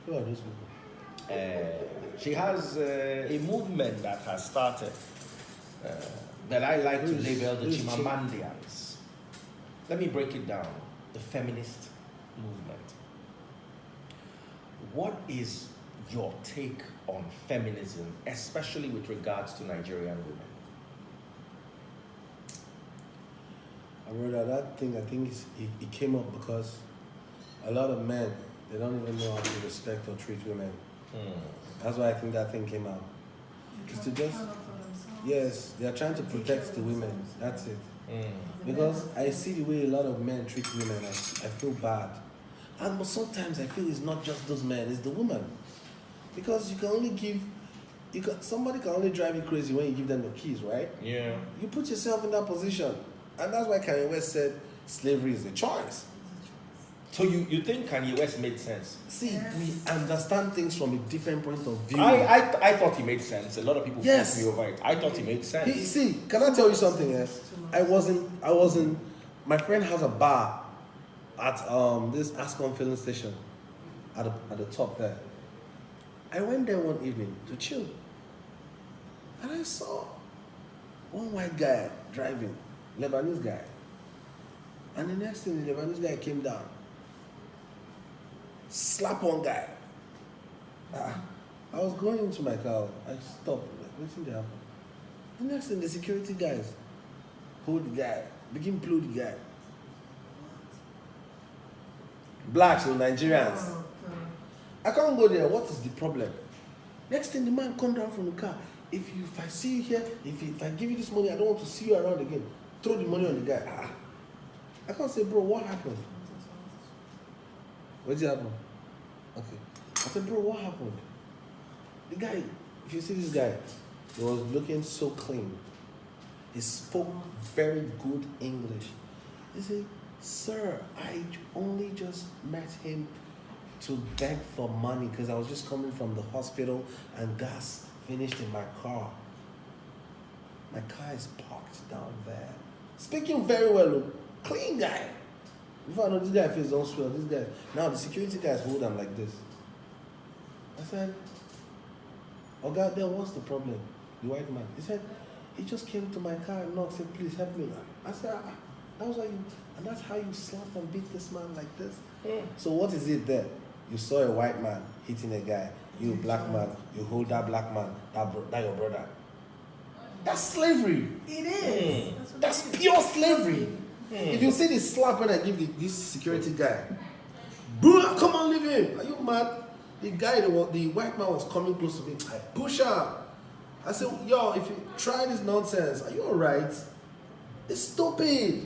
Who are those people?
She has a movement that has started that I like to label the
who's
Chimamandians. Let me break it down. The feminist movement. What is your take on feminism, especially with regards to Nigerian women?
I wrote that thing. I think it came up because a lot of men, they don't even know how to respect or treat women. That's why I think that thing came out. It's to just, yes, they are trying to protect the women. That's it. Because I see the way a lot of men treat women, I feel bad. And but sometimes I feel it's not just those men, it's the woman. Because you can only give, somebody can only drive you crazy when you give them the keys, right?
Yeah.
You put yourself in that position. And that's why Kanye West said slavery is a choice.
So you think Kanye West made sense?
See, we understand things from a different point of view.
I thought he made sense. A lot of people
Yes.
fucked me over it. I thought he made sense.
See, can I tell you something? I wasn't, my friend has a bar at this Ascom filling station at the top there. I went there one evening to chill. And I saw one white guy driving, Lebanese guy. And the next thing, the Lebanese guy came down. Slap one guy. I was going into my car. I stopped. What thing happened? The next thing, the security guys hold the guy, begin blow the guy. Blacks or Nigerians. I can't go there. What is the problem? Next thing, the man come down from the car. If I see you here, if I give you this money, I don't want to see you around again. Throw the money on the guy. I can't say, bro, what happened? What did happen? Okay. I said, bro, what happened? The guy, if you see this guy, he was looking so clean. He spoke very good English. He said, sir, I only just met him to beg for money because I was just coming from the hospital and gas finished in my car. My car is parked down there. Speaking very well, clean guy. Before I know this guy feels don't swell, this guy. Now the security guys hold him like this. I said, oh God, then what's the problem? The white man. He said, he just came to my car and knocked, said, please help me. I said, that was how you, and that's how you slap and beat this man like this. So what is it there? You saw a white man hitting a guy. You a black man, you hold that black man, that your brother. That's slavery.
It is.
That's pure slavery. If you see this slap when I give this security guy, bro, come on, leave him. Are you mad? The guy, the white man was coming close to me. I push up. I said, yo, if you try this nonsense, are you alright? It's stupid.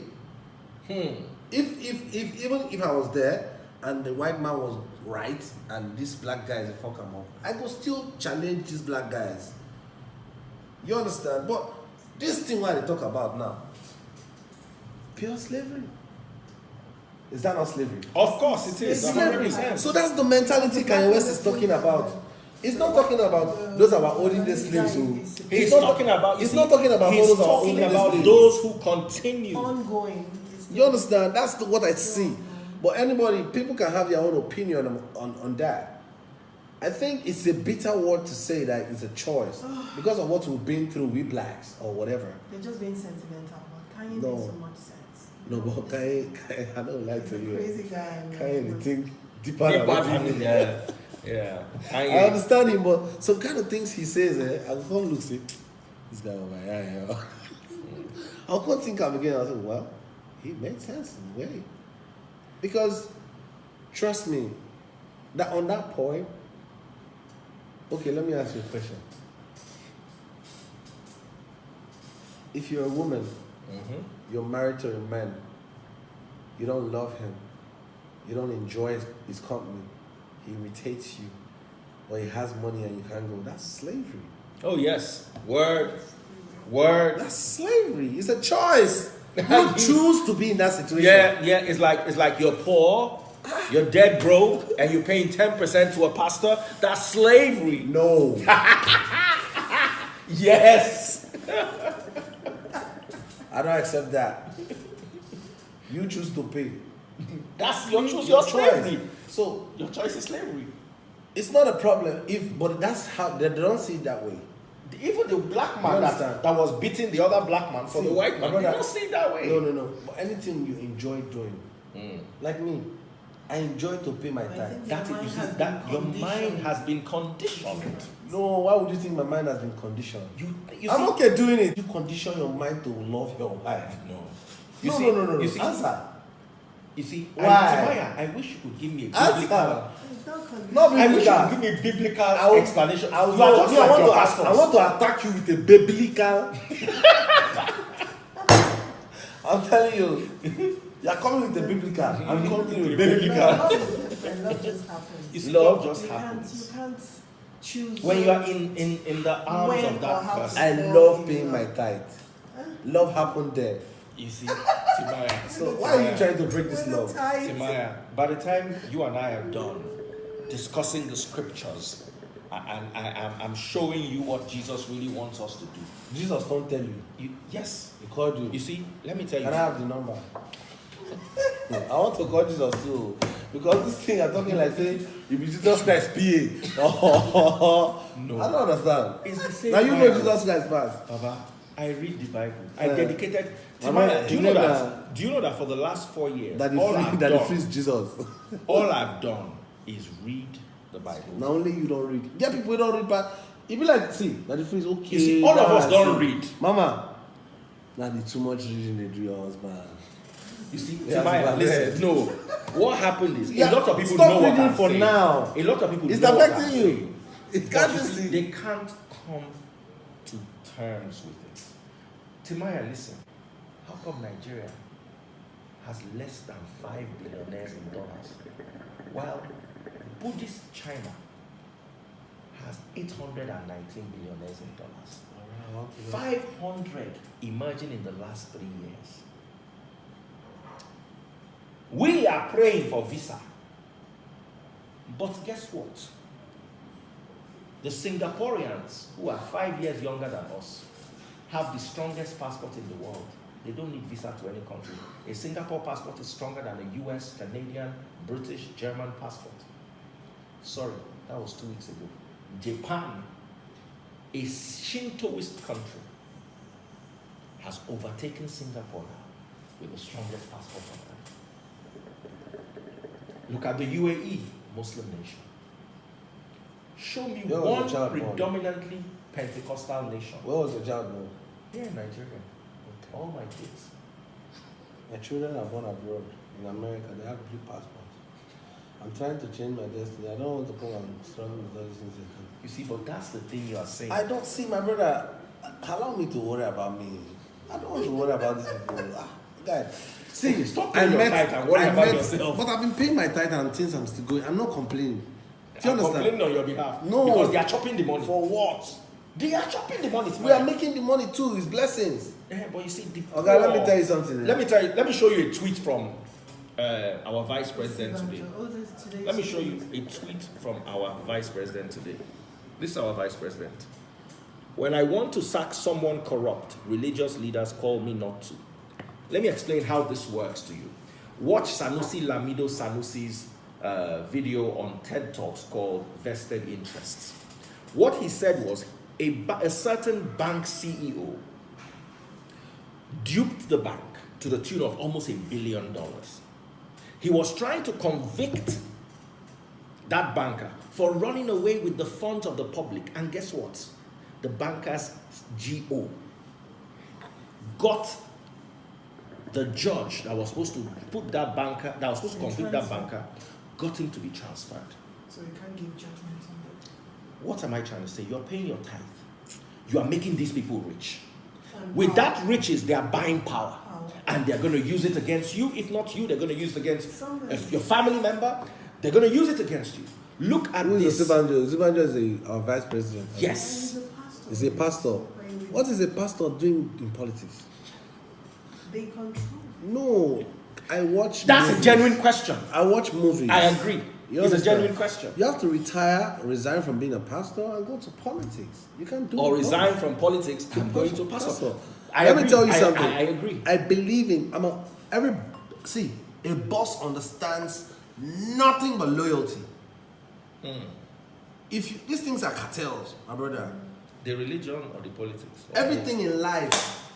Even if I was there and the white man was right and this black guy is a fuck him up, I could still challenge these black guys. You understand? But this thing what they talk about now, pure slavery. Is that not slavery?
Of course it is.
It's slavery.
100%.
So that's the mentality Kanye West is talking about. He's not talking about those are our olden day slaves.
He's talking about.
He's not talking about
He's
those are our
talking
olden day
about
slaves.
those who continue.
Ongoing.
You understand? That's what I see. But people can have their own opinion on that. I think it's a bitter word to say that it's a choice because of what we've been through, we blacks or whatever.
They're just being sentimental, but Kanye
No.
makes so much sense.
No, but Kanye, I don't like to you.
Crazy guy.
Kanye, the thing deeper than what he did.
Yeah.
I understand him, but some kind of things he says, I will come look, say, this guy over here. I'll come think of again. I say, well, he made sense in a way. Because, trust me, that on that point, okay, let me ask you a question. If you're a woman, you're married to a man, you don't love him, you don't enjoy his company, he irritates you, or he has money and you can't go, that's slavery.
Oh yes. Word.
That's slavery. It's a choice. You choose to be in that situation.
Yeah. It's like you're poor, you're dead broke, and you're paying 10% to a pastor. That's slavery.
No.
Yes.
I don't accept that. You choose to pay.
That's your choice. Your slavery.
choice. So
Your choice is slavery.
it's not a problem but that's how they don't see it that way.
Even the black
You
man
understand?
that was beating the other black man for
See,
the white man,
brother,
they don't see it that way.
No. But anything you enjoy doing, like me, I enjoy to pay my
I
time.
think
That
your
is,
mind has
that
been
your mind
conditioned.
has been conditioned.
No, why would you think my mind has been conditioned?
You
I'm
see,
okay doing it. You condition your mind to love your wife.
no.
No.
You see,
Answer.
You see,
Why?
Timaya, I wish you could give me a biblical.
Answer.
It's not conditioned.
Not
I wish you
biblical.
could give me a biblical
I will-
explanation.
I will-
You are just
no,
like your
I
pastors.
want to attack you with a biblical. I'm telling you, you're coming with a biblical. I'm coming with a biblical.
Love is different. Love just happens.
You see,
Love
love just
You
happens.
can't choose
When you are in the arms
when
of
or
that
how to
person.
I love paying my tithe. Love happened there.
You see, Timaya.
So why are you trying to break this love?
Timaya, by the time you and I are done discussing the scriptures, I'm showing you what Jesus really wants us to do.
Jesus don't tell you.
Yes.
He called you.
You see, let me tell you.
Can I have the number? I want to call Jesus too. Because this thing I'm talking like say you be Jesus Christ PA.
No.
I don't understand.
It's the same
Now you know
Bible.
Jesus Christ pass.
Baba, I read the Bible. I
Yeah.
dedicated.
Mama,
Timaya, do you know
you know
that? Do you know that for the last 4 years,
That
all I've
he
done,
frees Jesus.
all I've done is read the Bible.
Not only you don't read. There are people who don't read, but it be like, see, that the freeze okay.
You see, all of us
that's
don't
it.
read.
Mama, now the too much reading they do your husband.
You see,
Yeah,
Timaya,
but
listen, no. What happened is,
Yeah,
a lot of people
stop
know what
reading
I'm
for
saying.
now.
A lot of people
It's
know what
affecting
I'm
you.
saying.
It
But
can't
you
just
see,
see.
they can't come to terms with it. Timaya, listen. How come Nigeria has less than 5 billionaires in dollars, while Buddhist China has 819 billionaires in dollars? 500 emerging in the last 3 years. We are praying for visa. But guess what? The Singaporeans, who are 5 years younger than us, have the strongest passport in the world. They don't need visa to any country. A Singapore passport is stronger than a US, Canadian, British, German passport. Sorry, that was 2 weeks ago. Japan, a Shintoist country, has overtaken Singapore now with the strongest passport on earth. Look at the UAE, Muslim nation. Show me
Where was
one
the child born?
predominantly Pentecostal nation.
Where was the child born?
Here in Nigeria. All my kids.
My children are born abroad in America. They have blue passports. I'm trying to change my destiny. I don't want to come and struggle with all these things.
You see, but that's the thing you are saying.
I don't see my brother. Allow me to worry about me. I don't want to worry about these people. Guys, see,
Stop paying your tithe and worry about yourself.
But I've been paying my tithe and things I'm still going. I'm not complaining. Do you
I'm
understand?
complaining on your behalf.
No.
Because they are chopping the money.
For what?
They are chopping the money.
We are making the money too. It's blessings.
Yeah, but you see, the
Okay, let me tell you something.
Let me show you a tweet from our vice president today. Let me show you a tweet from our vice president today. This is our vice president. When I want to sack someone corrupt, religious leaders call me not to. Let me explain how this works to you. Watch Sanusi Lamido Sanusi's video on TED Talks called Vested Interests. What he said was a certain bank CEO duped the bank to the tune of almost $1 billion. He was trying to convict that banker for running away with the funds of the public. And guess what? The banker's GO got the judge that was supposed to put that banker, that was supposed to convict that banker, got him to be transferred.
So you can't give judgment on that.
What am I trying to say? You're paying your tithe. You are making these people rich.
And
With
power.
that riches, they are buying power. And they're going to use it against you. If not you, they're going to use it against your family member. They're going to use it against you. Look at
Who is
this.
Zibanjo? Zibanjo is our vice president.
Yes.
He's a pastor. What is a pastor doing in politics?
They control.
No, I watch.
That's
movies.
a genuine question.
I watch movies.
I agree.
You
It's a
understand?
genuine question.
You have to retire, resign from being a pastor, and go to politics. You can't do
Or
both.
resign from politics and going to pastor.
Pastor.
I
Let
agree.
me tell you
I
something.
I agree.
I believe in. See, a boss understands nothing but loyalty. If you, these things are cartels, my brother.
The religion or the politics?
Everything in life,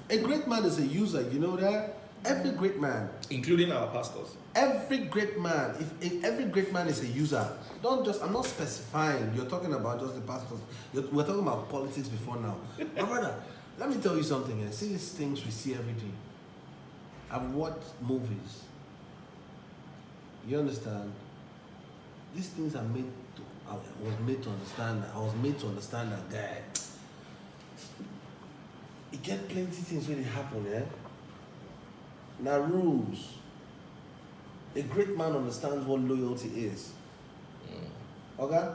a great man is a user. You know that. Every great man,
Including our pastors.
every great man, every great man is a user. Don't just. I'm not specifying. You're talking about just the pastors. We're talking about politics before now. My brother, let me tell you something. See these things we see every day. I've watched movies. You understand? These things are made to. I was made to understand that guy. It get plenty things really happen, yeah. Now rules. A great man understands what loyalty is. Okay?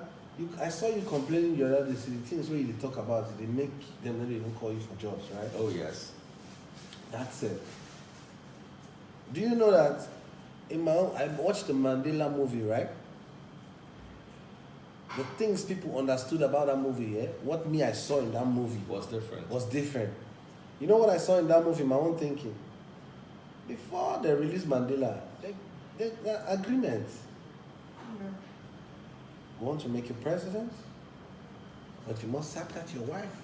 I saw you complaining the other day. The things where you talk about it, they make them not even call you for jobs, right?
Oh, yes.
That's it. Do you know that I watched the Mandela movie, right? The things people understood about that movie, what I saw in that movie
Was different.
was different. You know what I saw in that movie, my own thinking? Before they released Mandela, they agreements. You want to make you president, but you must sack that your wife.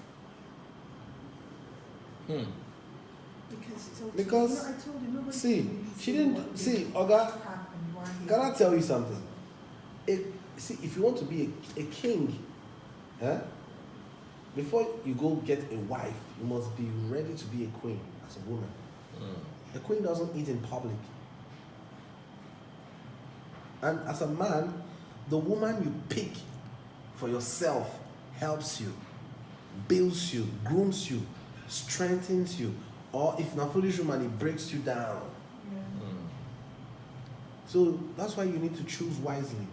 Because
I told you, nobody
see,
can
she
really
didn't
what
see,
happened,
Oga.
why he
Can I tell you something? See, if you want to be a king, before you go get a wife, you must be ready to be a queen as a woman. A queen doesn't eat in public. And as a man, the woman you pick for yourself helps you, builds you, grooms you, strengthens you. Or if not foolish woman, it breaks you down. So that's why you need to choose wisely.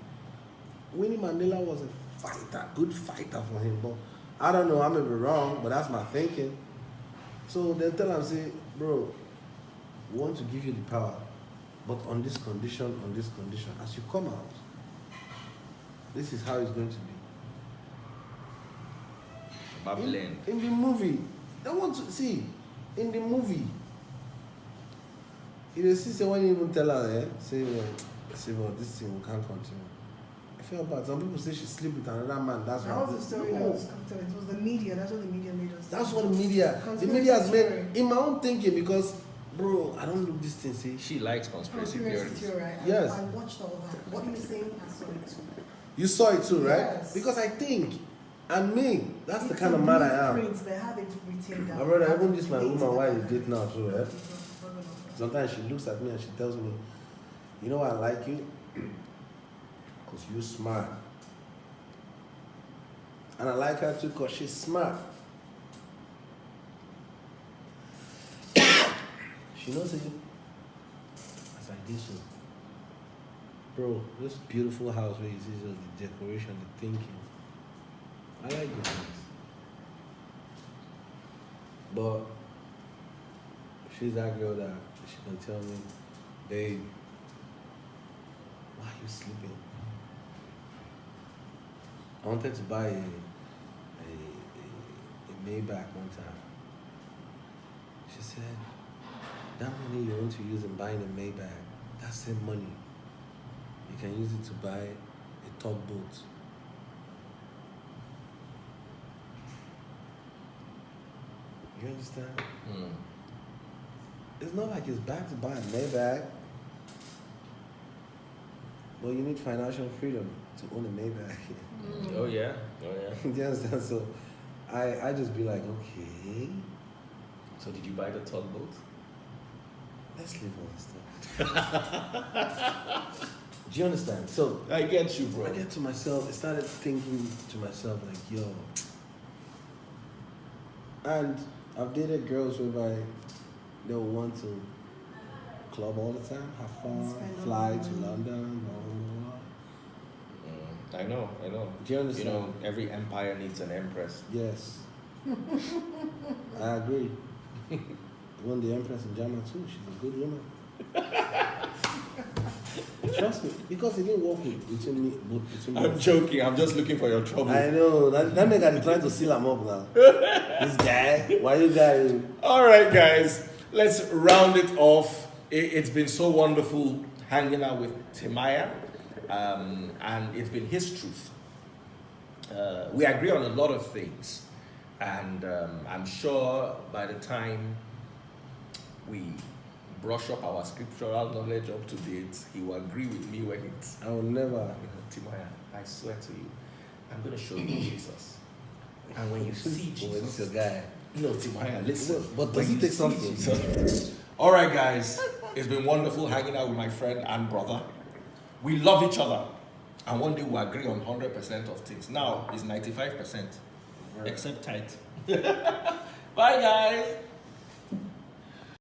Winnie Mandela was a fighter, good fighter for him. But I don't know, I may be wrong, but that's my thinking. So they tell him, say, bro, we want to give you the power, but on this condition, as you come out, this is how it's going to be.
Babylon.
In the movie, they want to see, in the movie, the sister won't even tell her, say, well, this thing we can't continue. I feel bad. Some people say she sleep with another man. That's
That
what
was the story that was told. It was the media. That's what the media made us.
That's what the media has made. In my own thinking, because, bro, I don't look this thing, see.
She likes conspiracy
Conspiracy
theories.
theory, right?
Yes.
I watched all that. What you were saying, I saw it too.
You saw it too, right?
Yes.
Because I think, and me, that's the
It's
kind
a
of man I am.
blueprint. They have it written down.
My brother,
They have
even
it
this my
written
woman, why
down.
you date now too, right? Sometimes she looks at me and she tells me, you know why I like you? Because you're smart. And I like her too because she's smart. She knows it. As I do so. Bro, this beautiful house where you see just the decoration, the thinking. I like good things. But she's that girl that she can tell me, babe, why are you sleeping? I wanted to buy a Maybach one time. She said, that money you're going to use in buying a Maybach, that same money, you can use it to buy a tugboat. You understand? It's not like it's bad to buy a Maybach, but you need financial freedom to own a Maybach.
Oh yeah.
Do you understand? So I just be like, okay,
So did you buy the tugboat?
let's leave all this stuff. Do you understand? So
I get you, bro.
I get to myself, I started thinking to myself like, yo. And I've dated girls whereby they'll want to club all the time, have fun, fly to London, blah, blah, blah.
I know.
Do you understand?
You know, every empire needs an empress.
Yes. I agree. Even the Empress in Germany too, she's a good woman. Trust me, because it didn't work between me.
I'm joking. I'm just looking for your trouble.
I know. That nigga is trying to seal him up now. This guy, why you guys?
All right, guys. Let's round it off. It's been so wonderful hanging out with Timaya, and it's been his truth. We agree on a lot of things, and I'm sure by the time we brush up our scriptural knowledge up to date, he will agree with me when it's...
I will never.
Timaya, I swear to you, I'm going to show you Jesus. And when you see Jesus...
This is a guy.
No, Timaya, listen.
But does he take something?
All right, guys. It's been wonderful hanging out with my friend and brother. We love each other. And one day we'll agree on 100% of things. Now, it's 95%. Except tight. Bye, guys.